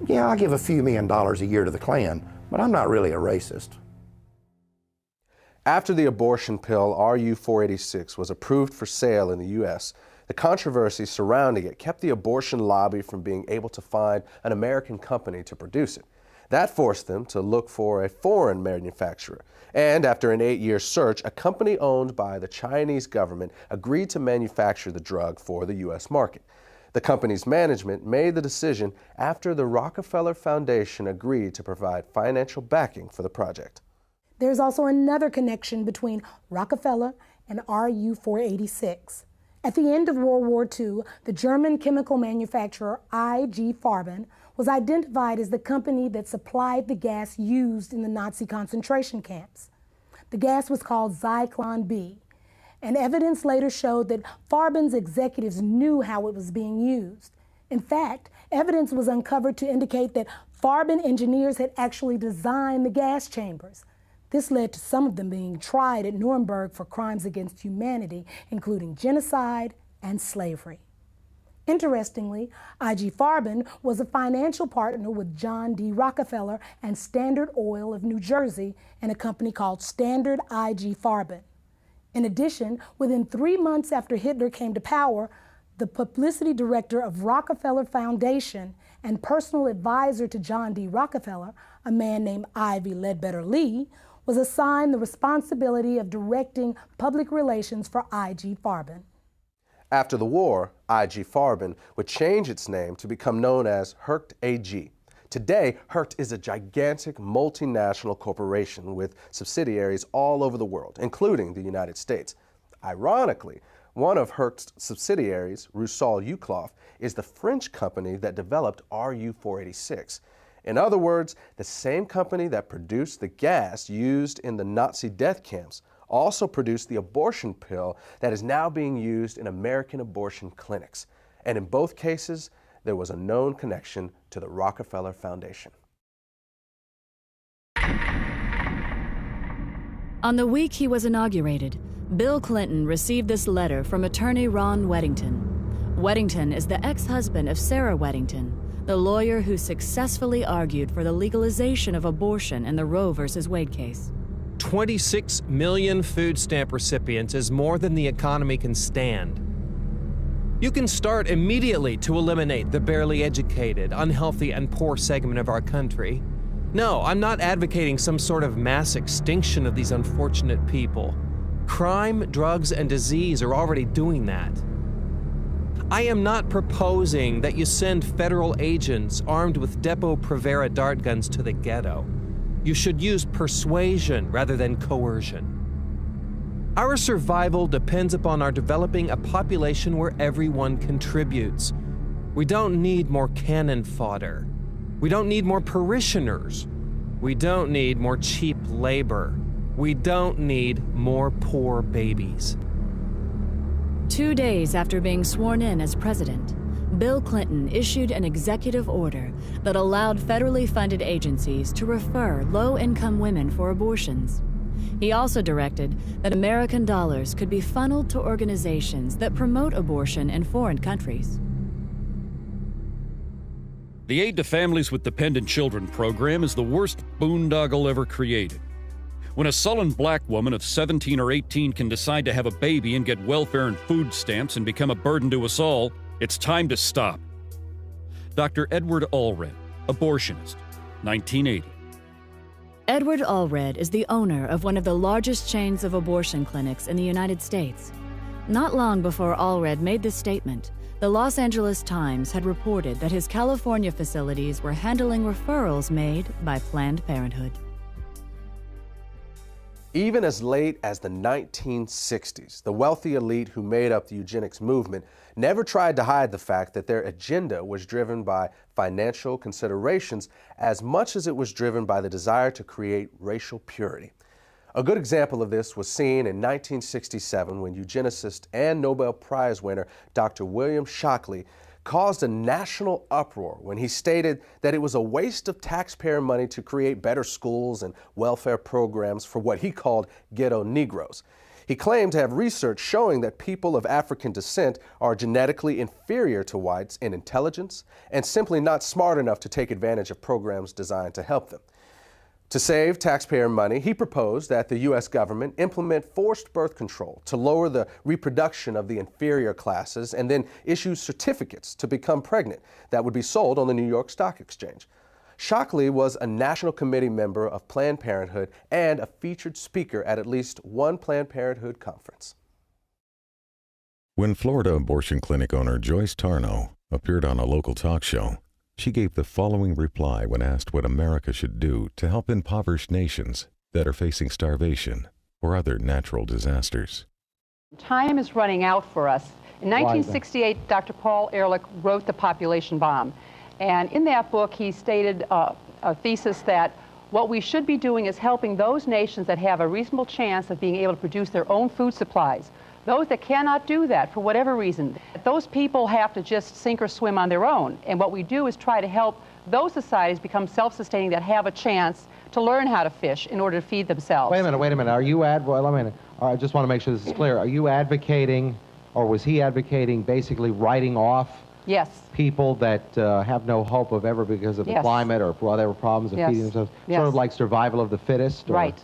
yeah, I'll give a few $1 million a year to the Klan, but I'm not really a racist. After the abortion pill RU-486 was approved for sale in the U.S., the controversy surrounding it kept the abortion lobby from being able to find an American company to produce it. That forced them to look for a foreign manufacturer. And after an 8-year search, a company owned by the Chinese government agreed to manufacture the drug for the U.S. market. The company's management made the decision after the Rockefeller Foundation agreed to provide financial backing for the project. There's also another connection between Rockefeller and RU-486. At the end of World War II, the German chemical manufacturer IG Farben was identified as the company that supplied the gas used in the Nazi concentration camps. The gas was called Zyklon B, and evidence later showed that Farben's executives knew how it was being used. In fact, evidence was uncovered to indicate that Farben engineers had actually designed the gas chambers. This led to some of them being tried at Nuremberg for crimes against humanity, including genocide and slavery. Interestingly, IG Farben was a financial partner with John D. Rockefeller and Standard Oil of New Jersey in a company called Standard IG Farben. In addition, within 3 months after Hitler came to power, the publicity director of Rockefeller Foundation and personal advisor to John D. Rockefeller, a man named Ivy Ledbetter Lee, was assigned the responsibility of directing public relations for IG Farben. After the war, IG Farben would change its name to become known as Hercht AG. Today, Hercht is a gigantic multinational corporation with subsidiaries all over the world, including the United States. Ironically, one of Hercht's subsidiaries, Rusal-Yuclof, is the French company that developed RU-486. In other words, the same company that produced the gas used in the Nazi death camps also produced the abortion pill that is now being used in American abortion clinics. And in both cases, there was a known connection to the Rockefeller Foundation. On the week he was inaugurated, Bill Clinton received this letter from attorney Ron Weddington. Weddington is the ex-husband of Sarah Weddington, the lawyer who successfully argued for the legalization of abortion in the Roe v. Wade case. 26 million food stamp recipients is more than the economy can stand. You can start immediately to eliminate the barely educated, unhealthy, and poor segment of our country. No, I'm not advocating some sort of mass extinction of these unfortunate people. Crime, drugs, and disease are already doing that. I am not proposing that you send federal agents armed with Depo-Provera dart guns to the ghetto. You should use persuasion rather than coercion. Our survival depends upon our developing a population where everyone contributes. We don't need more cannon fodder. We don't need more parishioners. We don't need more cheap labor. We don't need more poor babies. 2 days after being sworn in as president, Bill Clinton issued an executive order that allowed federally funded agencies to refer low-income women for abortions. He also directed that American dollars could be funneled to organizations that promote abortion in foreign countries. The Aid to Families with Dependent Children program is the worst boondoggle ever created. When a sullen black woman of 17 or 18 can decide to have a baby and get welfare and food stamps and become a burden to us all, it's time to stop. Dr. Edward Allred, abortionist, 1980. Edward Allred is the owner of one of the largest chains of abortion clinics in the United States. Not long before Allred made this statement, the Los Angeles Times had reported that his California facilities were handling referrals made by Planned Parenthood. Even as late as the 1960s, the wealthy elite who made up the eugenics movement never tried to hide the fact that their agenda was driven by financial considerations as much as it was driven by the desire to create racial purity. A good example of this was seen in 1967 when eugenicist and Nobel Prize winner Dr. William Shockley caused a national uproar when he stated that it was a waste of taxpayer money to create better schools and welfare programs for what he called ghetto Negroes. He claimed to have research showing that people of African descent are genetically inferior to whites in intelligence and simply not smart enough to take advantage of programs designed to help them. To save taxpayer money, he proposed that the U.S. government implement forced birth control to lower the reproduction of the inferior classes and then issue certificates to become pregnant that would be sold on the New York Stock Exchange. Shockley was a National Committee member of Planned Parenthood and a featured speaker at least one Planned Parenthood conference. When Florida abortion clinic owner Joyce Tarnow appeared on a local talk show, she gave the following reply when asked what America should do to help impoverished nations that are facing starvation or other natural disasters. Time is running out for us. In 1968, Dr. Paul Ehrlich wrote The Population Bomb. And in that book, he stated a thesis that what we should be doing is helping those nations that have a reasonable chance of being able to produce their own food supplies. Those that cannot do that for whatever reason, those people have to just sink or swim on their own. And what we do is try to help those societies become self-sustaining that have a chance to learn how to fish in order to feed themselves. Wait a minute. Are you I just want to make sure this is clear. Are you advocating, or was he advocating, basically writing off people that have no hope of ever because of the climate or whatever problems of feeding themselves? Sort of like survival of the fittest? Or... Right.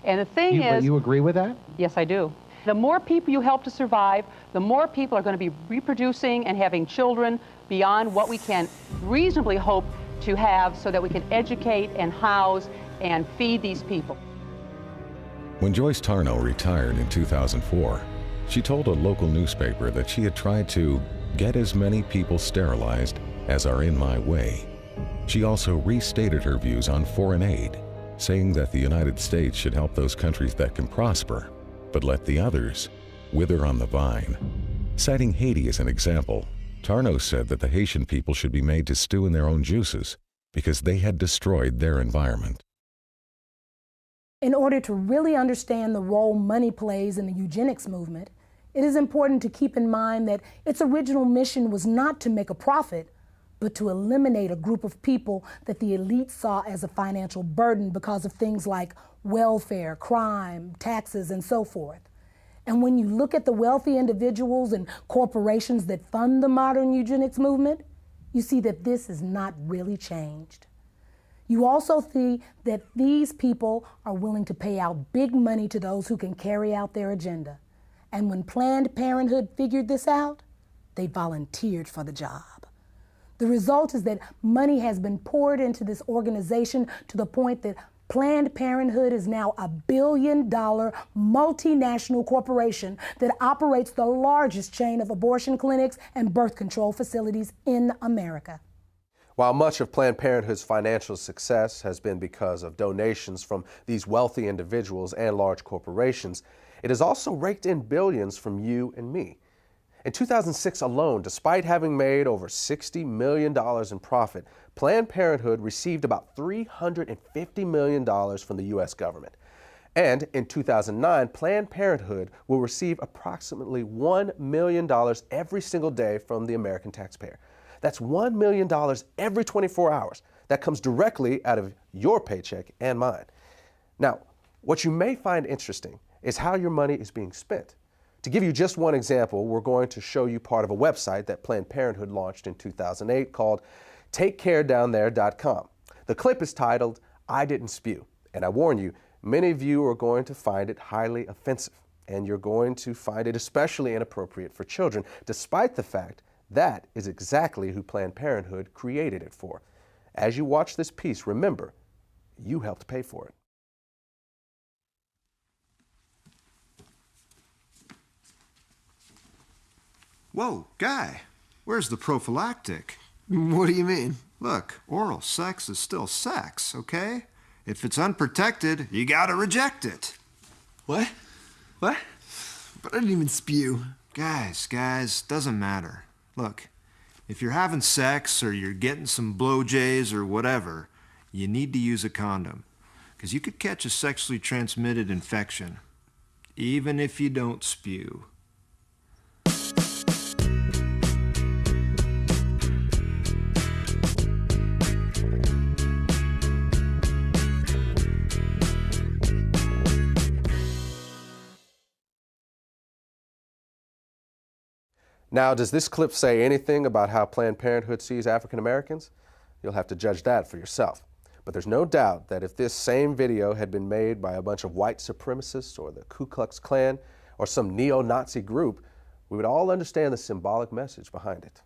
And the thing is... You agree with that? Yes, I do. The more people you help to survive, the more people are going to be reproducing and having children beyond what we can reasonably hope to have so that we can educate and house and feed these people. When Joyce Tarnow retired in 2004, she told a local newspaper that she had tried to get as many people sterilized as are in my way. She also restated her views on foreign aid, saying that the United States should help those countries that can prosper, but let the others wither on the vine. Citing Haiti as an example, Tarnow said that the Haitian people should be made to stew in their own juices because they had destroyed their environment. In order to really understand the role money plays in the eugenics movement, it is important to keep in mind that its original mission was not to make a profit, but to eliminate a group of people that the elite saw as a financial burden because of things like welfare, crime, taxes, and so forth. And when you look at the wealthy individuals and corporations that fund the modern eugenics movement, you see that this has not really changed. You also see that these people are willing to pay out big money to those who can carry out their agenda. And when Planned Parenthood figured this out, they volunteered for the job. The result is that money has been poured into this organization to the point that Planned Parenthood is now a $1 billion multinational corporation that operates the largest chain of abortion clinics and birth control facilities in America. While much of Planned Parenthood's financial success has been because of donations from these wealthy individuals and large corporations, it has also raked in billions from you and me. In 2006 alone, despite having made over $60 million in profit, Planned Parenthood received about $350 million from the U.S. government. And in 2009, Planned Parenthood will receive approximately $1 million every single day from the American taxpayer. That's $1 million every 24 hours. That comes directly out of your paycheck and mine. Now, what you may find interesting is how your money is being spent. To give you just one example, we're going to show you part of a website that Planned Parenthood launched in 2008 called TakeCareDownThere.com. The clip is titled, "I Didn't Spew," and I warn you, many of you are going to find it highly offensive, and you're going to find it especially inappropriate for children, despite the fact that is exactly who Planned Parenthood created it for. As you watch this piece, remember, you helped pay for it. Whoa, Guy, where's the prophylactic? What do you mean? Look, oral sex is still sex, okay? If it's unprotected, you gotta reject it. What? What? But I didn't even spew. Guys, doesn't matter. Look, if you're having sex or you're getting some blowjays or whatever, you need to use a condom. Because you could catch a sexually transmitted infection, even if you don't spew. Now, does this clip say anything about how Planned Parenthood sees African Americans? You'll have to judge that for yourself. But there's no doubt that if this same video had been made by a bunch of white supremacists or the Ku Klux Klan or some neo-Nazi group, we would all understand the symbolic message behind it.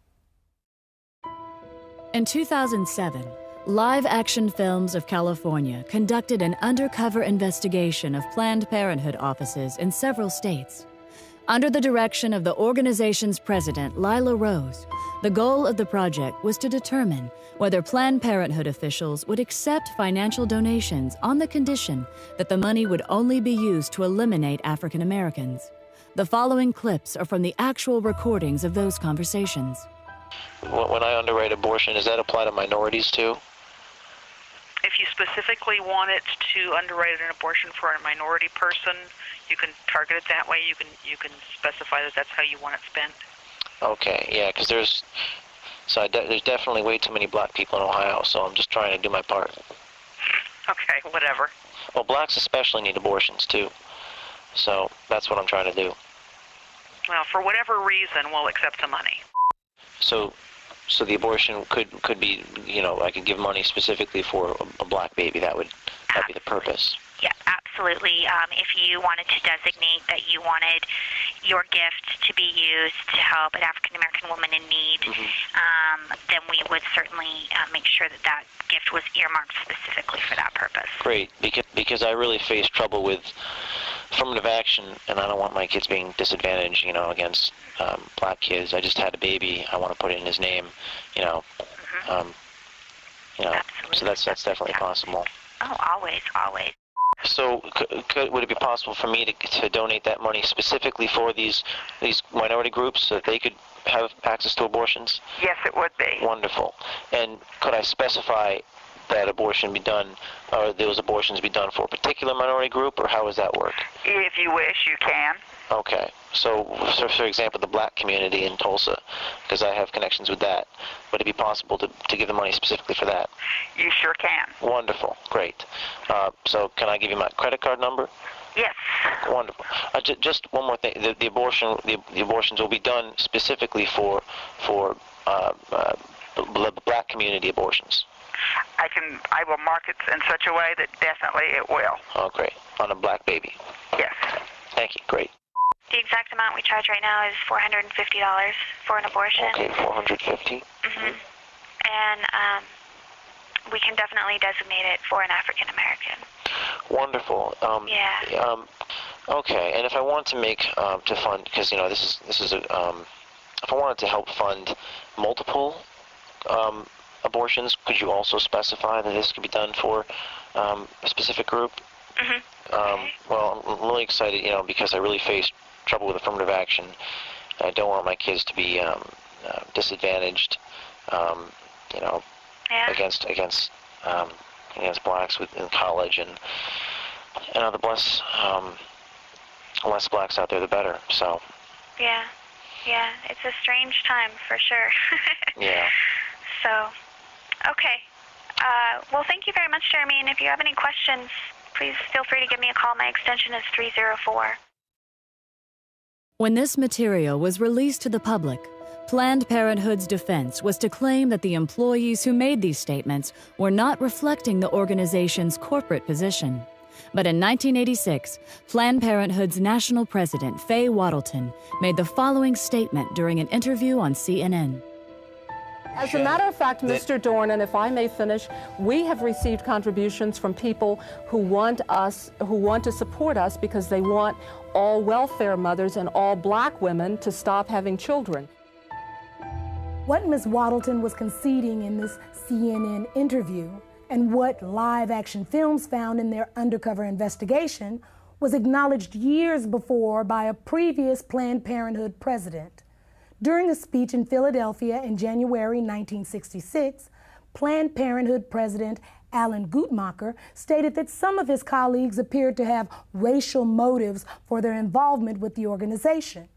In 2007, Live Action Films of California conducted an undercover investigation of Planned Parenthood offices in several states. Under the direction of the organization's president, Lila Rose, the goal of the project was to determine whether Planned Parenthood officials would accept financial donations on the condition that the money would only be used to eliminate African Americans. The following clips are from the actual recordings of those conversations. When I underwrite abortion, does that apply to minorities too? If you specifically want it to underwrite an abortion for a minority person, you can target it that way. You can specify that that's how you want it spent. Okay, yeah, because there's definitely way too many black people in Ohio, so I'm just trying to do my part. Okay, whatever. Well, blacks especially need abortions too, so that's what I'm trying to do. Well, for whatever reason, we'll accept the money. So the abortion could be, you know, I could give money specifically for a black baby. That'd be the purpose. Yeah, absolutely. If you wanted to designate that you wanted your gift to be used to help an African American woman in need, then we would certainly make sure that that gift was earmarked specifically for that purpose. Great, because I really face trouble with affirmative action, and I don't want my kids being disadvantaged, you know, against black kids. I just had a baby. I want to put it in his name, you know. You know, so that's definitely possible. Oh, always. So would it be possible for me to donate that money specifically for these minority groups so that they could have access to abortions? Yes, it would be. Wonderful. And could I specify that abortion be done, or those abortions be done for a particular minority group, or how does that work? If you wish, you can. Okay. So for example, the black community in Tulsa, because I have connections with that, would it be possible to give the money specifically for that? You sure can. Wonderful. Great. So can I give you my credit card number? Yes. Wonderful. Just one more thing. The abortions will be done specifically for the black community abortions. I will mark it in such a way that definitely it will. Oh, great. On a black baby. Yes. Thank you. Great. The exact amount we charge right now is $450 for an abortion. Okay, $450. And we can definitely designate it for an African American. Wonderful. Yeah. Okay, and if I want to make to fund, because you know this is a if I wanted to help fund multiple abortions, could you also specify that this could be done for a specific group? Well, I'm really excited, you know, because I really face trouble with affirmative action. I don't want my kids to be disadvantaged, you know, against blacks in college, and the less blacks out there, the better. So. Yeah, it's a strange time for sure. Yeah. So, okay. Well, thank you very much, Jeremy. And if you have any questions, please feel free to give me a call. My extension is 304. When this material was released to the public, Planned Parenthood's defense was to claim that the employees who made these statements were not reflecting the organization's corporate position. But in 1986, Planned Parenthood's national president, Faye Wattleton, made the following statement during an interview on CNN. As a matter of fact, Mr. Dorn, and if I may finish, we have received contributions from people who want to support us because they want all welfare mothers and all black women to stop having children. What Ms. Wattleton was conceding in this CNN interview and what Live Action Films found in their undercover investigation was acknowledged years before by a previous Planned Parenthood president. During a speech in Philadelphia in January 1966, Planned Parenthood President Alan Guttmacher stated that some of his colleagues appeared to have racial motives for their involvement with the organization.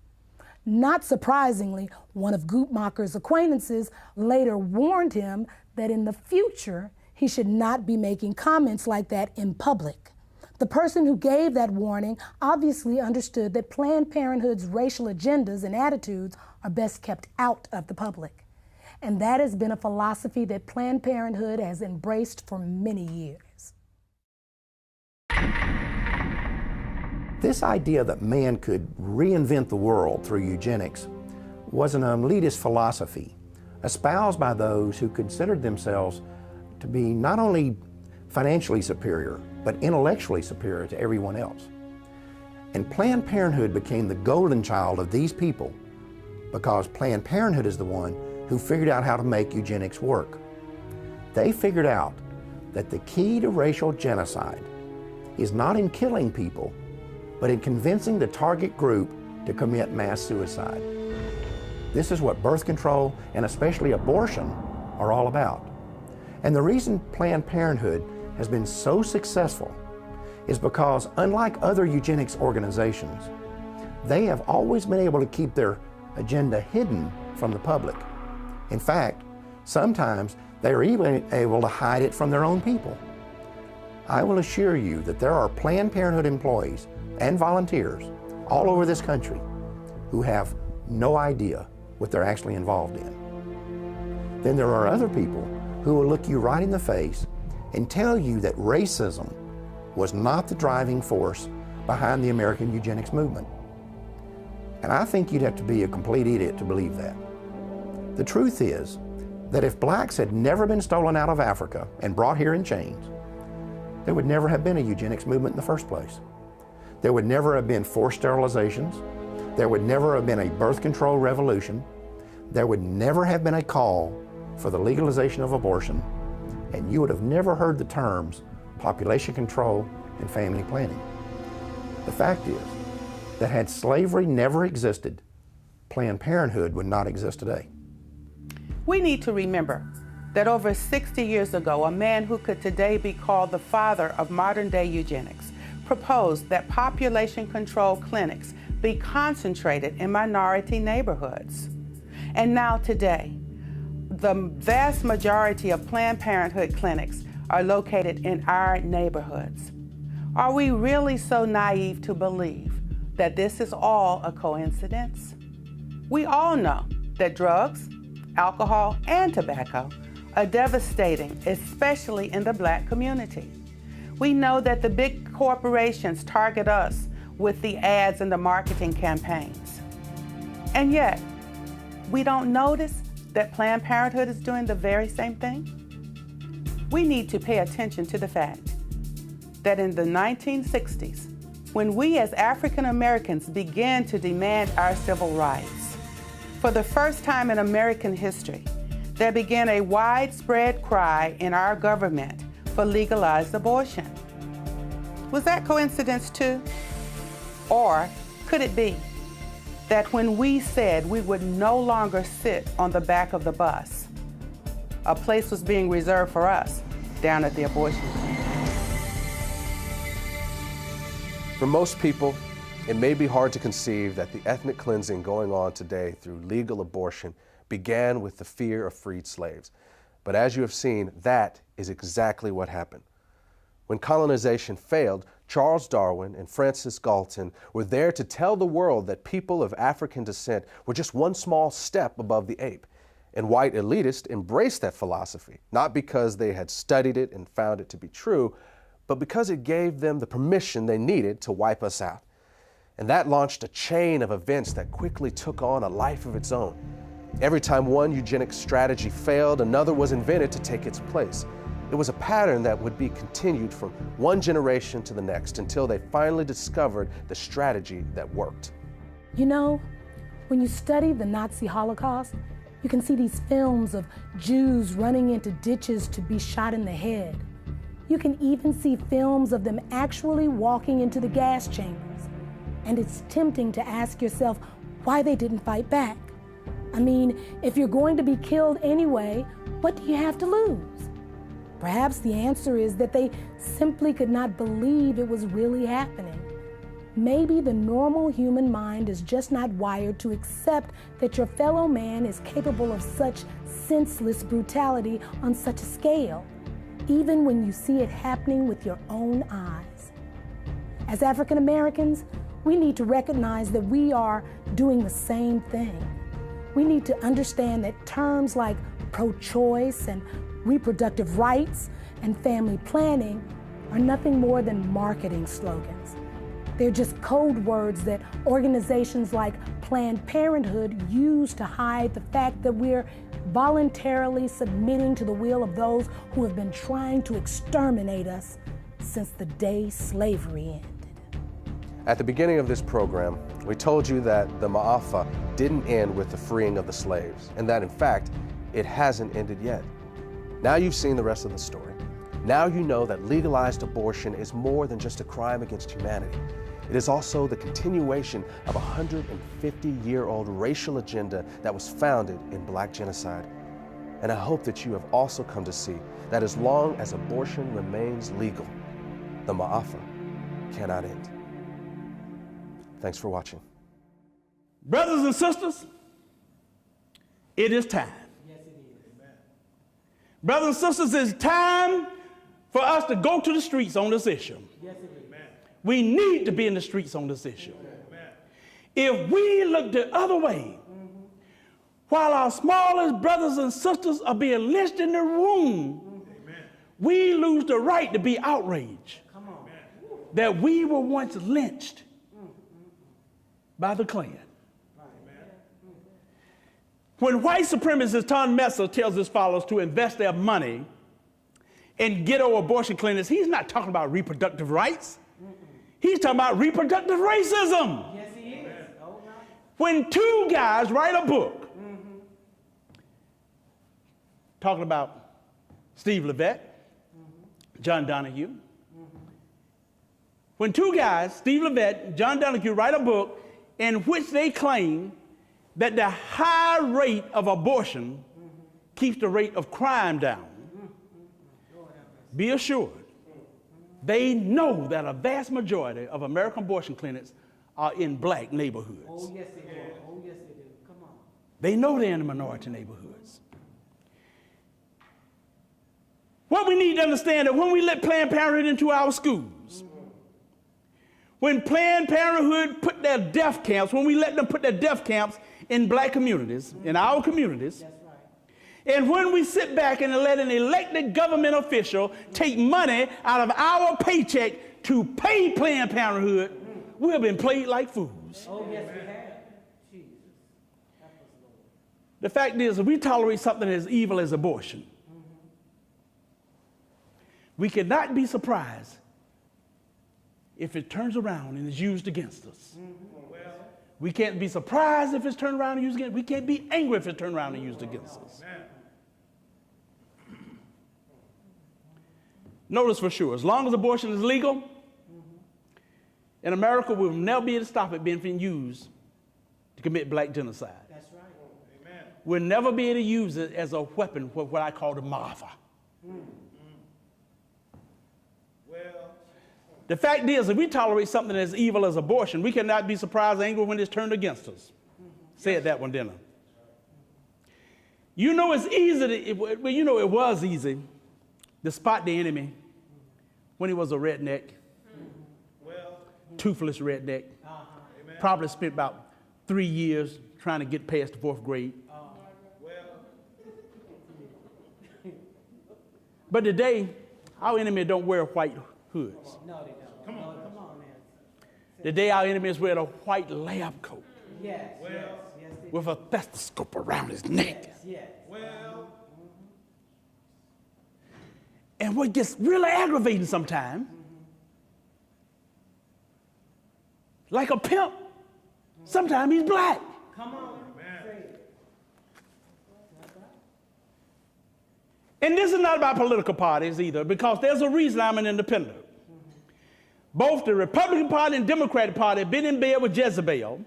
Not surprisingly, one of Guttmacher's acquaintances later warned him that in the future, he should not be making comments like that in public. The person who gave that warning obviously understood that Planned Parenthood's racial agendas and attitudes are best kept out of the public. And that has been a philosophy that Planned Parenthood has embraced for many years. This idea that man could reinvent the world through eugenics was an elitist philosophy espoused by those who considered themselves to be not only financially superior, but intellectually superior to everyone else. And Planned Parenthood became the golden child of these people because Planned Parenthood is the one who figured out how to make eugenics work. They figured out that the key to racial genocide is not in killing people, but in convincing the target group to commit mass suicide. This is what birth control, and especially abortion, are all about. And the reason Planned Parenthood has been so successful is because, unlike other eugenics organizations, they have always been able to keep their agenda hidden from the public. In fact, sometimes they are even able to hide it from their own people. I will assure you that there are Planned Parenthood employees and volunteers all over this country who have no idea what they're actually involved in. Then there are other people who will look you right in the face and tell you that racism was not the driving force behind the American eugenics movement. And I think you'd have to be a complete idiot to believe that. The truth is that if blacks had never been stolen out of Africa and brought here in chains, there would never have been a eugenics movement in the first place. There would never have been forced sterilizations. There would never have been a birth control revolution. There would never have been a call for the legalization of abortion, and you would have never heard the terms population control and family planning. The fact is that had slavery never existed, Planned Parenthood would not exist today. We need to remember that over 60 years ago, a man who could today be called the father of modern-day eugenics proposed that population control clinics be concentrated in minority neighborhoods. And now today, the vast majority of Planned Parenthood clinics are located in our neighborhoods. Are we really so naive to believe that this is all a coincidence? We all know that drugs, alcohol, and tobacco are devastating, especially in the black community. We know that the big corporations target us with the ads and the marketing campaigns. And yet, we don't notice that Planned Parenthood is doing the very same thing? We need to pay attention to the fact that in the 1960s, when we as African Americans began to demand our civil rights, for the first time in American history, there began a widespread cry in our government for legalized abortion. Was that coincidence too? Or could it be that when we said we would no longer sit on the back of the bus, a place was being reserved for us down at the abortion clinic? For most people, it may be hard to conceive that the ethnic cleansing going on today through legal abortion began with the fear of freed slaves. But as you have seen, that is exactly what happened. When colonization failed, Charles Darwin and Francis Galton were there to tell the world that people of African descent were just one small step above the ape. And white elitists embraced that philosophy, not because they had studied it and found it to be true, but because it gave them the permission they needed to wipe us out. And that launched a chain of events that quickly took on a life of its own. Every time one eugenics strategy failed, another was invented to take its place. It was a pattern that would be continued from one generation to the next until they finally discovered the strategy that worked. You know, when you study the Nazi Holocaust, you can see these films of Jews running into ditches to be shot in the head. You can even see films of them actually walking into the gas chambers. And it's tempting to ask yourself why they didn't fight back. I mean, if you're going to be killed anyway, what do you have to lose? Perhaps the answer is that they simply could not believe it was really happening. Maybe the normal human mind is just not wired to accept that your fellow man is capable of such senseless brutality on such a scale, even when you see it happening with your own eyes. As African Americans, we need to recognize that we are doing the same thing. We need to understand that terms like pro-choice and reproductive rights and family planning are nothing more than marketing slogans. They're just code words that organizations like Planned Parenthood use to hide the fact that we're voluntarily submitting to the will of those who have been trying to exterminate us since the day slavery ended. At the beginning of this program, we told you that the Ma'afa didn't end with the freeing of the slaves, and that in fact, it hasn't ended yet. Now you've seen the rest of the story. Now you know that legalized abortion is more than just a crime against humanity. It is also the continuation of a 150-year-old racial agenda that was founded in Black genocide. And I hope that you have also come to see that as long as abortion remains legal, the Ma'afa cannot end. Thanks for watching. Brothers and sisters, it is time. Yes, it is. Amen. Brothers and sisters, it's time for us to go to the streets on this issue. Yes, it is. We need to be in the streets on this issue. Amen. If we look the other way, while our smallest brothers and sisters are being lynched in the room, we lose the right to be outraged that we were once lynched by the Klan. When white supremacist Tom Messer tells his followers to invest their money in ghetto abortion clinics, he's not talking about reproductive rights. He's talking about reproductive racism. Yes, he is. Oh, no. When two guys write a book talking about Steve Levette, John Donahue, when two guys, Steve Levette and John Donahue, write a book in which they claim that the high rate of abortion keeps the rate of crime down, be assured, they know that a vast majority of American abortion clinics are in Black neighborhoods. Oh, yes, they do. Oh, yes, they do. Come on. They know they're in the minority neighborhoods. What we need to understand is when we let Planned Parenthood into our schools, when Planned Parenthood put their death camps, when we let them put their death camps in Black communities, in our communities, That's right. and when we sit back and let an elected government official take money out of our paycheck to pay Planned Parenthood, we have been played like fools. Oh, yes, we have. Jesus. The fact is, if we tolerate something as evil as abortion, we cannot be surprised if it turns around and is used against us. We can't be surprised if it's turned around and used against us. We can't be angry if it's turned around and used against us. Notice for sure, as long as abortion is legal, in America, we'll never be able to stop it being used to commit Black genocide. That's right. Amen. We'll never be able to use it as a weapon for what I call the Ma'afa. The fact is, if we tolerate something as evil as abortion, we cannot be surprised or angry when it's turned against us. Said that one, didn't I? You know it's easy, you know it was easy to spot the enemy when he was a redneck, toothless redneck. Probably spent about 3 years trying to get past the 4th grade. But today, our enemy don't wear white hoods. No, they don't. Come on, man. Today, our enemies wear a white lab coat. Yes, yes, with a stethoscope around his neck. yes. And what gets really aggravating sometimes, like a pimp, sometimes he's Black. Come on. And this is not about political parties either, because there's a reason I'm an independent. Both the Republican Party and Democratic Party have been in bed with Jezebel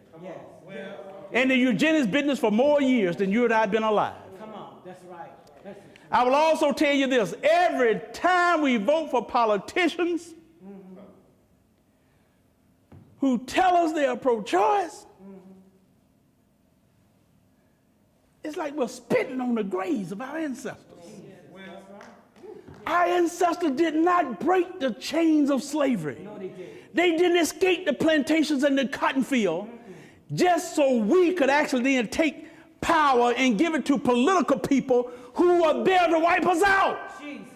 and the eugenics business for more years than you and I have been alive. Come on, that's right. I will also tell you this, every time we vote for politicians who tell us they are pro-choice, it's like we're spitting on the graves of our ancestors. Our ancestors did not break the chains of slavery. No, they did. They didn't escape the plantations and the cotton field just so we could actually then take power and give it to political people who are there to wipe us out. Jesus.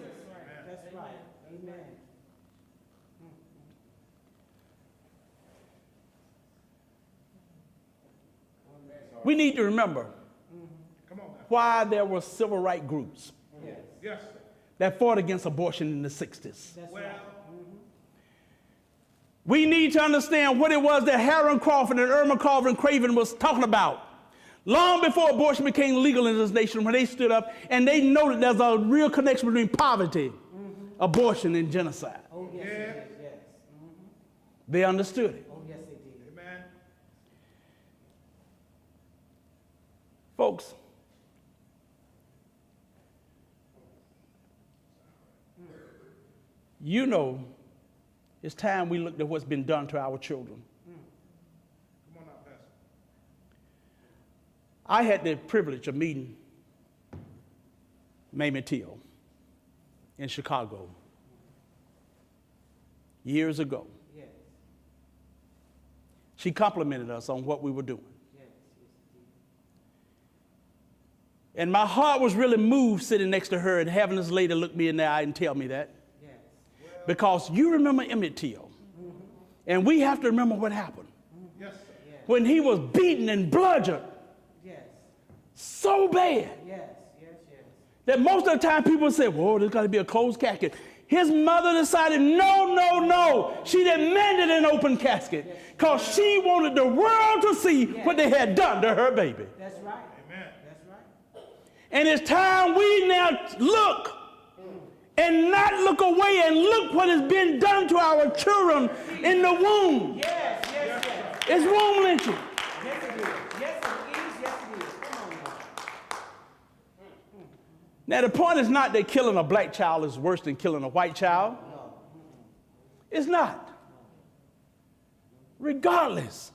That's right. Amen. We need to remember why there were civil rights groups that fought against abortion in the 60s. We need to understand what it was that Harold Crawford and Irma Carver and Craven was talking about long before abortion became legal in this nation, when they stood up and they noted there's a real connection between poverty, abortion, and genocide. Oh, yes, yes. They understood it. Oh, yes, they did. Amen. Folks, you know, it's time we looked at what's been done to our children. Come on now, Pastor. I had the privilege of meeting Mamie Till in Chicago years ago. Yes. She complimented us on what we were doing. Yes. And my heart was really moved sitting next to her and having this lady look me in the eye and tell me that. Because you remember Emmett Till, and we have to remember what happened. Yes, when he was beaten and bludgeoned so bad that most of the time people say, whoa, there's got to be a closed casket. His mother decided, no, no, no. She demanded an open casket because she wanted the world to see what they had done to her baby. That's right. Amen. That's right. And it's time we now look and not look away and look what has been done to our children in the womb. Yes, yes, yes. It's womb lynching. Yes, it is. Yes, it is. Yes, it is. Come on now. Now, the point is not that killing a black child is worse than killing a white child. No. It's not. Regardless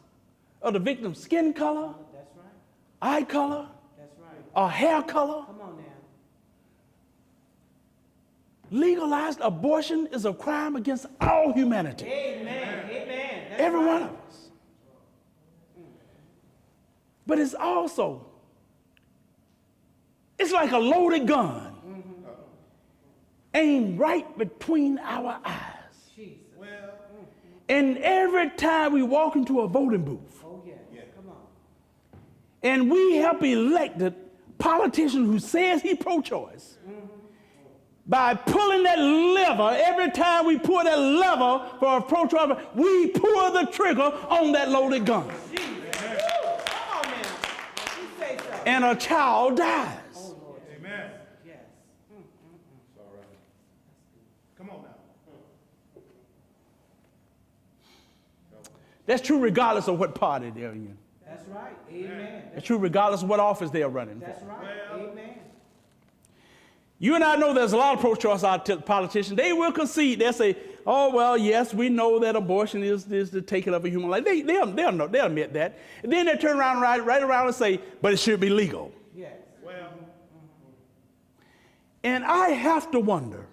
of the victim's skin color, That's right. eye color, That's right. or hair color, Come on now. legalized abortion is a crime against all humanity. Amen. Amen. That's Every right. one of us. But it's also, it's like a loaded gun aimed right between our eyes. Jesus. Well. And every time we walk into a voting booth, Oh yeah. Come on. and we help elected politician who says he pro-choice, by pulling that lever, every time we pull that lever for a pro-choice, we pull the trigger on that loaded gun. Jesus. Come on now. You say so. And a child dies. Oh Lord. Amen. Yes. It's all right. Come on now. That's true regardless of what party they're in. That's right. Amen. It's true regardless of what office they're running for. That's right. Amen. You and I know there's a lot of pro-choice politicians. They will concede. They'll say, oh, well, yes, we know that abortion is the taking of a human life. They'll admit that. And then they turn around right around and say, but it should be legal. Yes. Well. And I have to wonder,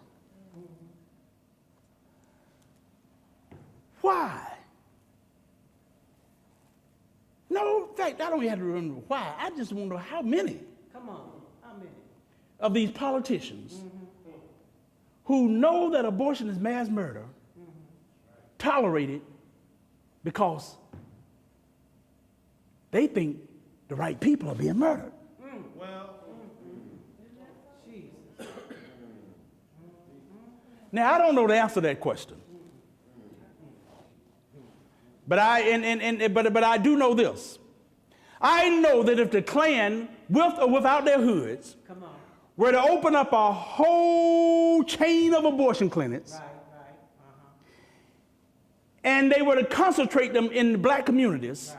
why? No, in fact, I don't have to remember why. I just wonder how many Come on. How many? of these politicians who know that abortion is mass murder tolerate it because they think the right people are being murdered. Well. Jesus. Now, I don't know the answer to that question. But I do know this. I know that if the Klan, with or without their hoods, Come on. were to open up a whole chain of abortion clinics, and they were to concentrate them in the black communities,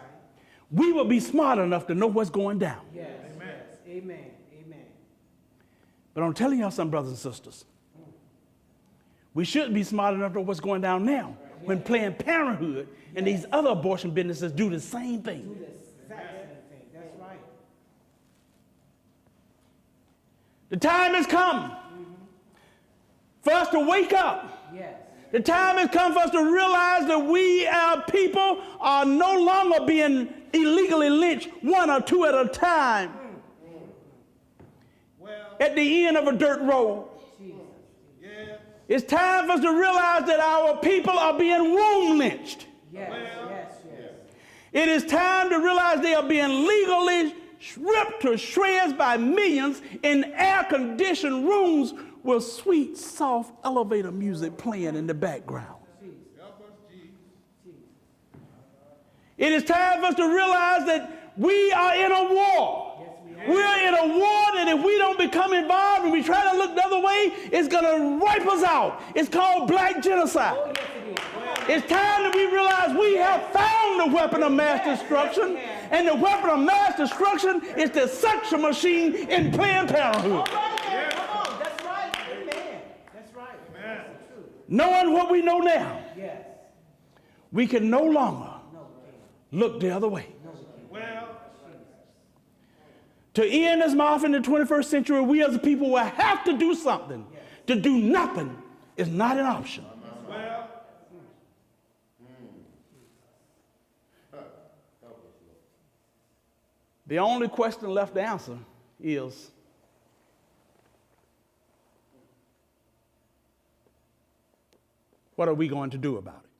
we would be smart enough to know what's going down. Yes. Amen. Yes. Amen. Amen. But I'm telling y'all something, brothers and sisters. We should be smart enough to know what's going down now when Planned Parenthood and these other abortion businesses do the same thing. Do the exact same thing. That's right. The time has come for us to wake up. Yes. The time has come for us to realize that we, our people, are no longer being illegally lynched one or two at a time at the end of a dirt road. It's time for us to realize that our people are being womb lynched. Yes. Yes. Yes. It is time to realize they are being legally ripped to shreds by millions in air-conditioned rooms with sweet, soft elevator music playing in the background. It is time for us to realize that we are in a war. We're in a war that if we don't become involved and we try to look the other way, it's going to wipe us out. It's called black genocide. It's time that we realize we have found the weapon of mass destruction, and the weapon of mass destruction is the suction machine in Planned Parenthood. That's right. Amen. That's right. Amen. Knowing what we know now, Yes. we can no longer look the other way. To end this mouth in the 21st century, we as a people will have to do something. To do nothing is not an option. The only question left to answer is, what are we going to do about it?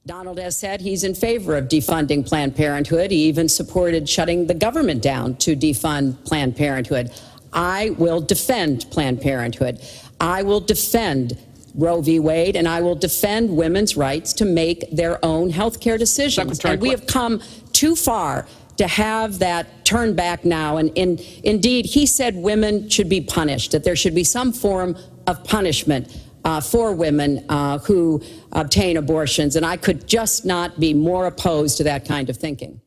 Donald has said he's in favor of defunding Planned Parenthood. He even supported shutting the government down to defund Planned Parenthood. I will defend Planned Parenthood. I will defend Roe v. Wade, and I will defend women's rights to make their own health care decisions. And we have come too far to have that turn back now. And indeed, he said women should be punished, that there should be some form of punishment for women who obtain abortions. And I could just not be more opposed to that kind of thinking.